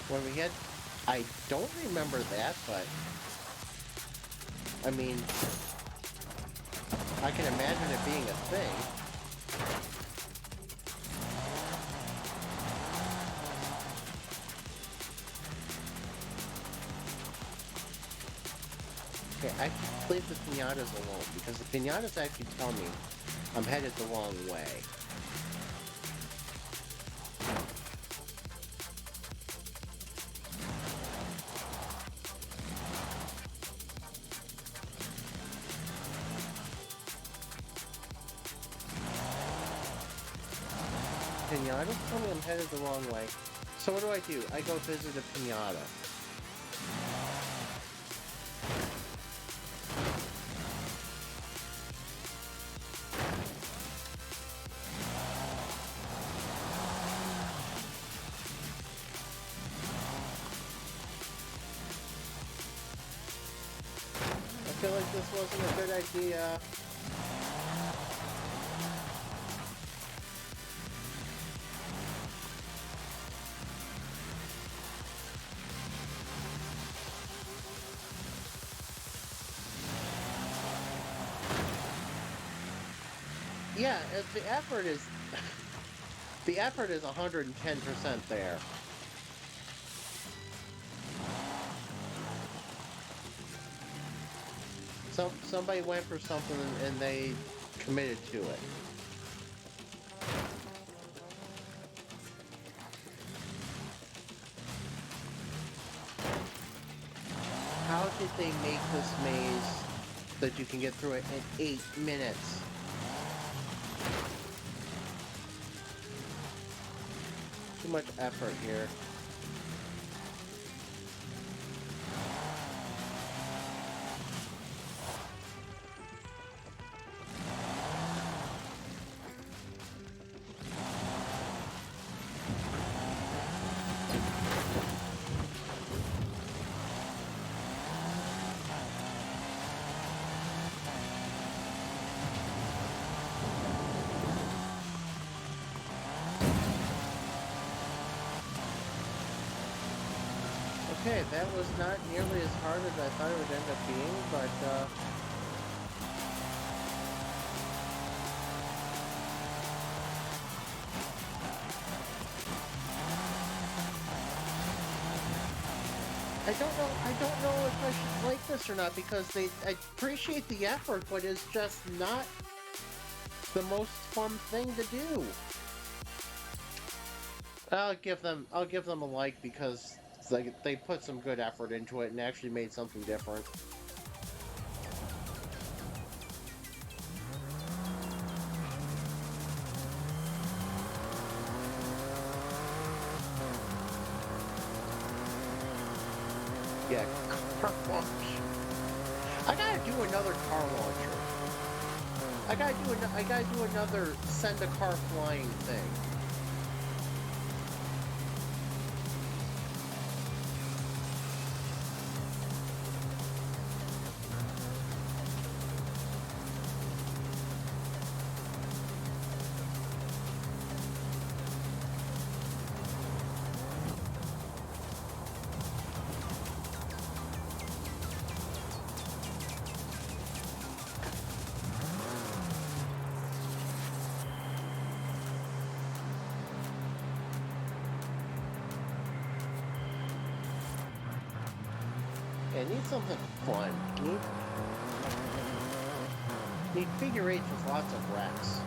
When we had... I don't remember that, but... I mean... I can imagine it being a thing. Okay, I should leave the pinatas alone, because the pinatas actually tell me I'm headed the wrong way. Pinatas tell me I'm headed the wrong way. So what do? I go visit a pinata. I feel like this wasn't a good idea. Yeah, the effort is the effort is 110% there. Somebody went for something and they committed to it. How did they make this maze that you can get through it in 8 minutes? Too much effort here. Okay, that was not nearly as hard as I thought it would end up being, but I don't know if I should like this or not because I appreciate the effort, but it's just not the most fun thing to do. I'll give them a like because they put some good effort into it and actually made something different. Yeah, car launch. I gotta do another car launcher. I gotta do another send a car flying thing. Yeah, need something fun. Need figure eights with lots of wrecks.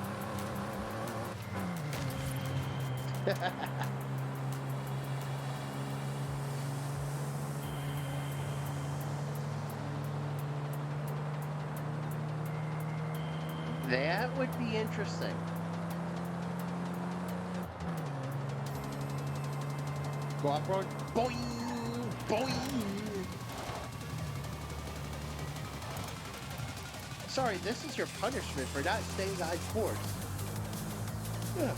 That would be interesting. Go off-road. Boing! Boing! Sorry, this is your punishment for not staying on course. Yeah.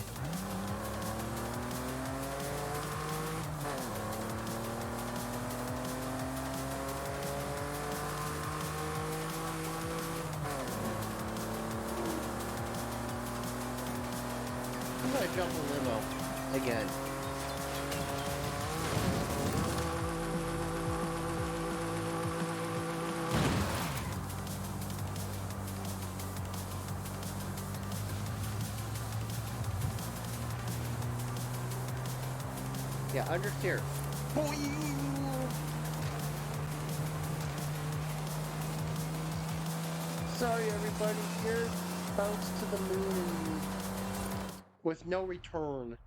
I'm gonna jump a limo again. Yeah, understeer. Boing! Sorry, everybody. Here, bounce to the moon with no return.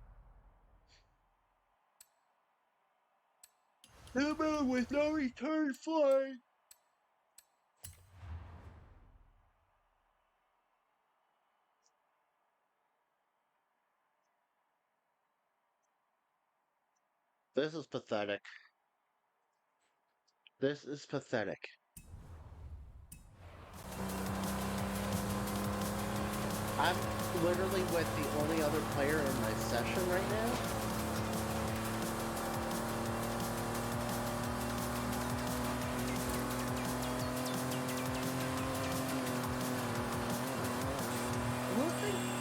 The moon with no return flight. This is pathetic. This is pathetic. I'm literally with the only other player in my session right now.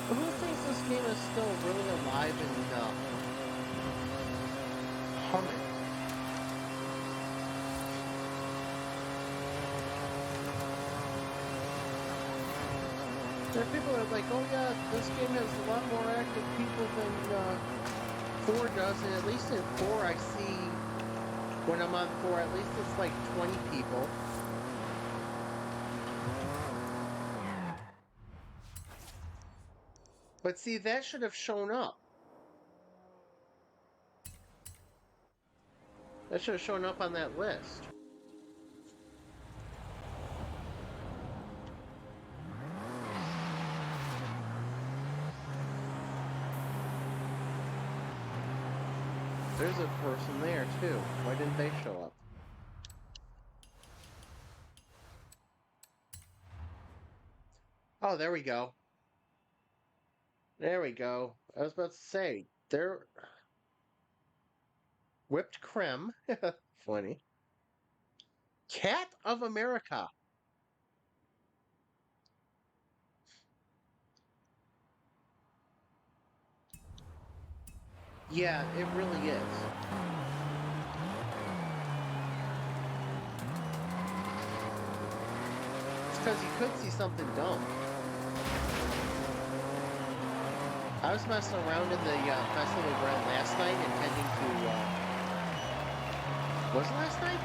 Who thinks this game is still really alive and humming? There are people that are like, oh yeah, this game has a lot more active people than 4 does, and at least in 4 I see, when I'm on 4, at least it's like 20 people. But see, that should have shown up. That should have shown up on that list. There's a person there, too. Why didn't they show up? Oh, there we go. There we go. I was about to say, they're... Whipped creme. Funny. Cat of America. Yeah, it really is. because you could see something dumb. I was messing around in the festival ground last night, intending to. Was it last night?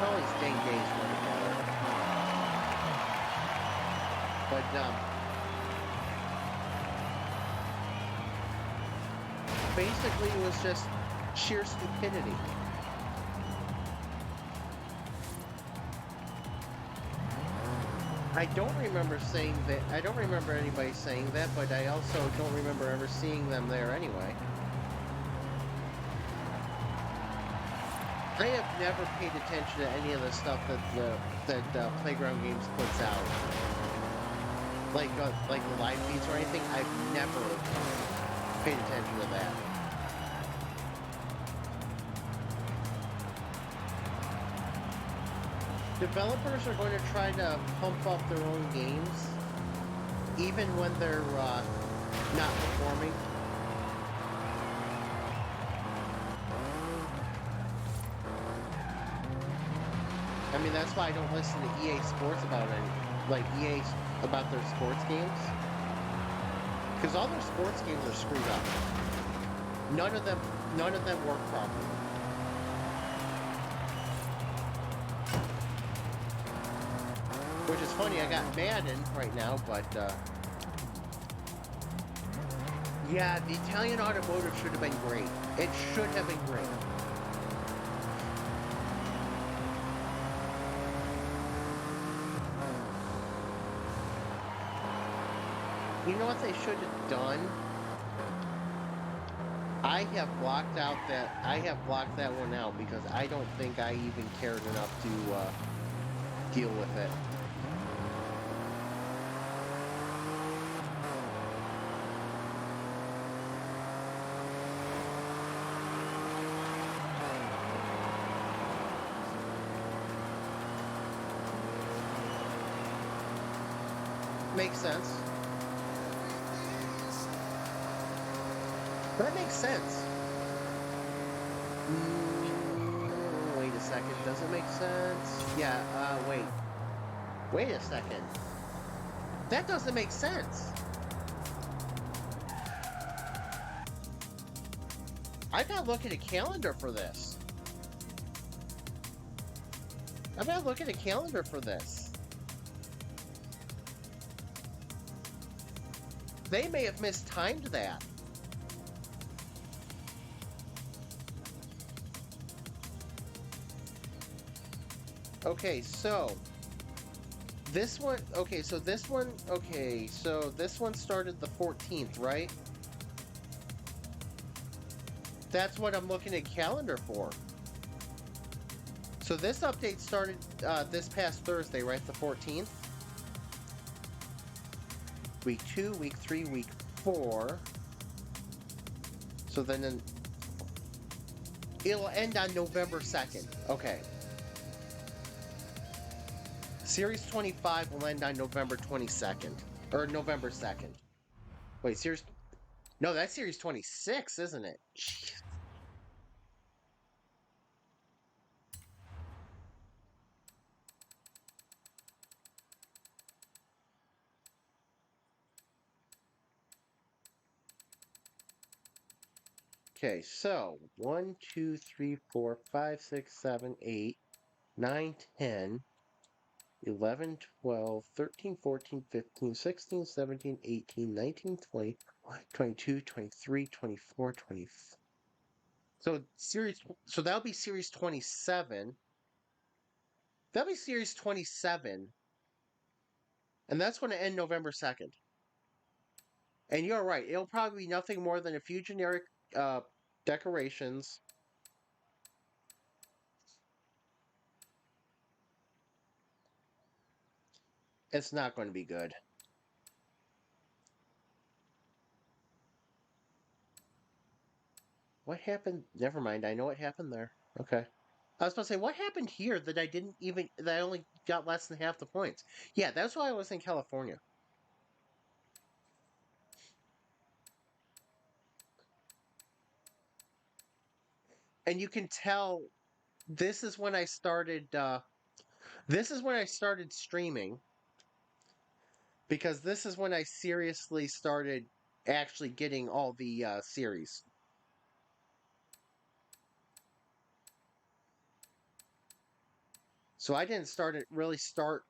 All these dang days run together. But basically, it was just sheer stupidity. I don't remember saying that. I don't remember anybody saying that, but I also don't remember ever seeing them there anyway. I have never paid attention to any of the stuff that Playground Games puts out, like the live feeds or anything. I've never paid attention to that. Developers are going to try to pump up their own games, even when they're not performing. I mean, that's why I don't listen to EA Sports about EA about their sports games, because all their sports games are screwed up. None of them work properly. Which is funny, I got Madden right now, but yeah, the Italian Automotive should have been great. It should have been great. You know what they should have done? I have blocked that one out because I don't think I even cared enough to deal with it. Makes sense. That makes sense. Wait a second. Does it make sense? Yeah, wait. Wait a second. That doesn't make sense. I gotta look at a calendar for this. I gotta look at a calendar for this. They may have mistimed that. Okay, so this one, okay, so this one started the 14th, right? That's what I'm looking at calendar for. So this update started this past Thursday, right? The 14th. Week 2, week 3, week 4. So then it'll end on November 2nd. Okay. Series 25 will end on November 22nd. Or November 2nd. Wait, Series... No, that's Series 26, isn't it? Jeez. Okay, so 1, 2, 3, 4, 5, 6, 7, 8, 9, 10, 11, 12, 13, 14, 15, 16, 17, 18, 19, 20, 22, 23, 24, 25. So that'll be Series 27. That'll be Series 27. And that's going to end November 2nd. And you're right, it'll probably be nothing more than a few generic decorations. It's not going to be good. What happened? Never mind, I know what happened there. Okay. I was about to say, what happened here that I only got less than half the points? Yeah, that's why I was in California. And you can tell this is when I started This is when I started streaming, because this is when I seriously started actually getting all the series. So I didn't really start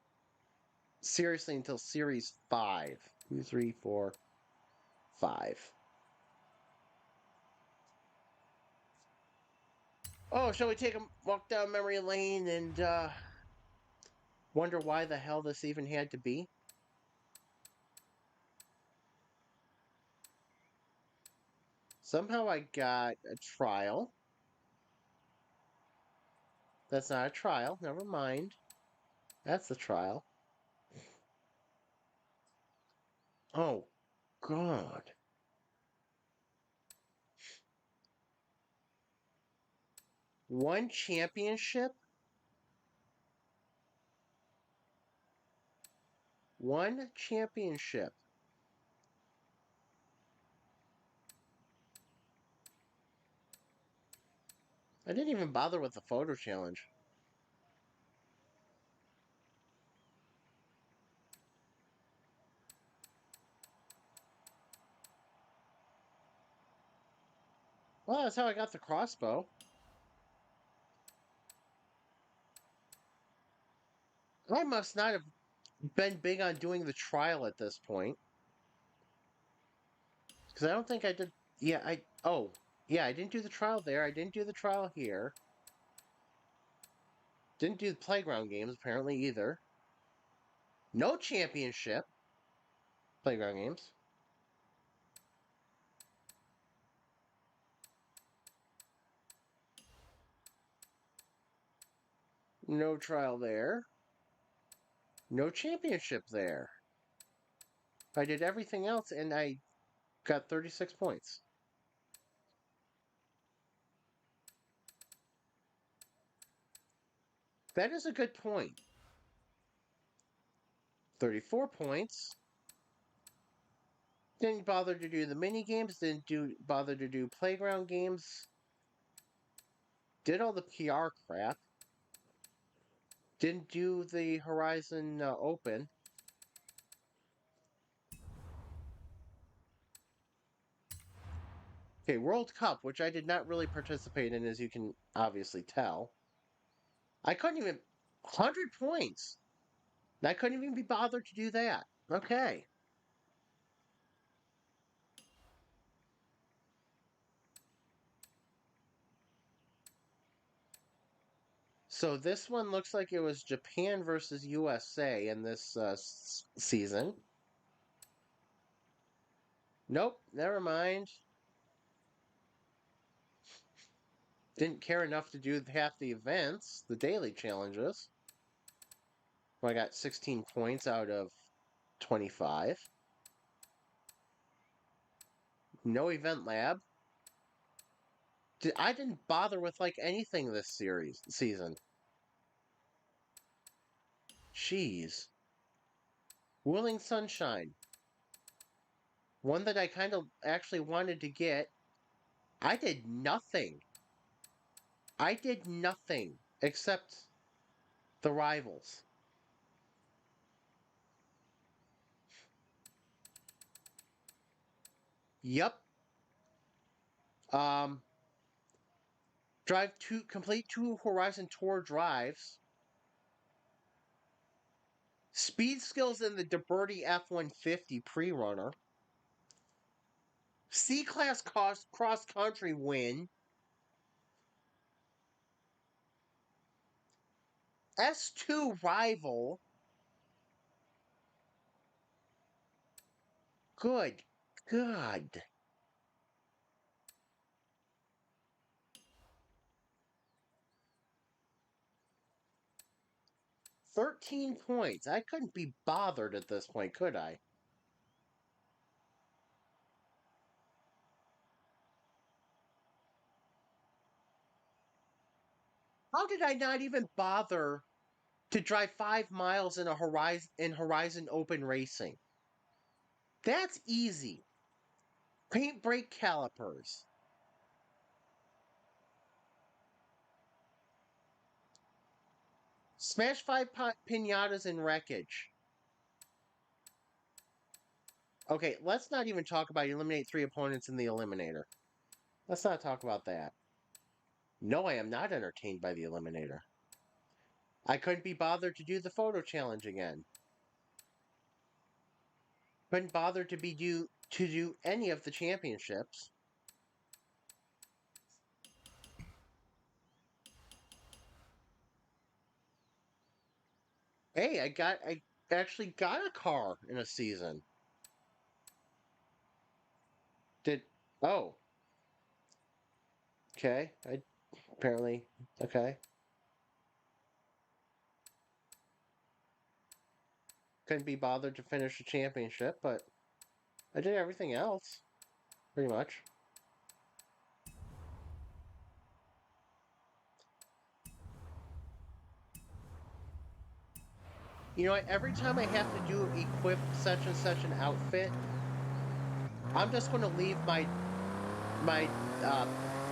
seriously until series 5. 2, 3, 4, 5. Oh, shall we take a walk down memory lane and wonder why the hell this even had to be? Somehow I got a trial. That's not a trial. Never mind. That's the trial. Oh, God. One championship? One championship. I didn't even bother with the photo challenge. Well, that's how I got the crossbow. I must not have been big on doing the trial at this point. Because I don't think I did. Yeah, Oh, yeah, I didn't do the trial there. I didn't do the trial here. Didn't do the playground games, apparently, either. No championship. Playground games. No trial there. No championship there. I did everything else and I got 36 points. That is a good point. 34 points. Didn't bother to do the mini games, bother to do playground games. Did all the PR crap. Didn't do the Horizon Open. Okay, World Cup, which I did not really participate in, as you can obviously tell. I couldn't even 100 points. I couldn't even be bothered to do that. Okay. So this one looks like it was Japan versus USA in this season. Nope, never mind. Didn't care enough to do half the events, the daily challenges. Well, I got 16 points out of 25. No Eventlab. I didn't bother with like anything this season. Jeez. Willing Sunshine. One that I kind of actually wanted to get. I did nothing. I did nothing except the rivals. Yep. Um, complete 2 Horizon Tour drives. Speed skills in the DeBerti F-150 pre-runner. C-Class cross-country win. S2 rival. Good God. 13 points. I couldn't be bothered at this point, could I? How did I not even bother to drive 5 miles in Horizon Open Racing? That's easy. Paint brake calipers. Smash 5 pinatas in wreckage. Okay, let's not even talk about eliminate 3 opponents in the eliminator. Let's not talk about that. No, I am not entertained by the eliminator. I couldn't be bothered to do the photo challenge again. Couldn't bother to do any of the championships. Hey, I actually got a car in a season. Did oh, okay. I apparently okay. Couldn't be bothered to finish the championship, but I did everything else pretty much. You know what? Every time I have to do equip such and such an outfit, I'm just going to leave my uh,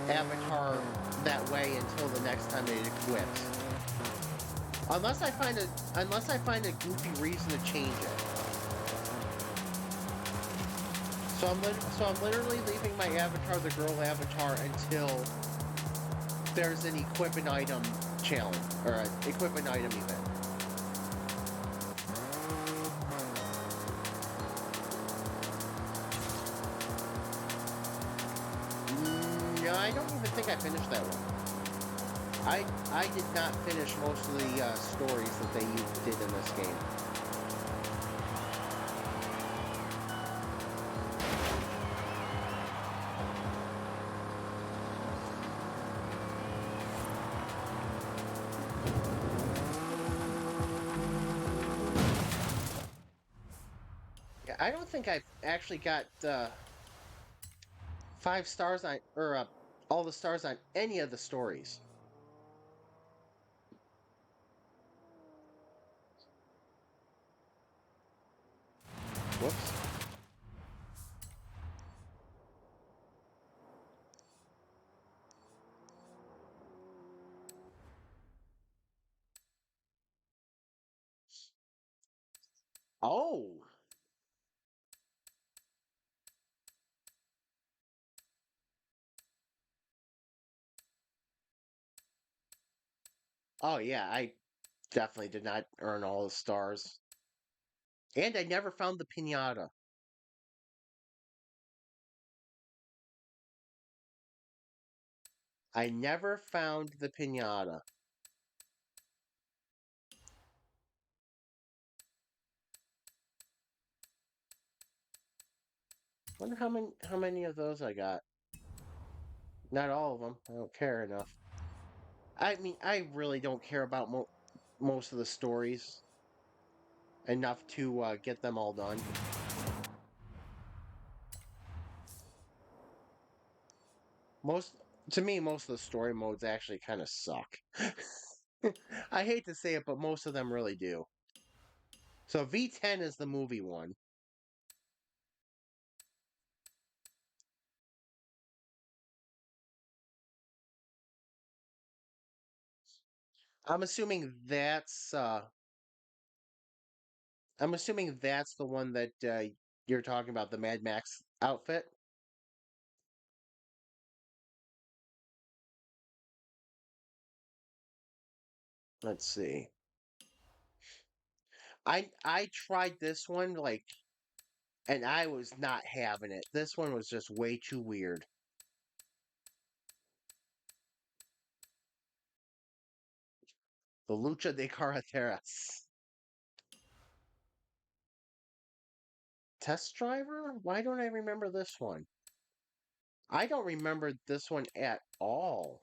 avatar that way until the next time it equips. Unless I find a goofy reason to change it. So I'm literally leaving my avatar, the girl avatar, until there's an equip an item challenge or an equip an item event. No, I don't even think I finished that one. I did not finish most of the stories that they did in this game. Yeah, I don't think I've actually got 5 stars on or all the stars on any of the stories. Whoops. Oh. Oh yeah, I definitely did not earn all the stars. And I never found the pinata. I never found the pinata. Wonder how many of those I got. Not all of them. I don't care enough. I mean, I really don't care about most of the stories enough to get them all done. Most to me, most of the story modes actually kind of suck. I hate to say it, but most of them really do. So V10 is the movie one. I'm assuming that's uh I'm assuming that's the one that you're talking about, the Mad Max outfit. Let's see. I tried this one and I was not having it. This one was just way too weird. The Lucha de Carreteras. Test driver? Why don't I remember this one? I don't remember this one at all.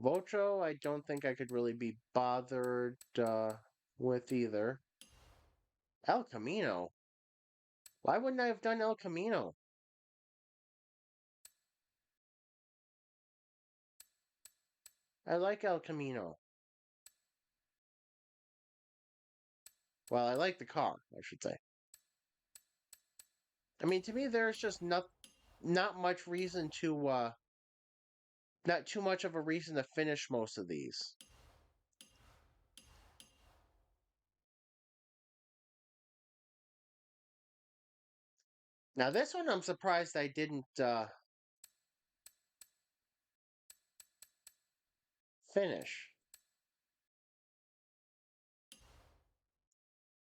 Vocho, I don't think I could really be bothered with either. El Camino. Why wouldn't I have done El Camino? I like El Camino. Well, I like the car, I should say. I mean, to me, there's just not much reason not too much of a reason to finish most of these. Now this one I'm surprised I didn't finish.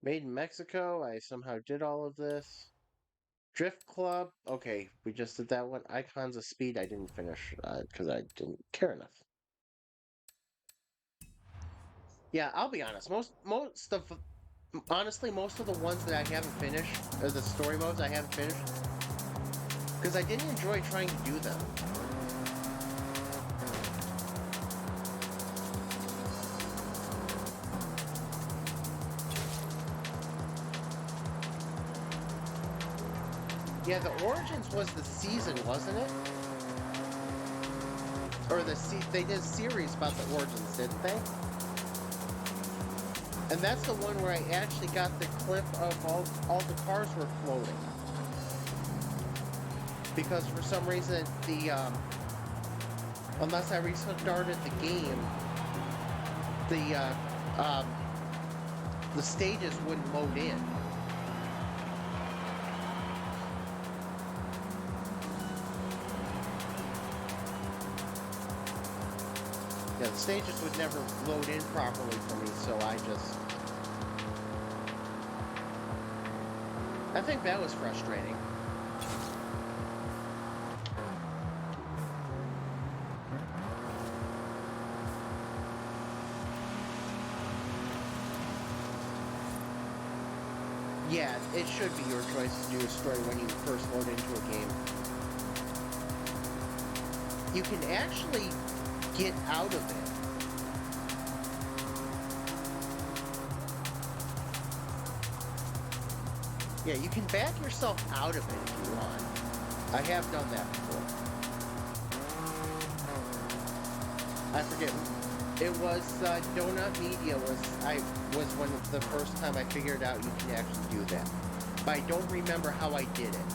Made in Mexico, I somehow did all of this. Drift Club, okay, we just did that one. Icons of Speed, I didn't finish because I didn't care enough. Yeah, I'll be honest. Honestly, most of the ones that I haven't finished, or the story modes I haven't finished, because I didn't enjoy trying to do them. Yeah, the Origins was the season, wasn't it? Or they did a series about the Origins, didn't they? And that's the one where I actually got the clip of all the cars were floating. Because for some reason unless I restarted the game, the stages wouldn't load in. Yeah, the stages would never load in properly for me, so I think that was frustrating. Yeah, it should be your choice to do a story when you first load into a game. You can actually get out of it. Yeah, you can back yourself out of it if you want. I have done that before. I forget. It was Donut Media was one of the first time I figured out you can actually do that. But I don't remember how I did it.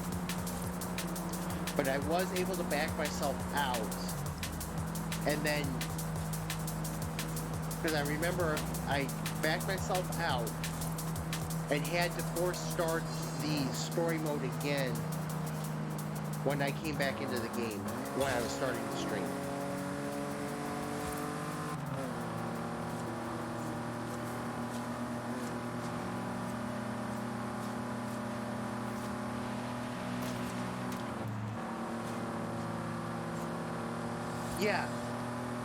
But I was able to back myself out. And then, because I remember I backed myself out and had to force start the story mode again when I came back into the game, when I was starting the stream. Yeah.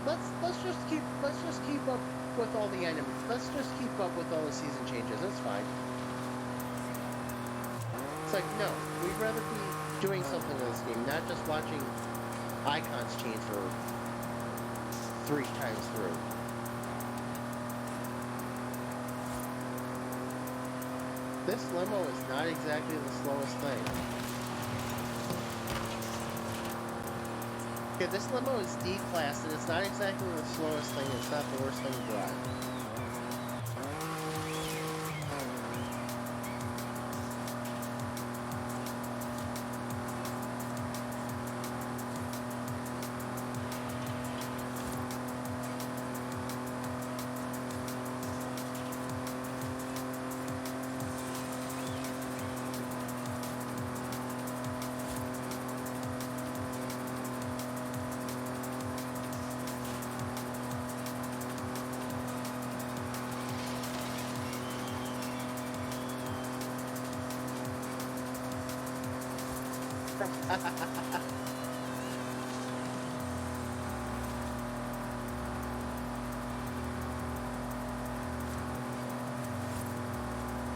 Let's just keep up with all the enemies. Let's just keep up with all the season changes. That's fine. It's like, no, we'd rather be doing something in this game, not just watching icons change for 3 times through. This limo is not exactly the slowest thing. Okay, this limo is D-class, and it's not exactly the slowest thing, it's not the worst thing to drive.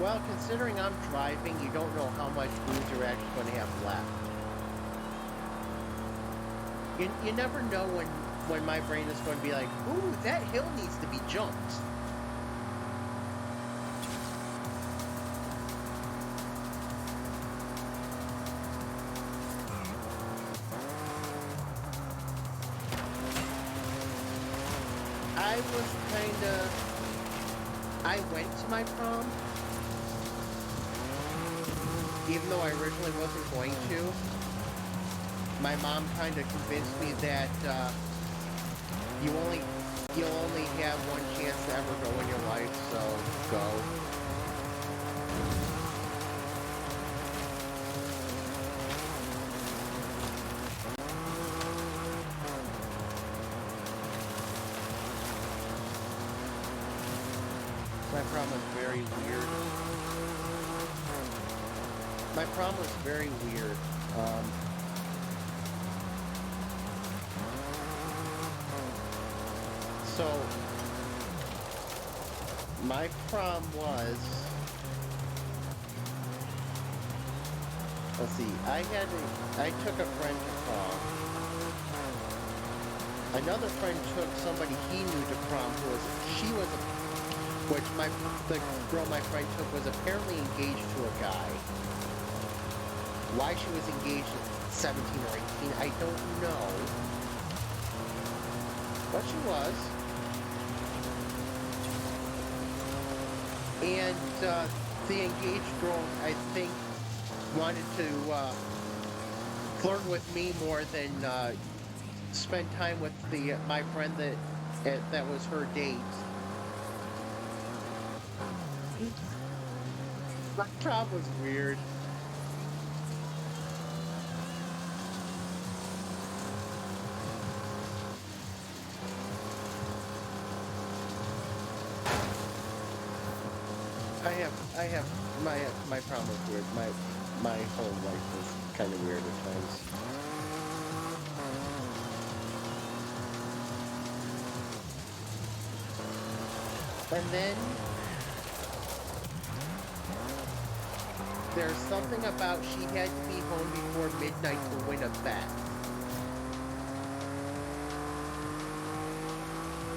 Well, considering I'm driving, you don't know how much booze you're actually going to have left. You never know when my brain is going to be like, ooh, that hill needs to be jumped. I went to my prom, even though I originally wasn't going to. My mom kind of convinced me that you'll only have one chance to ever go in your life, so go. My prom was very weird. My prom was very weird. So my prom was, let's see, I took a friend to prom. Another friend took somebody he knew to prom the girl my friend took was apparently engaged to a guy. Why she was engaged at 17 or 18, I don't know. But she was. And the engaged girl, I think, wanted to flirt with me more than spend time with my friend that was her date. My prom was weird. I have my prom was weird. My whole life was kind of weird at times. And then there's something about she had to be home before midnight to win a bet.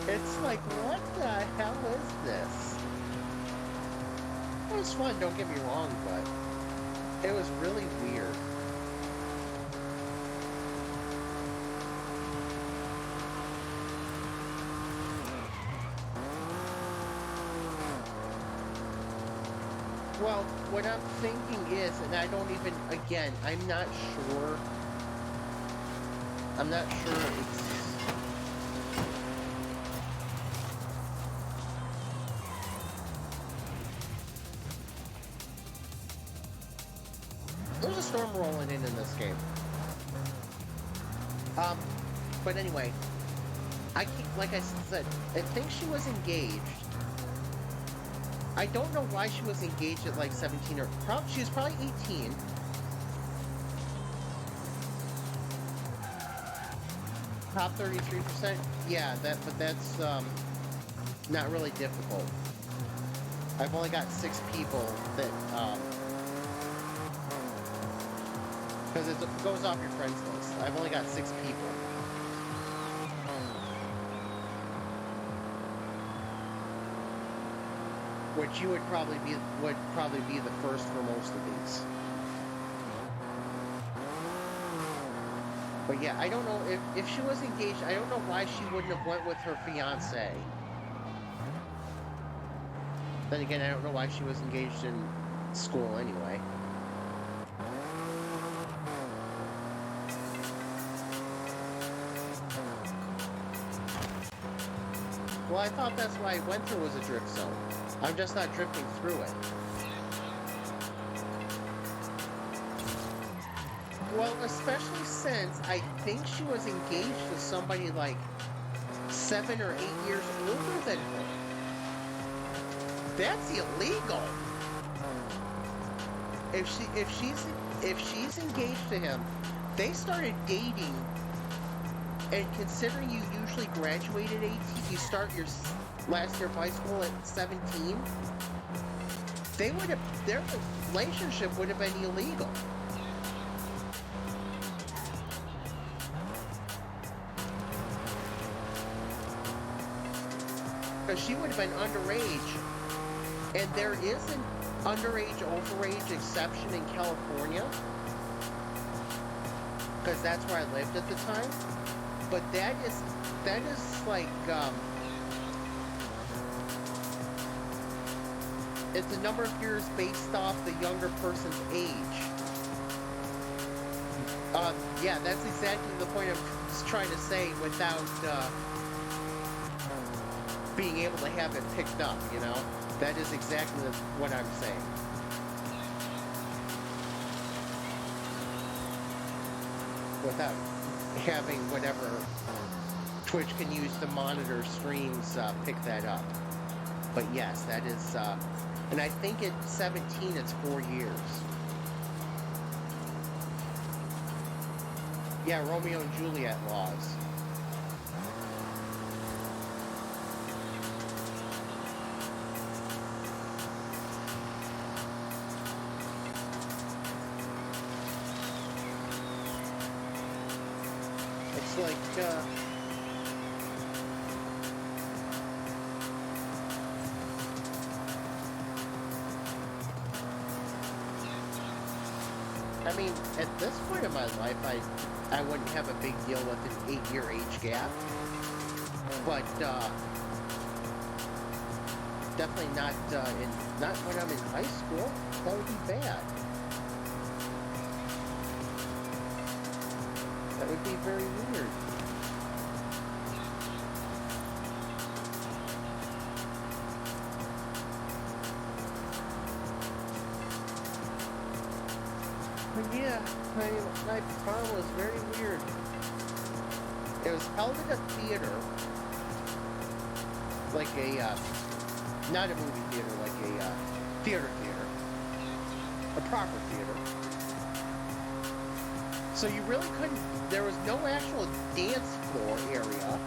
It's like, what the hell is this? It was fun, don't get me wrong, but it was really weird. Well, what I'm thinking is, and I don't even, again, I'm not sure there's a storm rolling in this game. But anyway, like I said, I think she was engaged. I don't know why she was engaged at like 17 or she was probably 18. Top 33%? Yeah, but that's not really difficult. I've only got 6 people that because it goes off your friends list. I've only got 6 people. Which you would probably be the first for most of these. But yeah, I don't know if she was engaged. I don't know why she wouldn't have went with her fiance. Then again, I don't know why she was engaged in school anyway. Well, I thought that's why I went through was a drift zone. I'm just not drifting through it. Well, especially since I think she was engaged to somebody like 7 or 8 years older than her. That's illegal. If she's engaged to him, they started dating. And considering you usually graduate at 18, you start your last year of high school at 17, their relationship would have been illegal. Because she would have been underage. And there is an underage, overage exception in California. Because that's where I lived at the time. But that is like, it's a number of years based off the younger person's age. Yeah, that's exactly the point I'm trying to say without being able to have it picked up, you know? That is exactly what I'm saying. Without having whatever Twitch can use to monitor streams pick that up. But yes, that is, and I think at 17 it's 4 years. Yeah, Romeo and Juliet laws. It's like, I mean, at this point in my life, I wouldn't have a big deal with an 8-year age gap, but definitely not not when I'm in high school. That would be bad. That would be very weird. But yeah, my prom was very weird. It was held at a theater, like a, not a movie theater, like a theater, a proper theater. So you really couldn't, there was no actual dance floor area.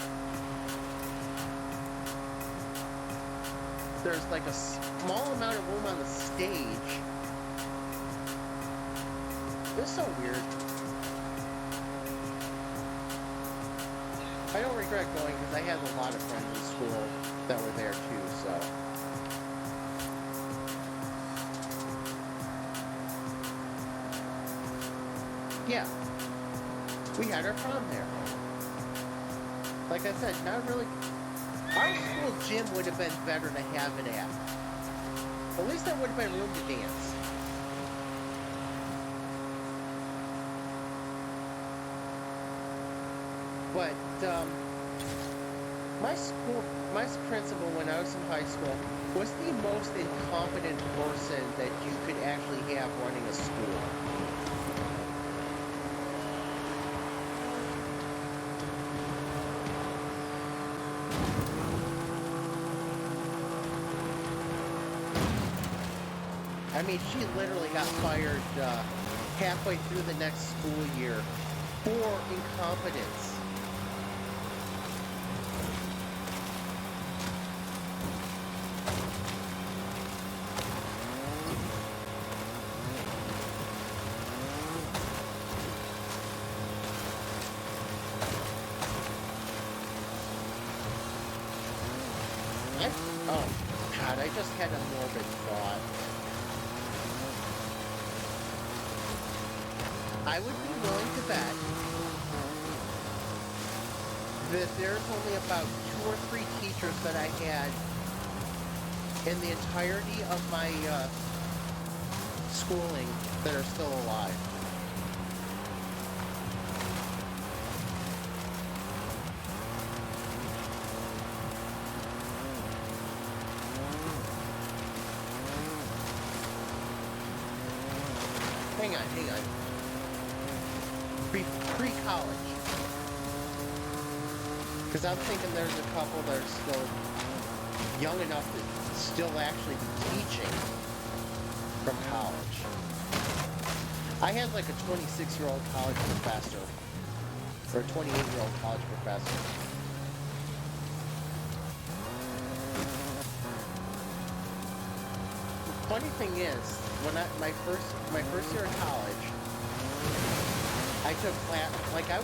There's like a small amount of room on the stage. It was so weird. I don't regret going because I had a lot of friends in school that were there too, so. Yeah. We had our prom there. Like I said, not really. Our school gym would have been better to have it at. At least there would have been room to dance. But my principal when I was in high school was the most incompetent person that you could actually have running a school. I mean, she literally got fired halfway through the next school year for incompetence. Oh, God, I just had a morbid thought. I would be willing to bet that there's only about 2 or 3 teachers that I had in the entirety of my schooling that are still alive. Hang on. Pre-college. Because I'm thinking there's a couple that are still young enough to still actually be teaching from college. I had like a 26-year-old college professor, or a 28-year-old college professor. Funny thing is, when my first year of college, I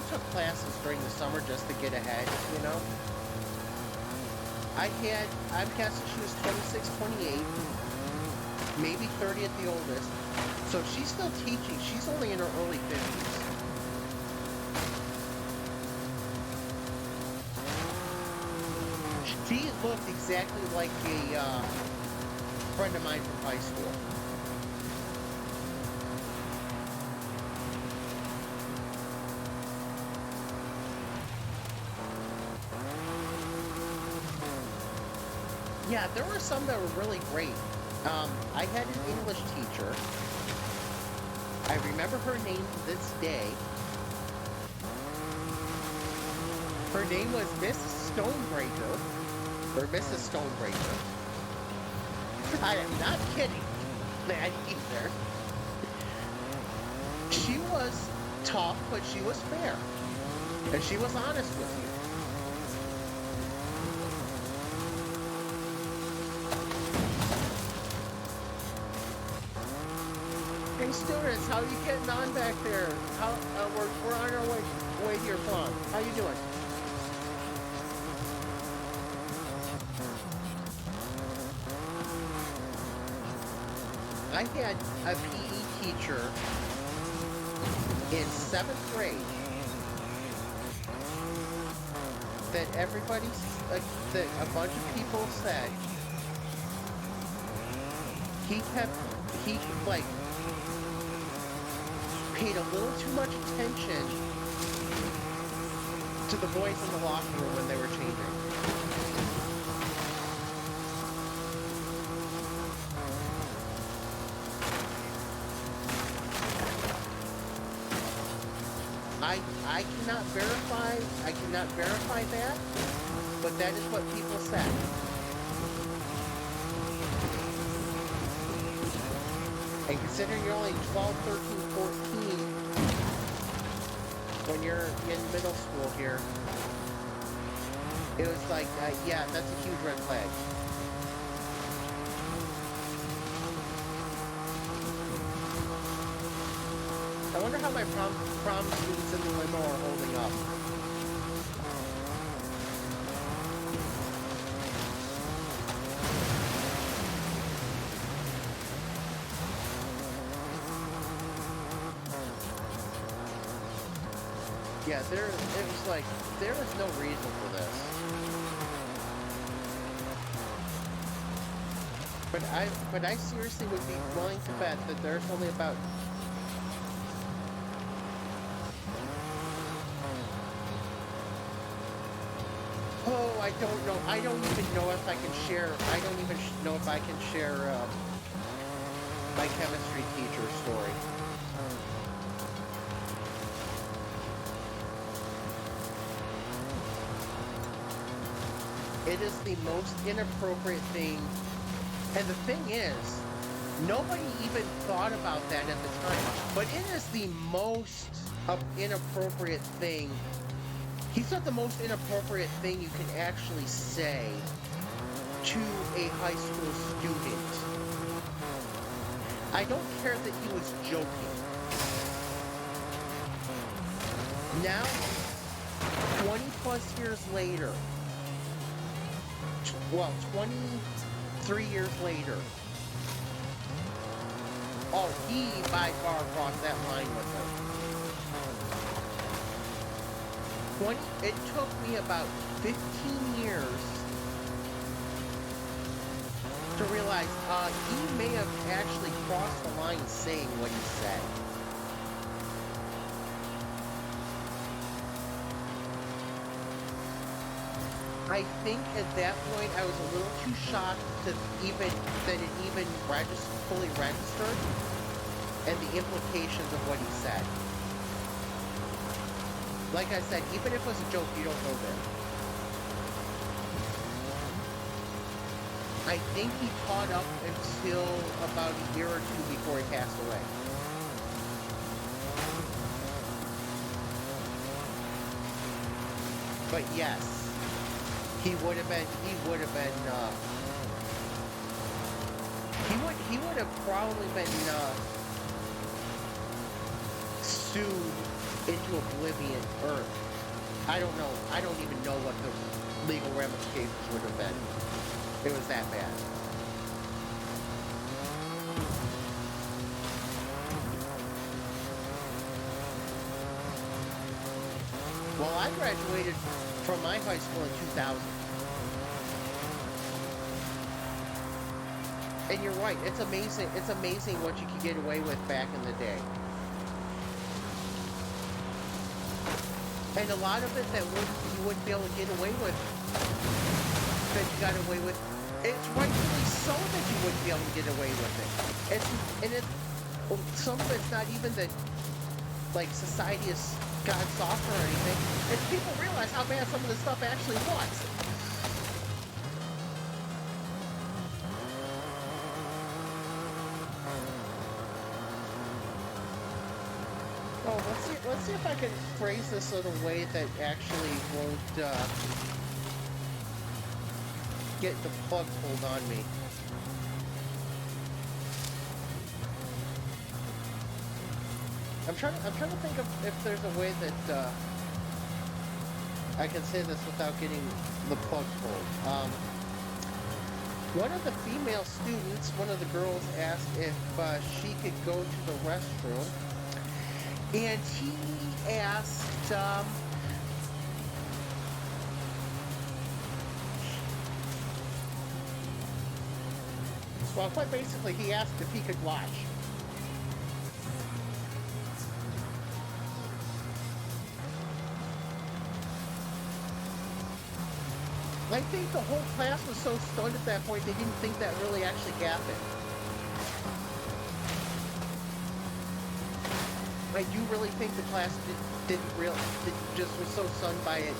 took classes during the summer just to get ahead, you know. I'm guessing she was 26, 28, maybe 30 at the oldest. So she's still teaching. She's only in her early 50s. She looked exactly like a friend of mine from high school. Yeah, there were some that were really great. I had an English teacher. I remember her name to this day. Her name was Miss Stonebreaker, or Mrs. Stonebreaker. I am not kidding that either. She was tough, but she was fair. And she was honest with you. Hey students, how you getting on back there? How we're on our way to your prom. How you doing? I had a PE teacher in 7th grade that that a bunch of people said he like paid a little too much attention to the boys in the locker room when they were changing. I cannot verify that, but that is what people said. And considering you're only 12, 13, 14 when you're in middle school here, it was like, yeah, that's a huge red flag. I wonder how my prom students in the limo are holding up. Yeah, it was like, there was no reason for this. But I seriously would be willing to bet that there's only about I don't know. I don't even know if I can share. I don't even know if I can share my chemistry teacher's story. It is the most inappropriate thing. And the thing is, nobody even thought about that at the time. But it is the most inappropriate thing. He's not the most inappropriate thing you can actually say to a high school student. I don't care that he was joking. Now, 20 plus years later, well, 23 years later, oh, he by far crossed that line with her. It took me about 15 years to realize he may have actually crossed the line saying what he said. I think at that point I was a little too shocked that it even fully registered, and the implications of what he said. Like I said, even if it was a joke, you don't know that. I think he caught up until about a year or two before he passed away. But yes, he would have probably been sued into oblivion, or I don't know. I don't even know what the legal ramifications would have been. It was that bad. Well, I graduated from my high school in 2000. And you're right, it's amazing. It's amazing what you could get away with back in the day. And a lot of it that you wouldn't be able to get away with, that you got away with It's rightfully so that you wouldn't be able to get away with it. Some of it's not even that, like, society has gotten softer or anything. It's people realize how bad some of this stuff actually was. Oh, let's see if I can phrase this in a way that actually won't get the plug pulled on me. I'm trying to think of if there's a way that I can say this without getting the plug pulled. One of the female students, one of the girls, asked if she could go to the restroom, and he asked, well, quite basically, he asked if he could watch. I think the whole class was so stunned at that point, they didn't think that really actually happened. I do really think the class just was so stunned by it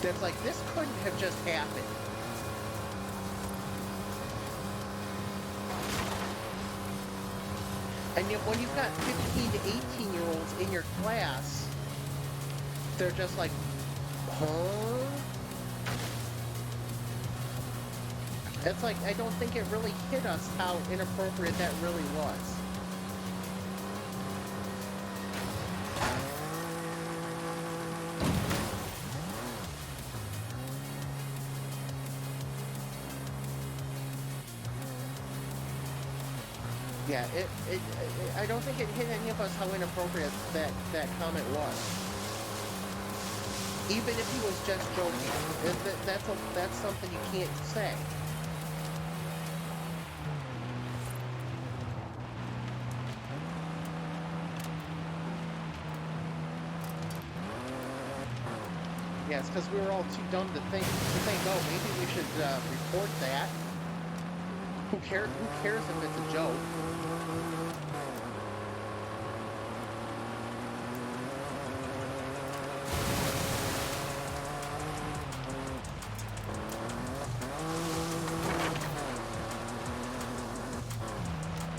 that's like, this couldn't have just happened. And yet when you've got 15 to 18-year-olds in your class, they're just like, huh? It's like, I don't think it really hit us how inappropriate that really was. Yeah, I don't think it hit any of us how inappropriate that comment was. Even if he was just joking, that's something you can't say. Yeah, it's because we were all too dumb to think, oh, maybe we should report that. Who cares if it's a joke?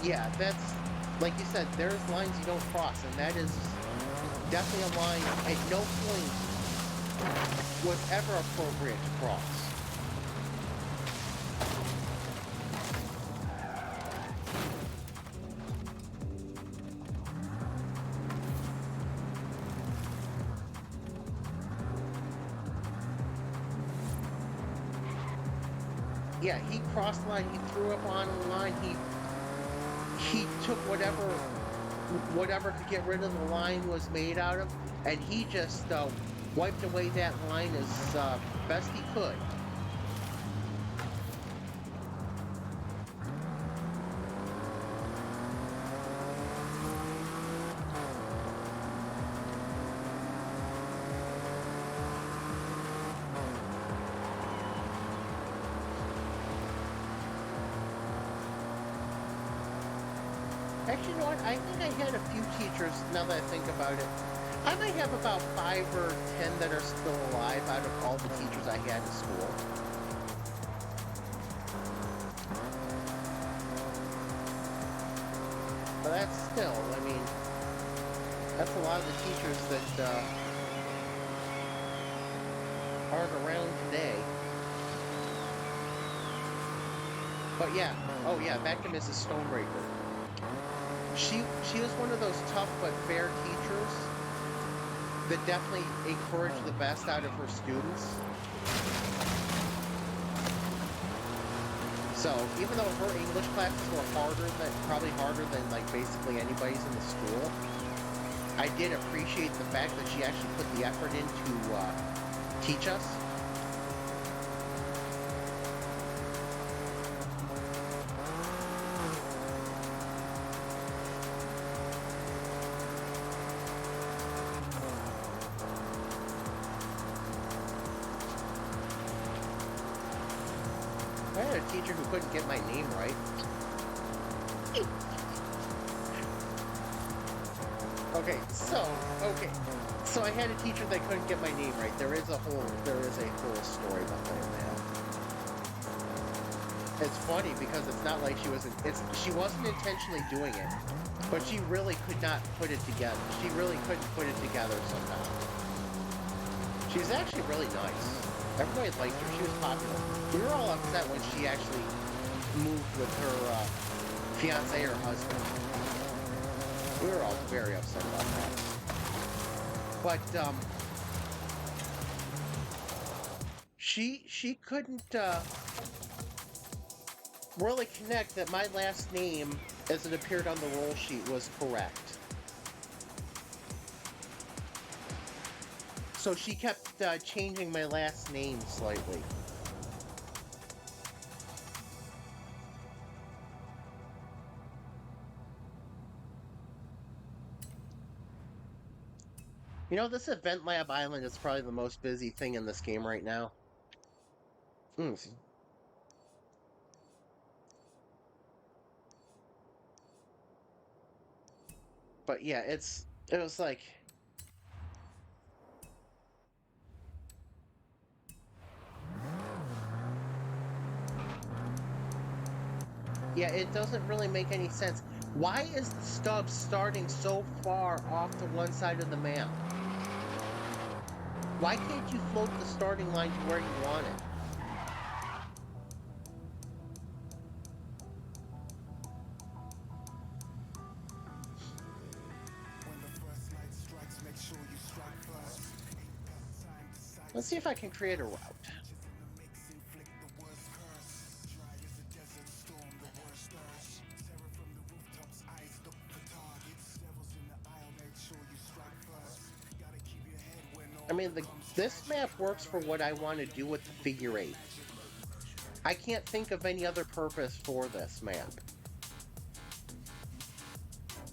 Yeah, that's, like you said, there's lines you don't cross, and that is definitely a line at no point was ever appropriate to cross. Yeah, he crossed the line, he threw up on the line, he took whatever to get rid of the line was made out of, and he just wiped away that line as best he could. Actually, you know what? I think I had a few teachers, now that I think about it. I might have about 5 or 10 that are still alive out of all the teachers I had in school. But that's still, I mean, that's a lot of the teachers that aren't around today. But yeah, oh yeah, back to Mrs. Stonebreaker. She was one of those tough but fair teachers that definitely encouraged the best out of her students. So even though her English classes were probably harder than like basically anybody's in the school, I did appreciate the fact that she actually put the effort in to teach us. had a teacher who couldn't get my name right. Okay, so I had a teacher that couldn't get my name right. There is a whole story behind that. It's funny because it's not like she wasn't intentionally doing it, but she really could not put it together. She really couldn't put it together somehow. She was actually really nice. Everybody liked her. She was popular. We were all upset when she actually moved with her fiance or husband. We were all very upset about that. But she couldn't really connect that my last name, as it appeared on the roll sheet, was correct. So she kept changing my last name slightly. You know, this Eventlab Island is probably the most busy thing in this game right now. But yeah, it was like, yeah, it doesn't really make any sense. Why is the stub starting so far off to one side of the map? Why can't you float the starting line to where you want it? Let's see if I can create a route. I mean, this map works for what I want to do with the figure eight. I can't think of any other purpose for this map.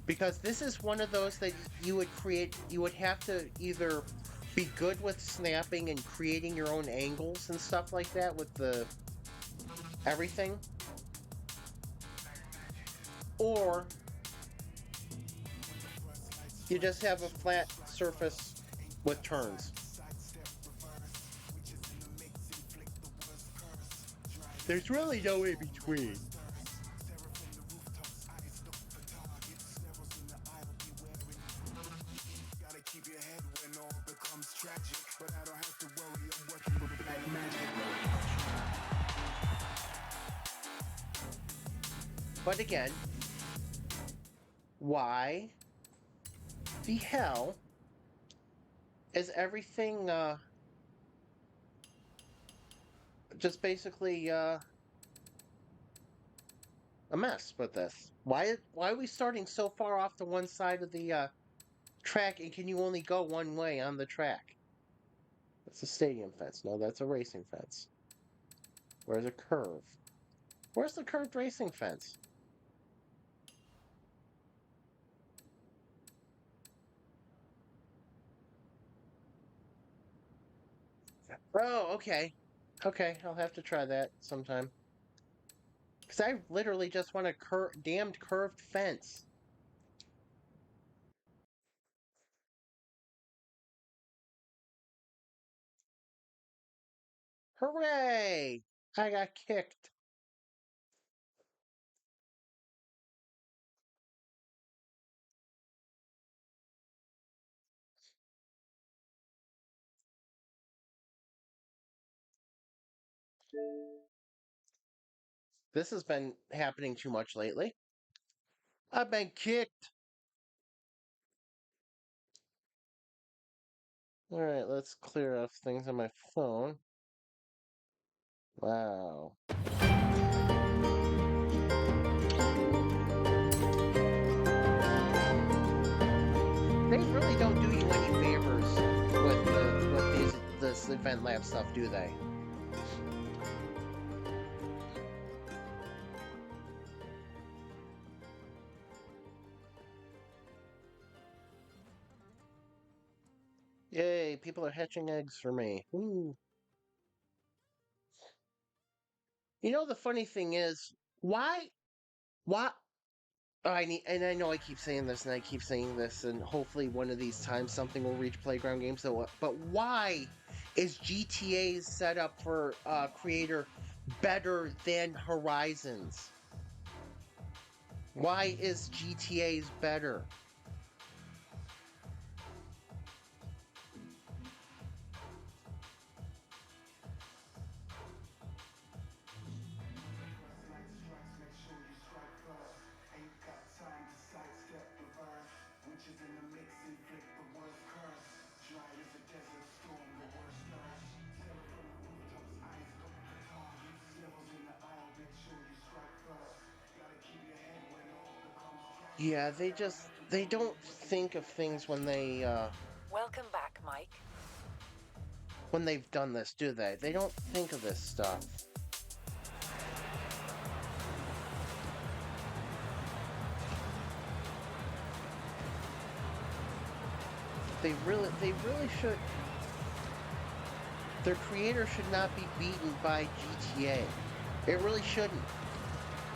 Because this is one of those that you would have to either be good with snapping and creating your own angles and stuff like that with the everything, or you just have a flat surface with turns. There's really no in between. But again, why the hell is everything just basically a mess with this? Why are we starting so far off to one side of the track, and can you only go one way on the track? That's a stadium fence. No, that's a racing fence. Where's a curve? Where's the curved racing fence? Oh, okay. Okay, I'll have to try that sometime. Because I literally just want a damned curved fence. Hooray! I got kicked. This has been happening too much lately. I've been kicked. Alright, let's clear off things on my phone. Wow. They really don't do you any favors with this Eventlab stuff, do they? Yay, people are hatching eggs for me. Woo. You know, the funny thing is, why, I know I keep saying this and I keep saying this, and hopefully one of these times something will reach Playground Games. So, but why is GTA's setup for creator better than Horizons? Why is GTA's better? Yeah, they don't think of things Welcome back, Mike. when they've done this, do they? They don't think of this stuff. They really should. Their creator should not be beaten by GTA. It really shouldn't.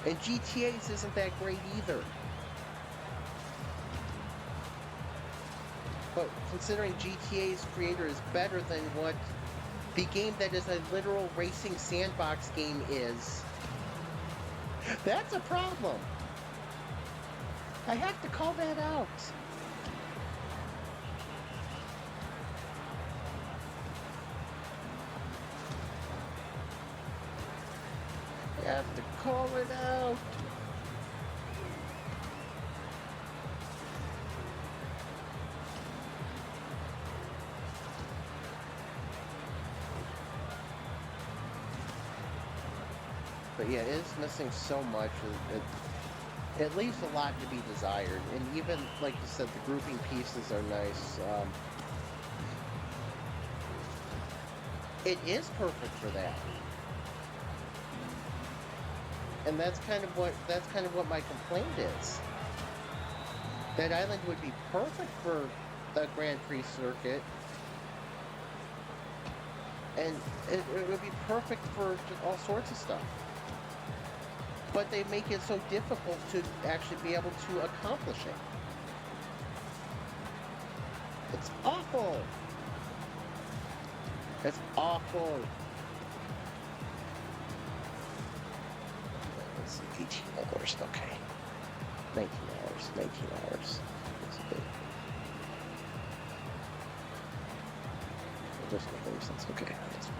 And GTA's isn't that great either. But considering GTA's creator is better than what the game that is a literal racing sandbox game is, that's a problem. I have to call that out. I have to call it out. But yeah, it is missing so much. It leaves a lot to be desired. And even, like you said, the grouping pieces are nice. It is perfect for that. And that's kind of what my complaint is. That island would be perfect for the Grand Prix circuit. And it would be perfect for just all sorts of stuff. But they make it so difficult to actually be able to accomplish it. It's awful. It's awful. Let's see, 18 hours, okay. 19 hours, 19 hours. That's good. It doesn't make any sense, okay. That's fine.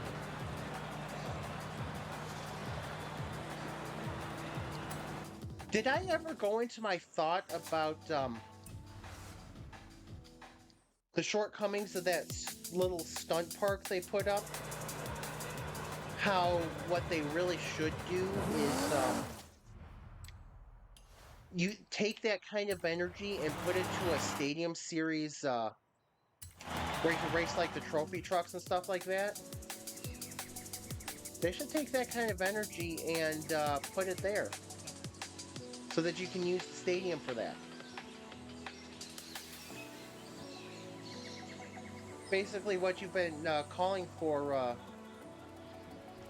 Did I ever go into my thought about the shortcomings of that little stunt park they put up? How what they really should do is you take that kind of energy and put it to a stadium series where you can race like the trophy trucks and stuff like that. They should take that kind of energy and put it there, so that you can use the stadium for that. Basically what you've been calling for,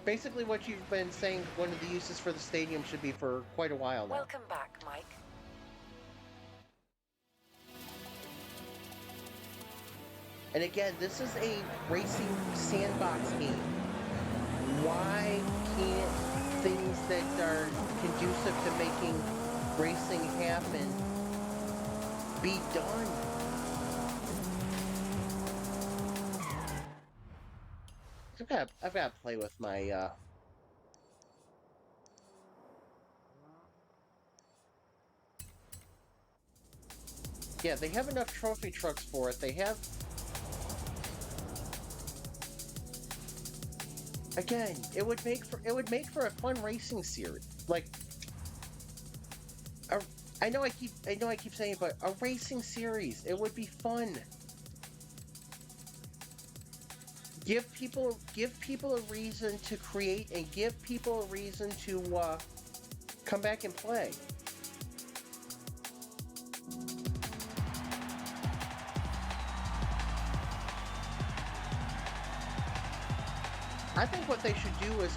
basically what you've been saying one of the uses for the stadium should be for quite a while now. Welcome back, Mike. And again, this is a racing sandbox game. Why can't things that are conducive to making racing happen be done? I've got to play with my yeah, they have enough trophy trucks for it. They have, again, it would make for a fun racing series. Like I know I keep saying it, but a racing series, it would be fun. Give people a reason to create, and give people a reason to come back and play. I think what they should do is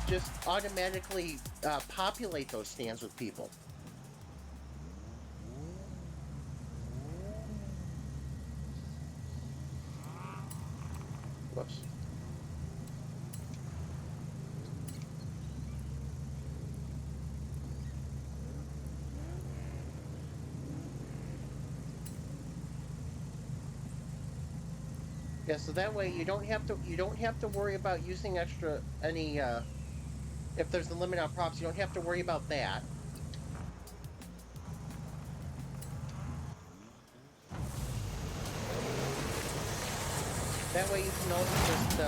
just automatically populate those stands with people. Whoops. Yeah, so that way you don't have to worry about using any if there's a limit on props, you don't have to worry about that. That way you can also just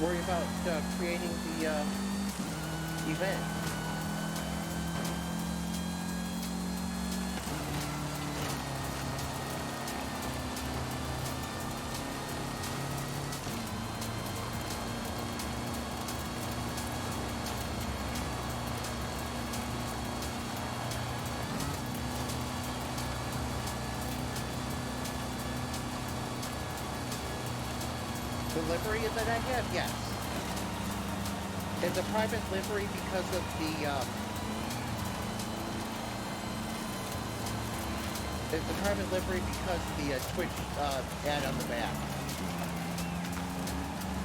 worry about creating the event. The livery that I have, yes. It's a private livery because of the, it's a private livery because of the Twitch ad on the back.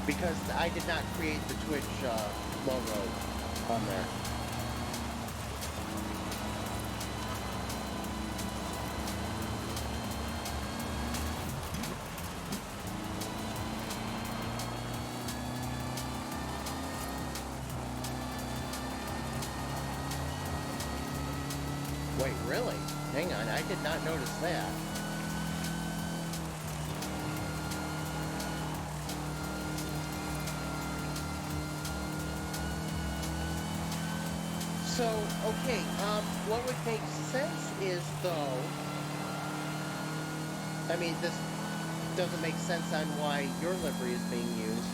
Because I did not create the Twitch logo on there. Wait, really? Hang on, I did not notice that. So, okay, what would make sense is, though, I mean, this doesn't make sense on why your livery is being used.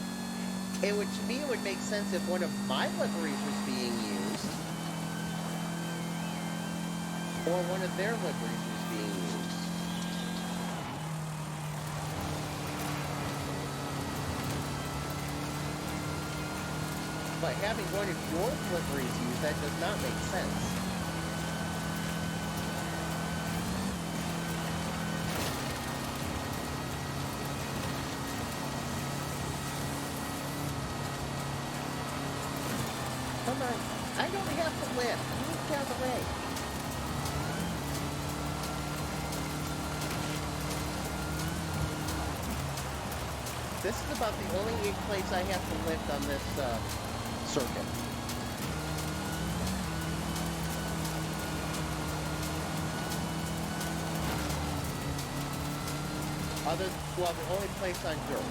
To me, it would make sense if one of my liveries was being used, or one of their liveries was being used. But having one of your liveries used, that does not make sense. Come on, I don't have to lift. Move down the way. This is about the only place I have to lift on this circuit. Well, the only place on dirt.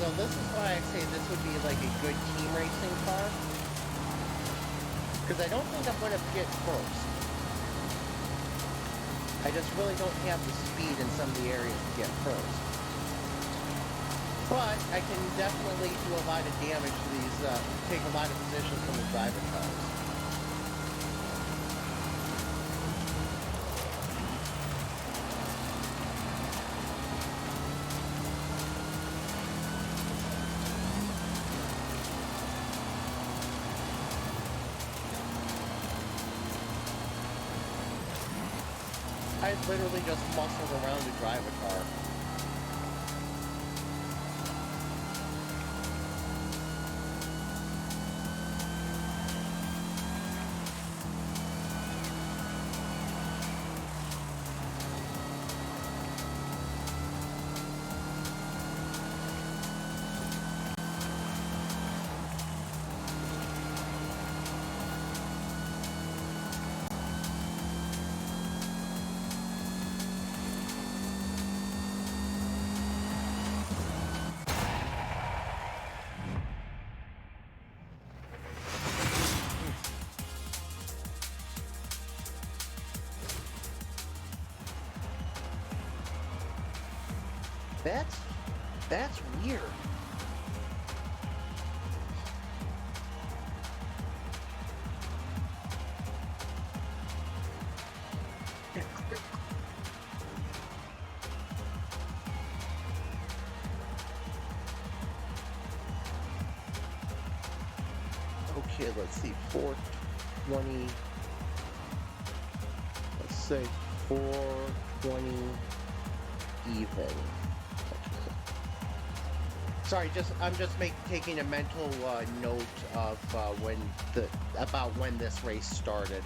So this is why I say this would be like a good team racing car. Because I don't think I'm going to get first. I just really don't have the speed in some of the areas to get first. But I can definitely do a lot of damage to these, take a lot of positions from the driver cars. I literally just muscled around to drive a car. That's weird. Okay, let's see, 420. Let's say 420 even. Sorry, I'm just taking a mental note of about when this race started.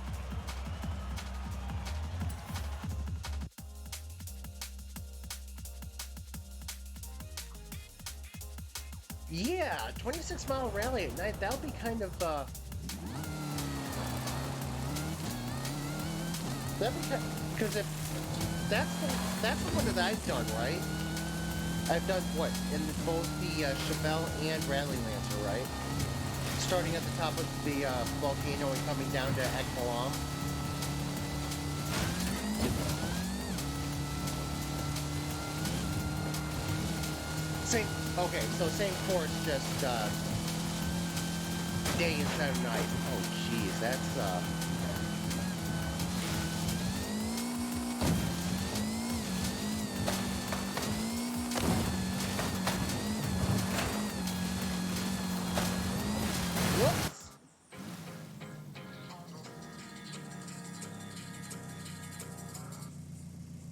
Yeah, 26-mile rally at night. That would be kind of because if that's the one that I've done, right? I've done what in both the Chevelle and Rally Lancer, right? Starting at the top of the volcano and coming down to Ekmalam. Same. Okay, so same course, just day instead of night. Oh, jeez, that's whoops.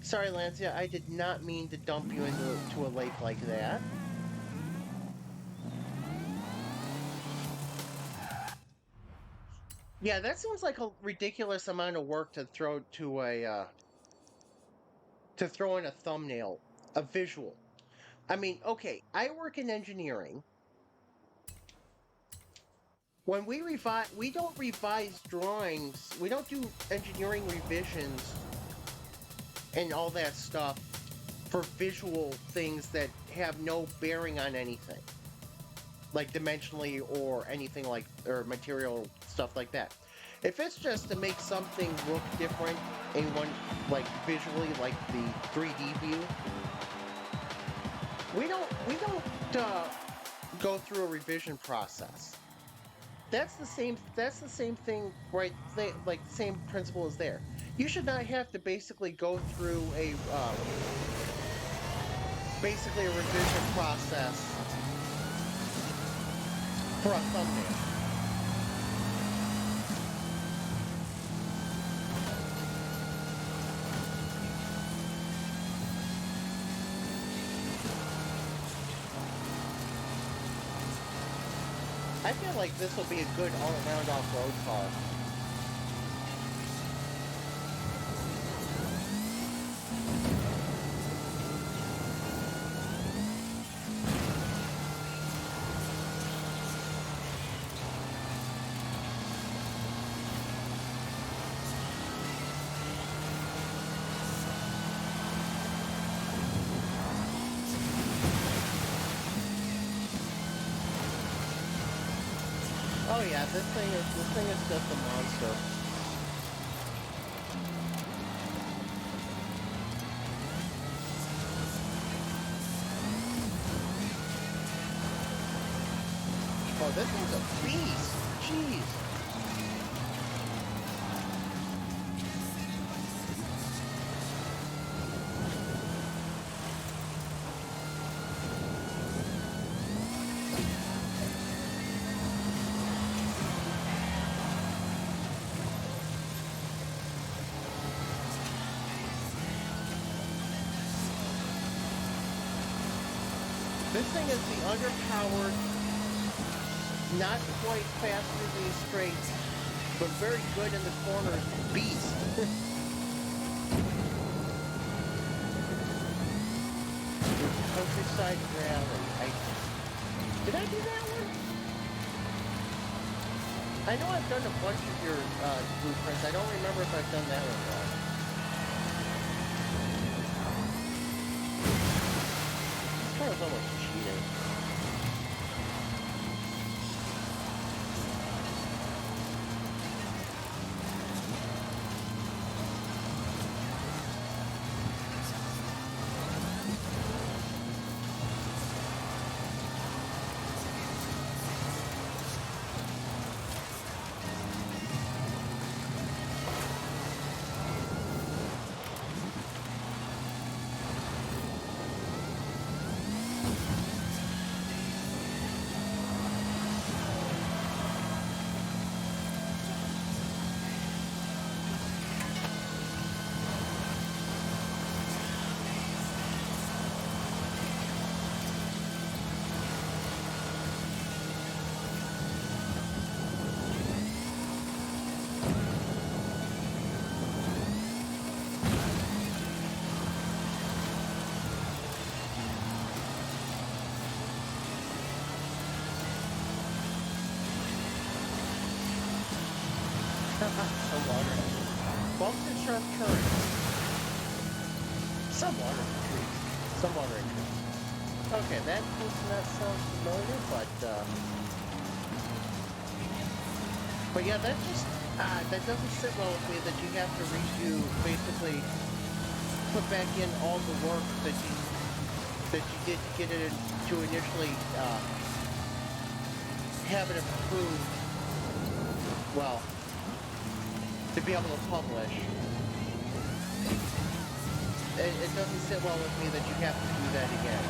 Sorry, Lancia, I did not mean to dump you into a lake like that. Yeah, that seems like a ridiculous amount of work to throw in a thumbnail, a visual. I mean, okay, I work in engineering. When we don't revise drawings. We don't do engineering revisions and all that stuff for visual things that have no bearing on anything, like dimensionally or anything like, or material stuff like that. If it's just to make something look different in one, like visually, like the 3D view, we don't go through a revision process. That's the same thing, right? Like the same principle is there. You should not have to basically go through a revision process for a thumbnail. I feel like this will be a good all-around off-road car. Oh yeah, this thing is just a monster. Oh, this thing's a beast. Jeez. This thing is the underpowered, not quite fast through these straights, but very good in the corners beast. Countryside Rally. Did I do that one? I know I've done a bunch of your blueprints. I don't remember if I've done that one or not. This car is almost cheating. Some water. Bumps and sharp turns. Some water trees. Some watering trees. Okay, that does not sound familiar, but yeah, that just that doesn't sit well with me that you have to redo, basically put back in all the work that you did to get it to initially have it approved. Well, to be able to publish. It doesn't sit well with me that you have to do that again.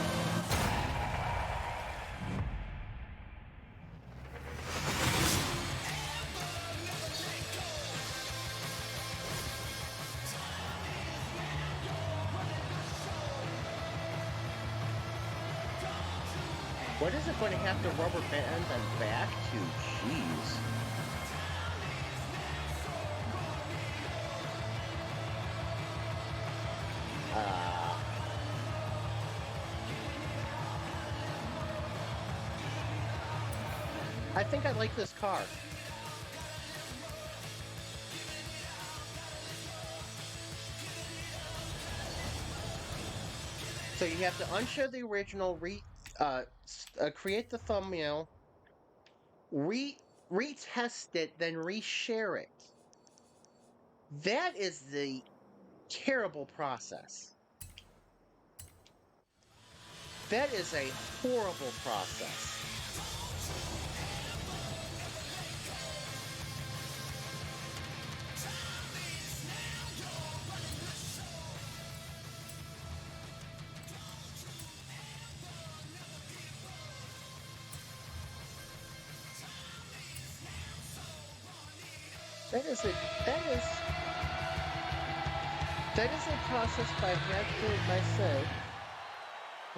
What is it going to have to rubber band them back to? Jeez. I think I like this car. So you have to unshare the original, create the thumbnail, retest it, then reshare it. That is the terrible process. That is a horrible process. That is a process if I had to myself.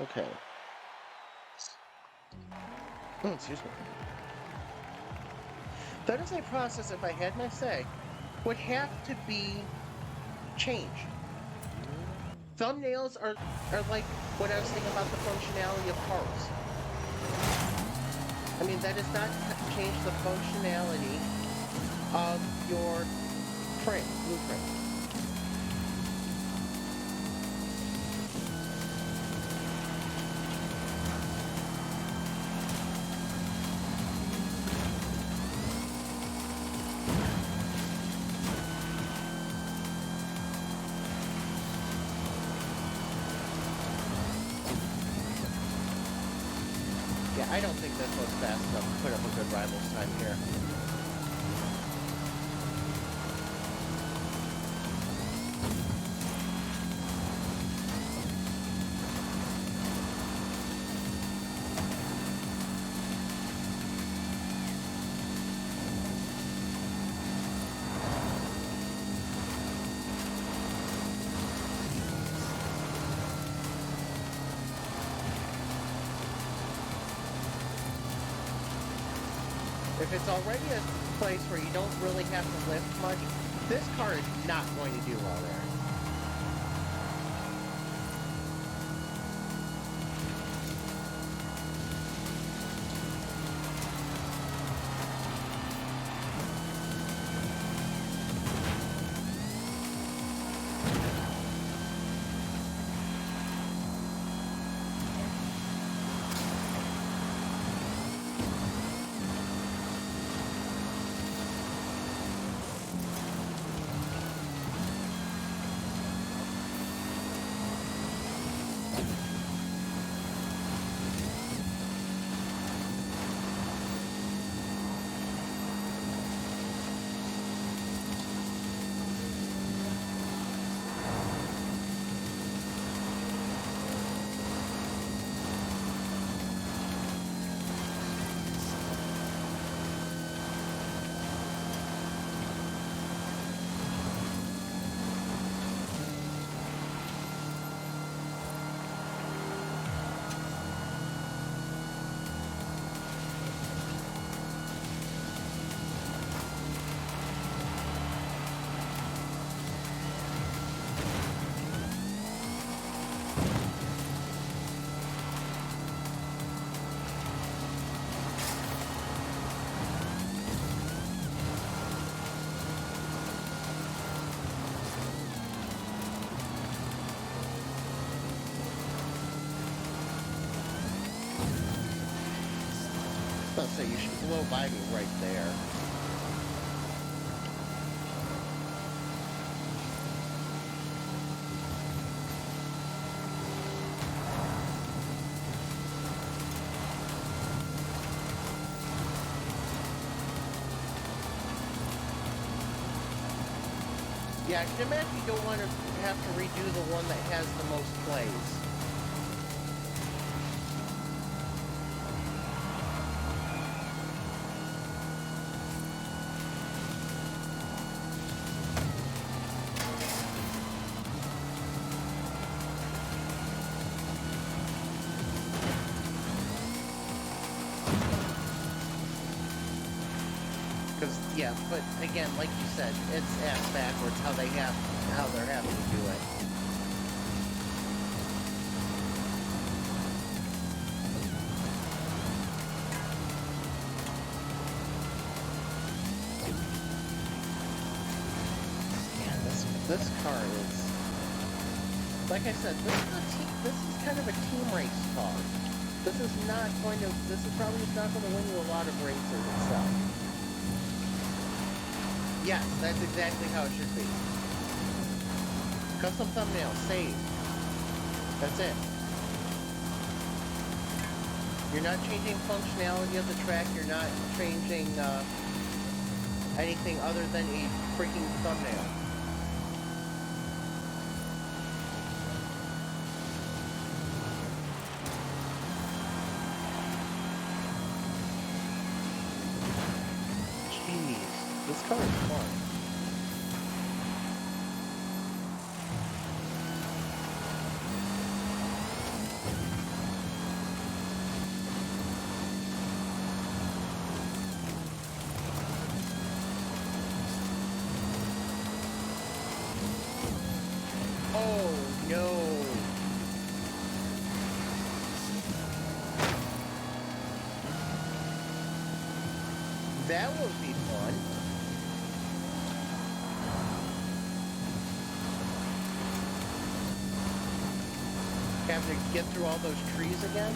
Okay. Oh, excuse me. That is a process, if I had my say, would have to be changed. Thumbnails are like what I was thinking about the functionality of parts. I mean, that does not change the functionality of your blueprint. Yeah, I don't think this was fast enough to put up a good rivals time here. If it's already a place where you don't really have to lift much, this car is not going to do well there. blow by me right there. Yeah, I can imagine you don't want to have to redo the one that has the most plays. Yeah, but again, like you said, it's ass backwards how they're having to do it. Man, this car is, like I said, this is kind of a team race car. This is probably not going to win you a lot of races itself. Yes, that's exactly how it should be. Custom thumbnail, save. That's it. You're not changing functionality of the track, you're not changing anything other than a freaking thumbnail. This car is fun. Oh no. That would be fun. Have to get through all those trees again?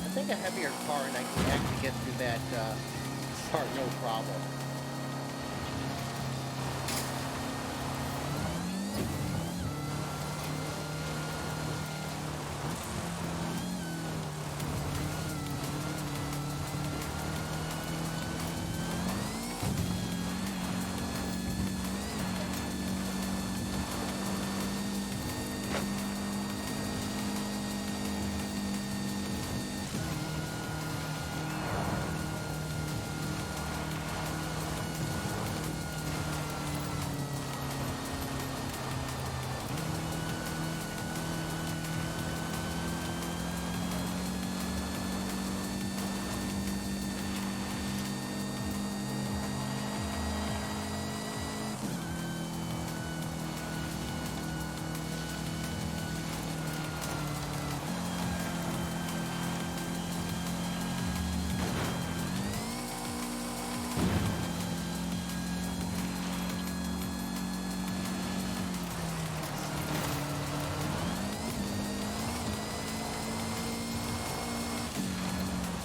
I think a heavier car and I can actually get through that part no problem.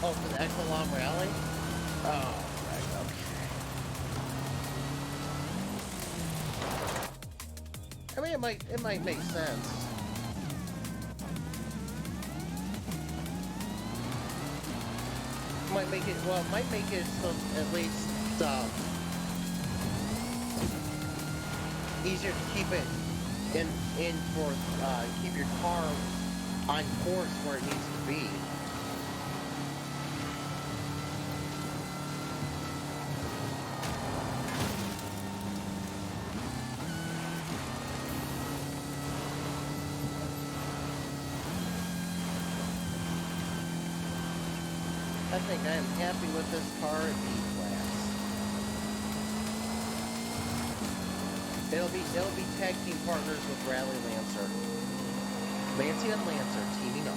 Oh, for the Eventlab Rally? Oh, right, okay. I mean, it might make sense. Might make it so at least easier to keep it keep your car on course where it needs to be. I think I am happy with this car at E-Class. It'll be tag team partners with Rally Lancer. Lancia and Lancer teaming up.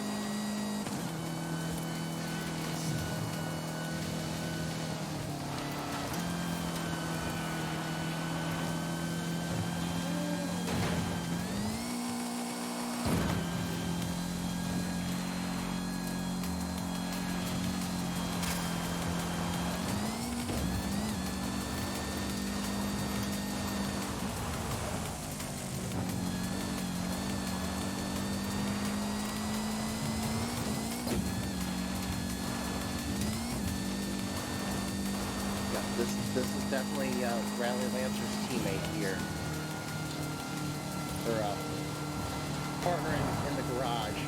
This is definitely Rally Lancer's teammate here. Or partner in the garage.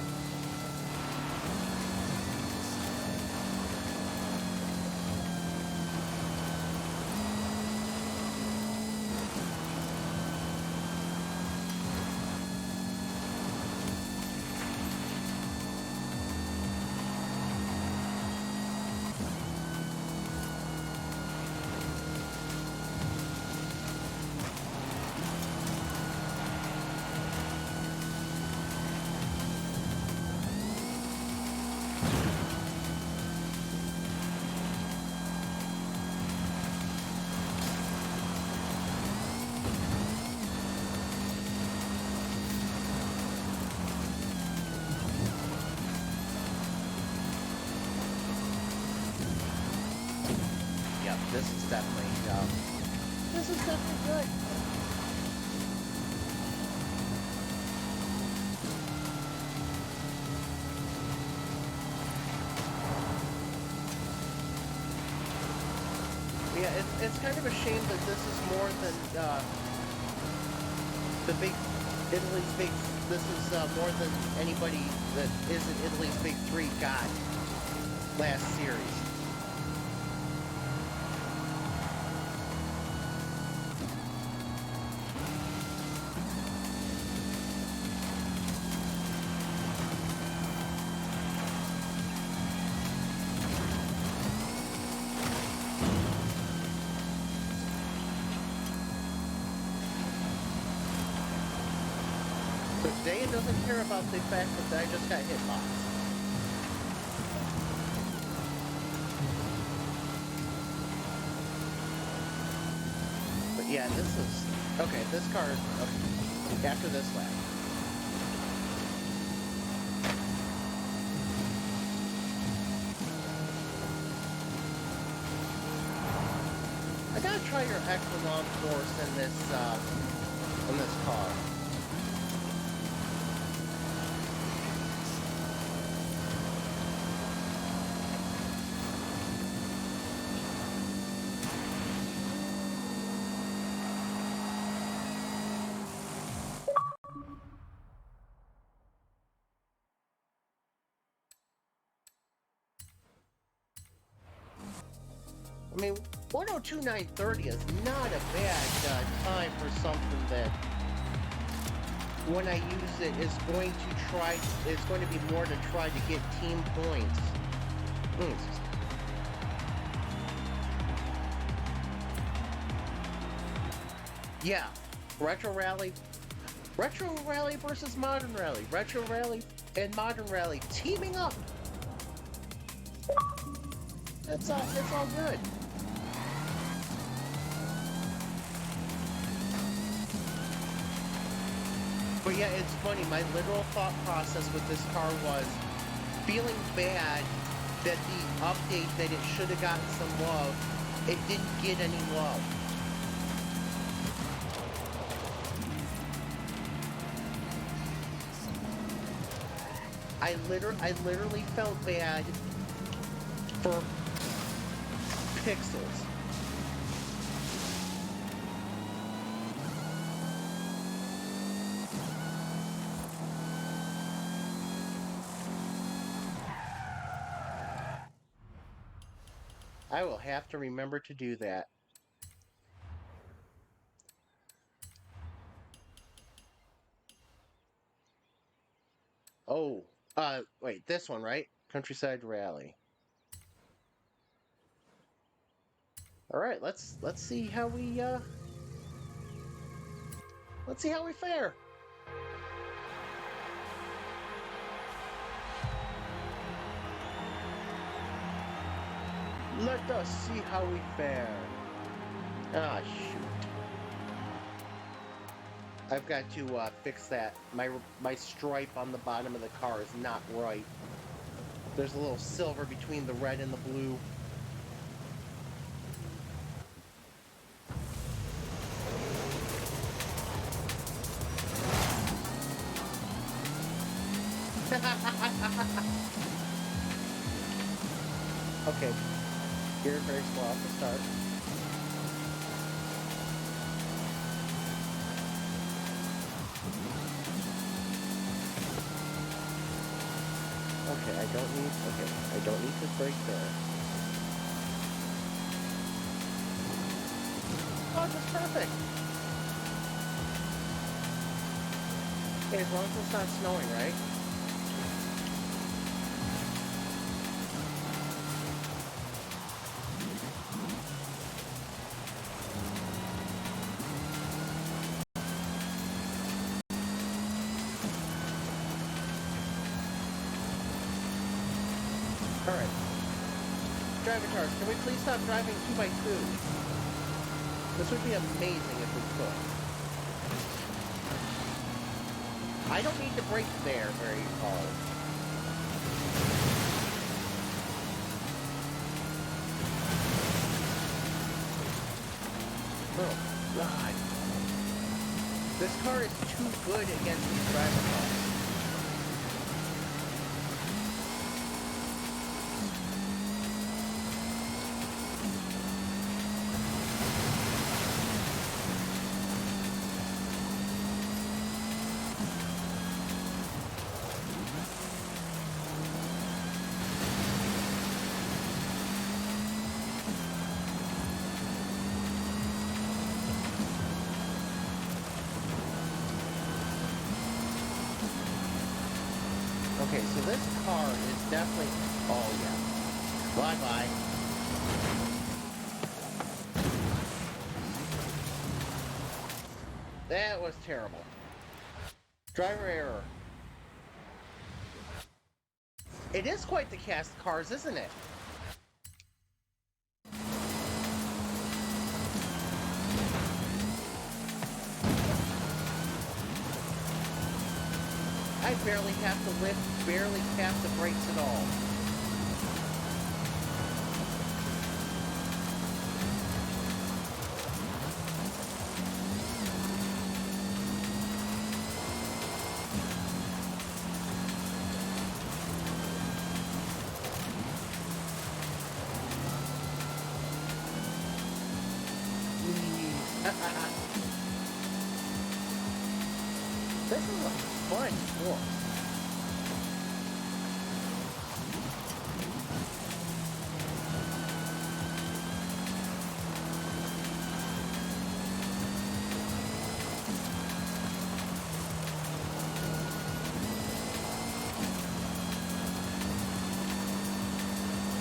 This is definitely good. Yeah, it's kind of a shame that this is more than the big Italy's big. This is more than anybody that isn't Italy's big three got last series. So today it doesn't care about the fact that I just got hit box. But yeah, this is... Okay, this car... Okay, after this lap. I gotta try your extra long force in this car. I mean, 102.930 is not a bad time for something that, when I use it, is going to be more to try to get team points. Yeah, Retro Rally versus Modern Rally. Retro Rally and Modern Rally teaming up. It's all good. But yeah, it's funny, my literal thought process with this car was feeling bad that the update that it should have gotten some love, it didn't get any love. I literally felt bad for Pixels. I will have to remember to do that. Oh, wait, this one, right? Countryside Rally. All right, let's see how we Let's see how we fare. Let us see how we fare. Ah, shoot. I've got to fix that. My stripe on the bottom of the car is not right. There's a little silver between the red and the blue. Okay. Gear very slow off the start. Okay, I don't need to brake there. Oh, that's perfect. Okay, as long as it's not snowing, right? Alright. Drivitars, can we please stop driving 2x2? This would be amazing if we could. I don't need to brake there very hard. Oh, God. This car is too good against these Drivitars. Okay, so this car is definitely... Oh, yeah. Bye-bye. That was terrible. Driver error. It is quite the cast of cars, isn't it? I barely have to lift, barely tap the brakes at all. This is a fun course.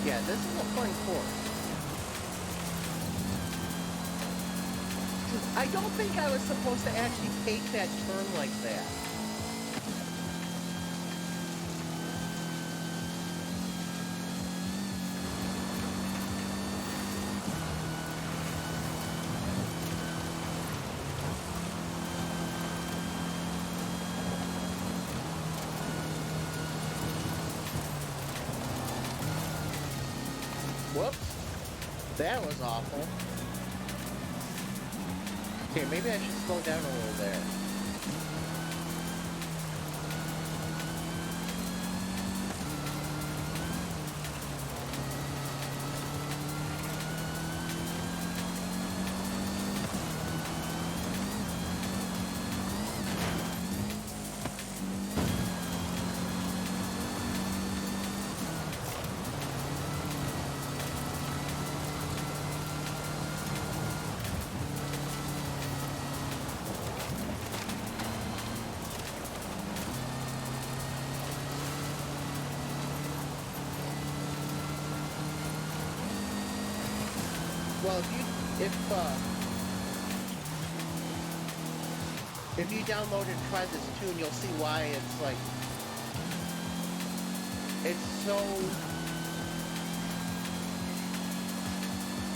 Yeah, this is a fun course. I don't think I was supposed to actually take that turn like that. Whoops. That was awful. Okay, maybe I should slow down a little there. Well, if If you download and try this tune, you'll see why it's like, it's so,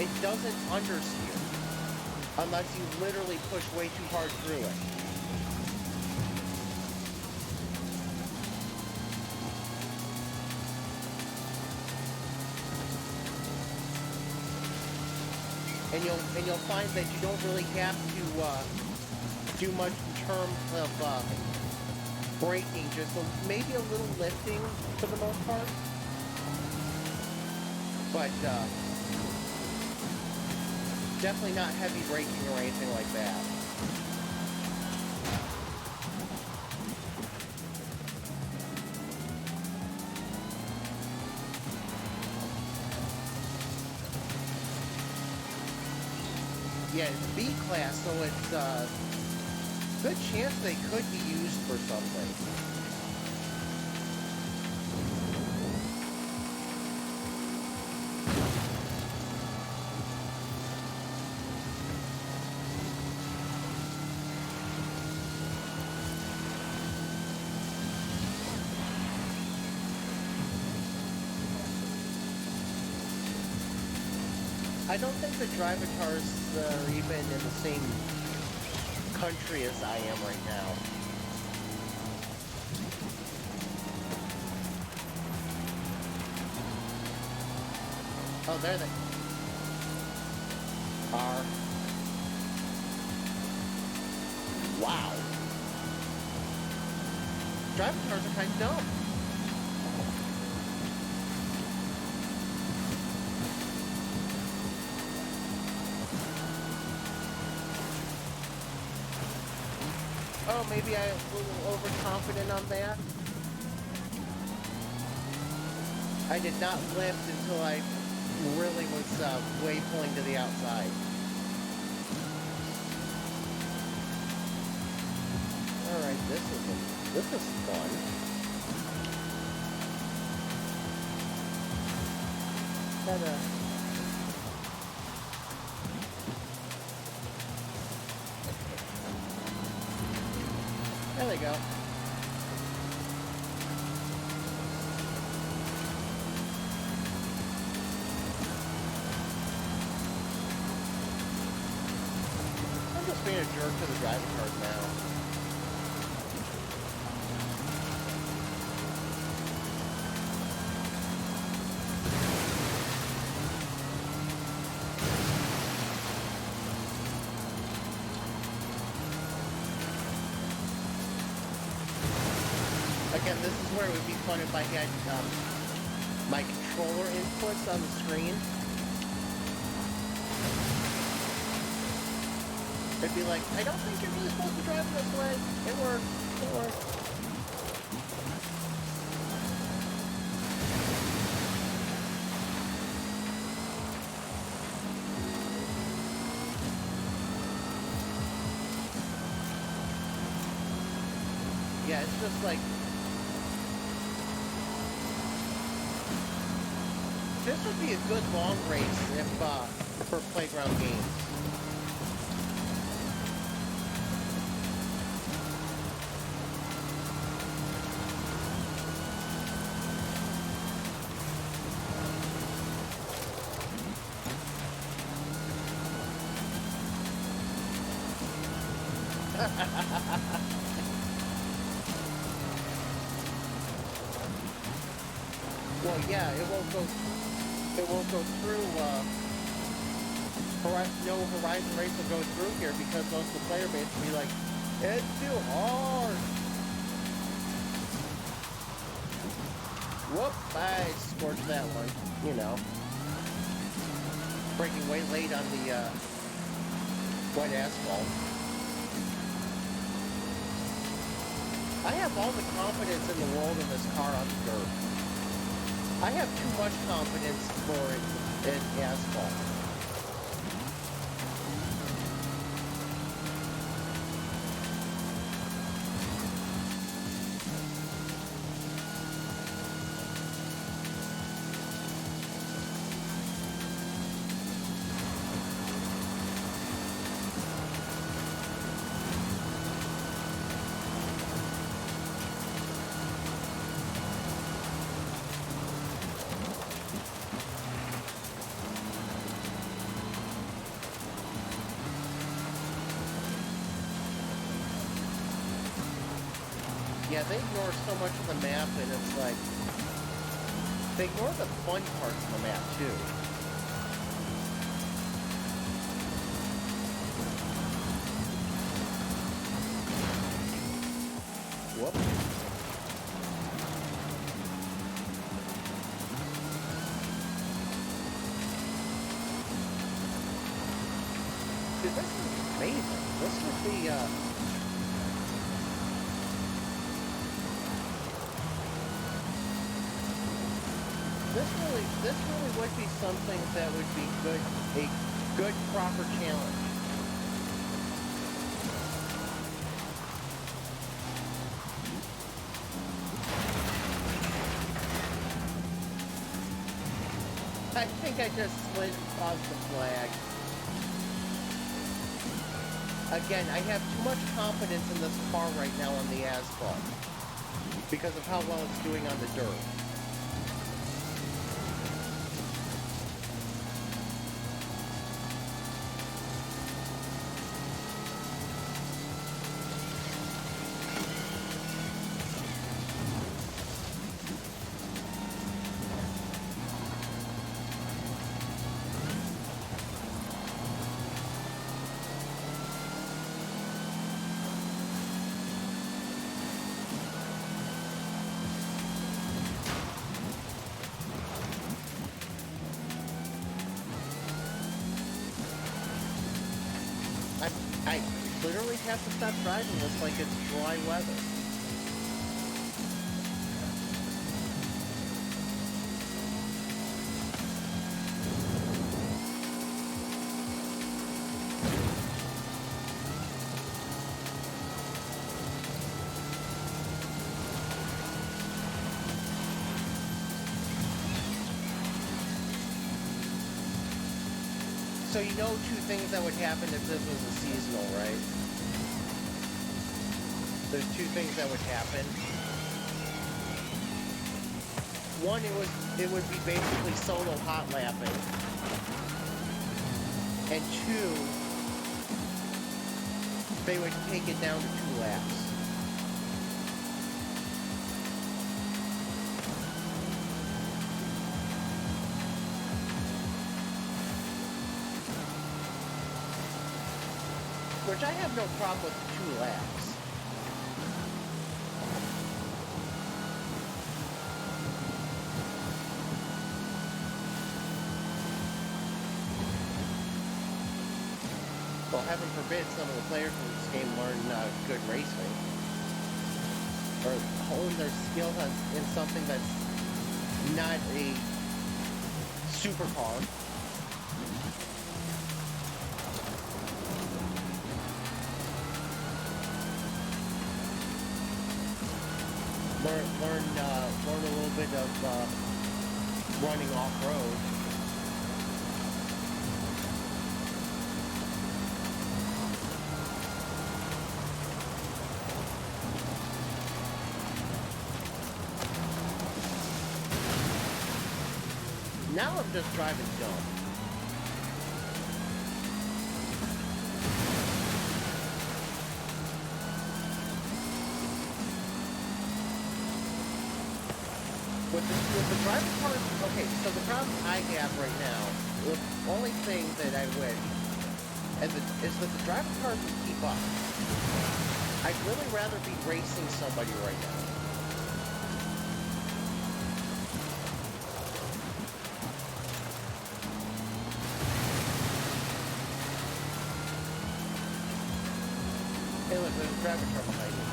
it doesn't understeer unless you literally push way too hard through it. And you'll find that you don't really have to do much in terms of braking, just maybe a little lifting for the most part. But definitely not heavy braking or anything like that. Yeah, it's B class, so it's good chance they could be used for something. I don't think the drivitars are even in the same country as I am right now. Oh, there they are. Wow. Drivitars are kind of dumb. Oh, maybe I was a little overconfident on that. I did not lift until I really was way pulling to the outside. Alright, this is fun. Gotta... There they go. I'm just being a jerk to the driving cars now. Again, this is where it would be fun if I had my controller inputs on the screen. It'd be like, I don't think you're really supposed to drive this way. It works. It works. Yeah, it's just like... This would be a good long race if, for playground games. Well, yeah, it won't go through, no Horizon Race will go through here because most of the player base will be like, it's too hard. Whoop, I scorched that one, you know. Braking way late on the, wet asphalt. I have all the confidence in the world in this car on dirt. I have too much confidence for it in asphalt. Yeah, they ignore so much of the map, and it's like they ignore the fun parts of the map too. Whoop. Dude, this is amazing. This would be, this really would be something that would be good, a good proper challenge. I think I just slid and paused the flag. Again, I have too much confidence in this car right now on the asphalt because of how well it's doing on the dirt. I literally have to stop driving this like it's dry weather. So you know two things that would happen if this was a seasonal, right? There's two things that would happen. One, it would be basically solo hot lapping. And two, they would take it down to 2 laps. Which I have no problem with 2 laps. Well, heaven forbid some of the players in this game learn good racing. Or hone their skill in something that's not a supercar. Learn a little bit of running off-road. Now I'm just driving dumb. With the driver part, okay, so the problem I have right now, the only thing that I wish is that the driver cars would keep up. I'd really rather be racing somebody right now. Hey look, there's a driver car behind me.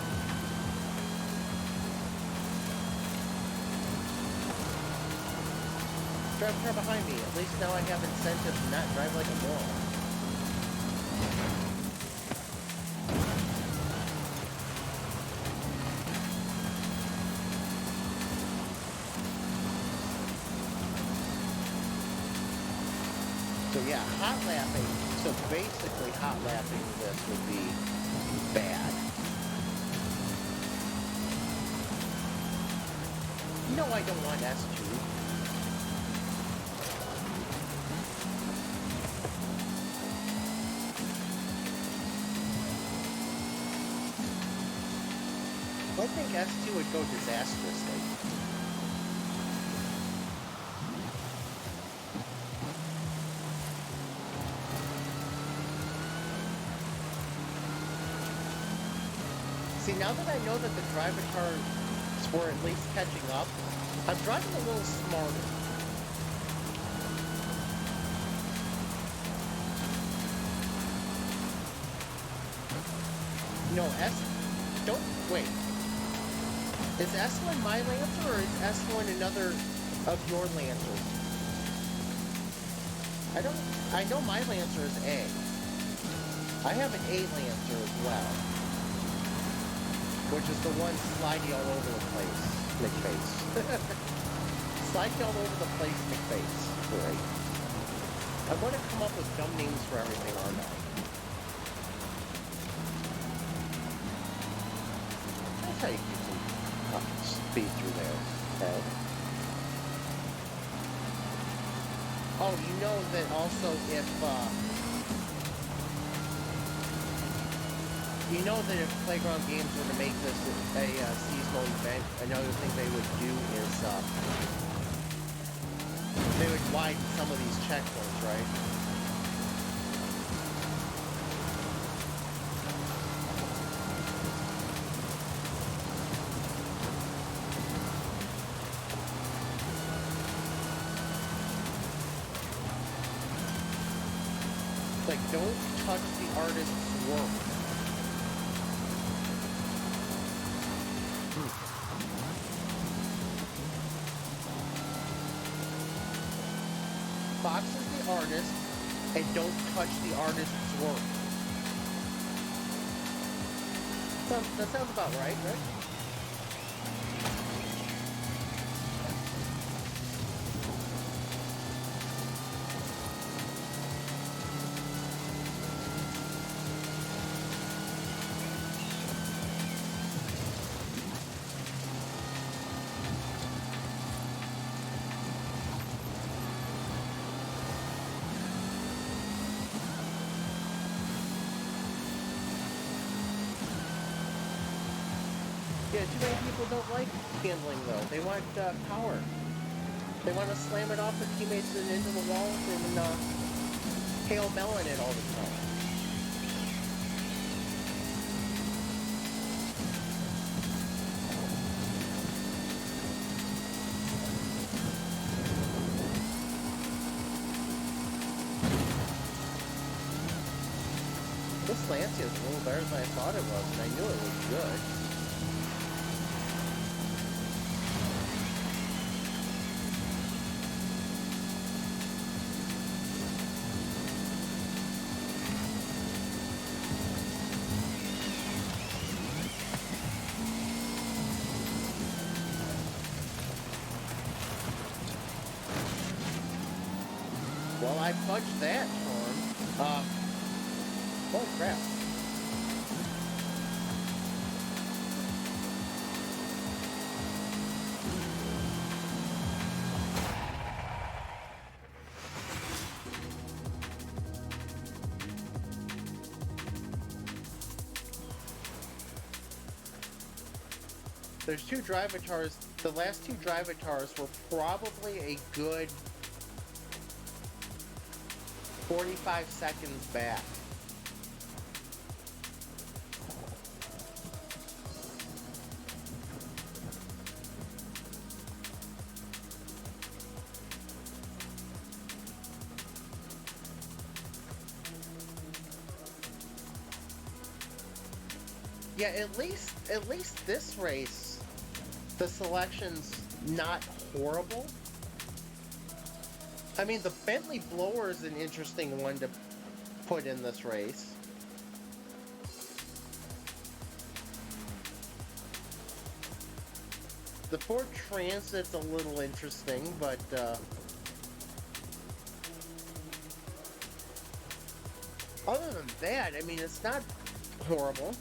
Drive car behind me. At least now I have incentive to not drive like a moron. So yeah, hot lapping. So basically hot lapping this would be bad. No, I don't want S2. I think S2 would go disastrously. See, now that I know that the drivitars were at least catching up, I'm driving a little smarter. No, don't, wait. Is S1 my Lancer, or is S1 another of your Lancers? I know my Lancer is A. I have an A Lancer as well. Which is the one slidey all over the place, McFace. Slidey all over the place, McFace. Right. I'm going to come up with dumb names for everything, aren't I? That's how you keep some speed through there. Okay. Oh, you know that also if, you know that if Playground Games were to make this a seasonal event, another thing they would do is they would widen some of these checkpoints, right? Like, don't touch the artist's work. Box is the artist, and don't touch the artist's work. That sounds about right, right? Yeah, too many people don't like handling though. They want power. They want to slam it off their teammates and into the walls and hail melon it all the time. This Lancia is a little better than I thought it was, and I knew it was good. Well, I fudged that torn. Oh crap. There's two drivitars. The last two drivitars were probably a good 45 seconds back. Yeah, at least this race, the selection's not horrible. I mean, the Bentley blower is an interesting one to put in this race. The Ford Transit's a little interesting, but other than that, I mean, it's not horrible.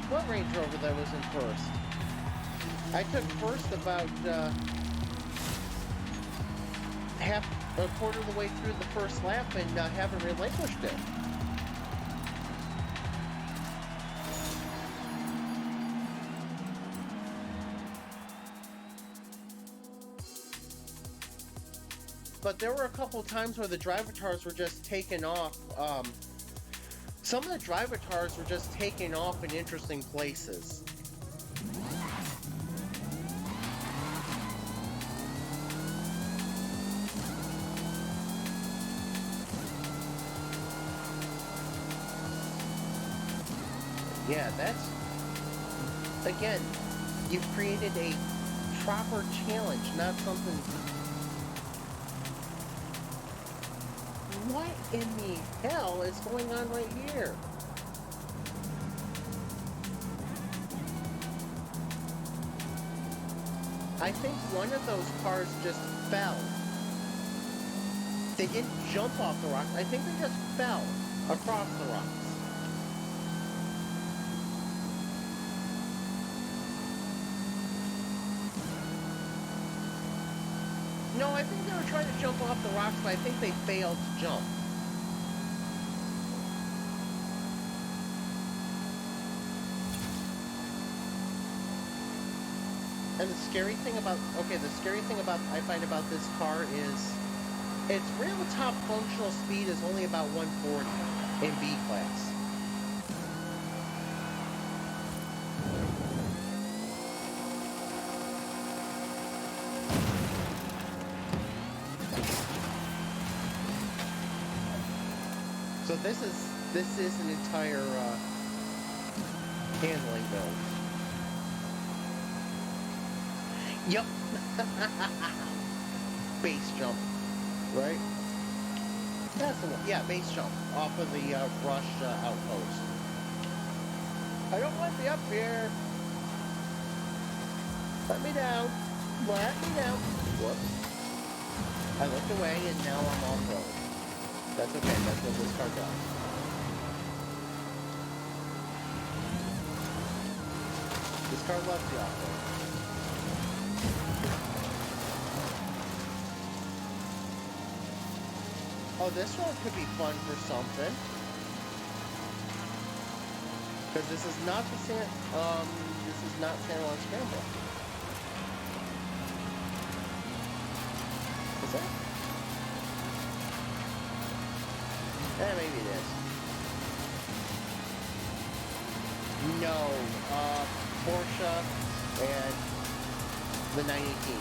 What Range Rover that was in first? I took first about a quarter of the way through the first lap and haven't relinquished it. But there were a couple times where the drivitars were just taking off. Some of the drivitars were just taking off in interesting places. Yeah, that's... Again, you've created a proper challenge, not something... What in the hell is going on right here? I think one of those cars just fell. They didn't jump off the rocks. I think they just fell across the rocks. No, I think they were trying to jump off the rocks, but I think they failed to jump. And the scary thing about, I find about this car is its real top functional speed is only about 140 in B class. So this is an entire handling build. Yep. Base jump, right? That's the one. Yeah, base jump off of the Rush outpost. I don't want to be up here. Let me down. Let me down. Whoops. I looked away and now I'm off-road. That's okay, that's what this car does. This car loves the off-road. Oh, this road could be fun for something. Because this is not the San Juan Scramble. Is that? Eh, maybe it is. No, Porsche and the 918.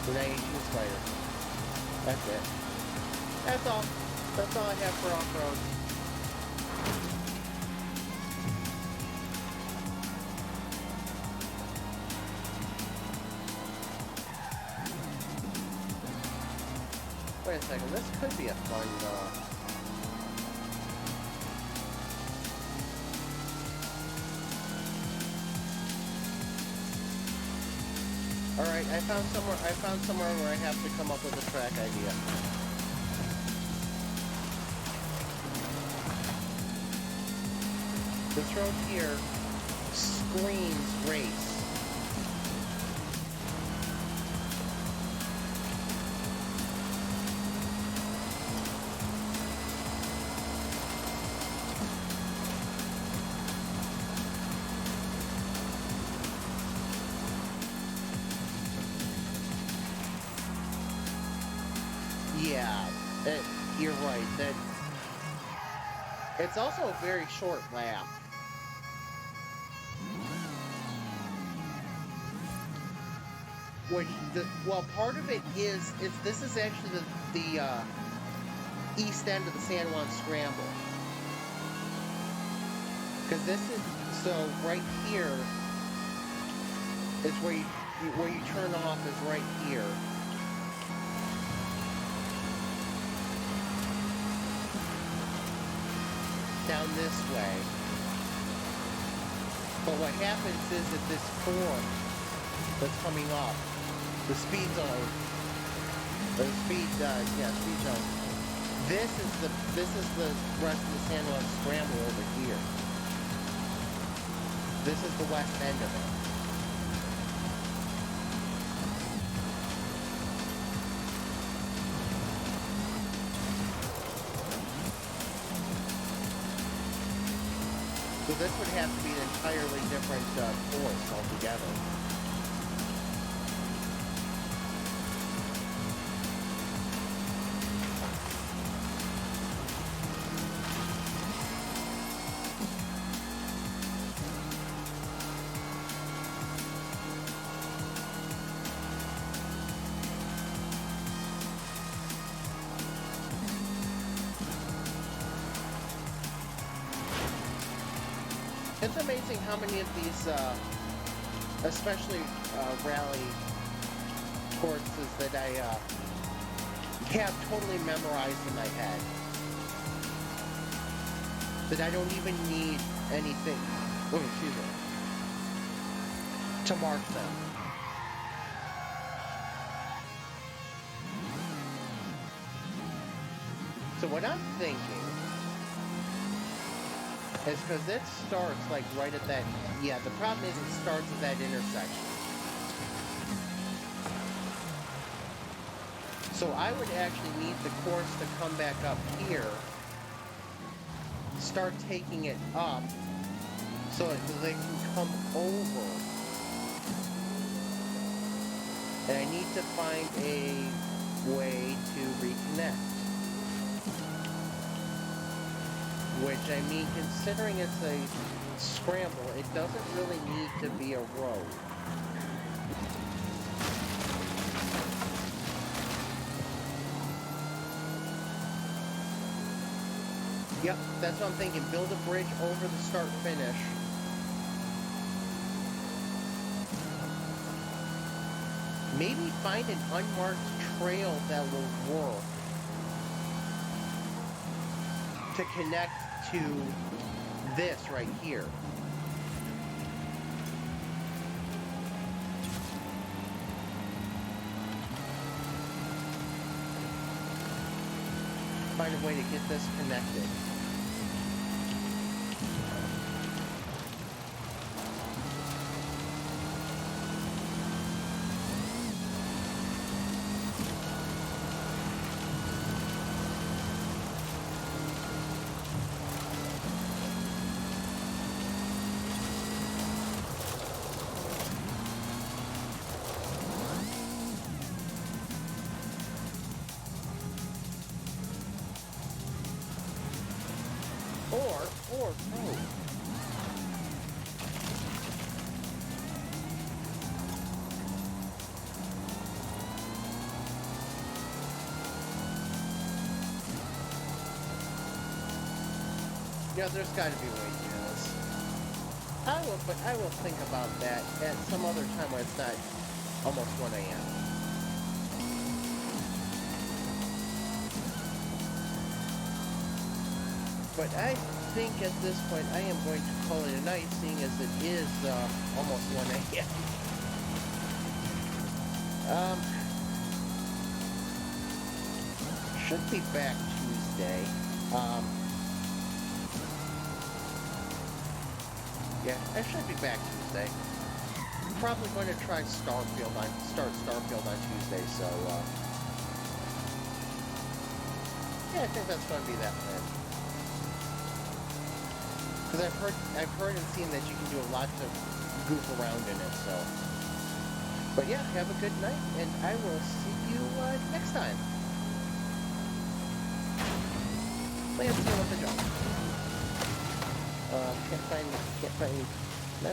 The 918 Spider. That's it. That's all. That's all I have for off-road. Wait a second, this could be a fun, Alright, I found somewhere where I have to come up with a track idea. This road here screams race. Yeah, you're right. That it's also a very short lap. Which, well, part of it is this is actually the east end of the San Juan Scramble. Because this is, so right here is where you turn off is right here. Down this way. But what happens is that this form that's coming up, the speed zone, or the speed zone. This is the rest of the San Juan Scramble over here. This is the west end of it. So this would have to be an entirely different course altogether. It's amazing how many of these, especially rally courses that I have totally memorized in my head. That I don't even need anything, oh, excuse me, to mark them. So what I'm thinking is because it starts like right at that, yeah, the problem is it starts at that intersection. So I would actually need the course to come back up here, start taking it up, so they can come over. And I need to find a way to reconnect. Which, I mean, considering it's a scramble, it doesn't really need to be a road. Yep, that's what I'm thinking. Build a bridge over the start-finish. Maybe find an unmarked trail that will work to connect to this right here. Find a way to get this connected. Or, oh. Yeah, there's got to be a way to do this. But I will think about that at some other time when it's not almost 1 a.m. But I think at this point I am going to call it a night, seeing as it is almost 1 a.m. Should be back Tuesday. Yeah, I should be back Tuesday. I'm probably going to try start Starfield on Tuesday, so yeah, I think that's going to be that plan. Because I've heard and seen that you can do a lot to goof around in it, so. But yeah, have a good night, and I will see you next time. Lancing with the jump. Can't find, no?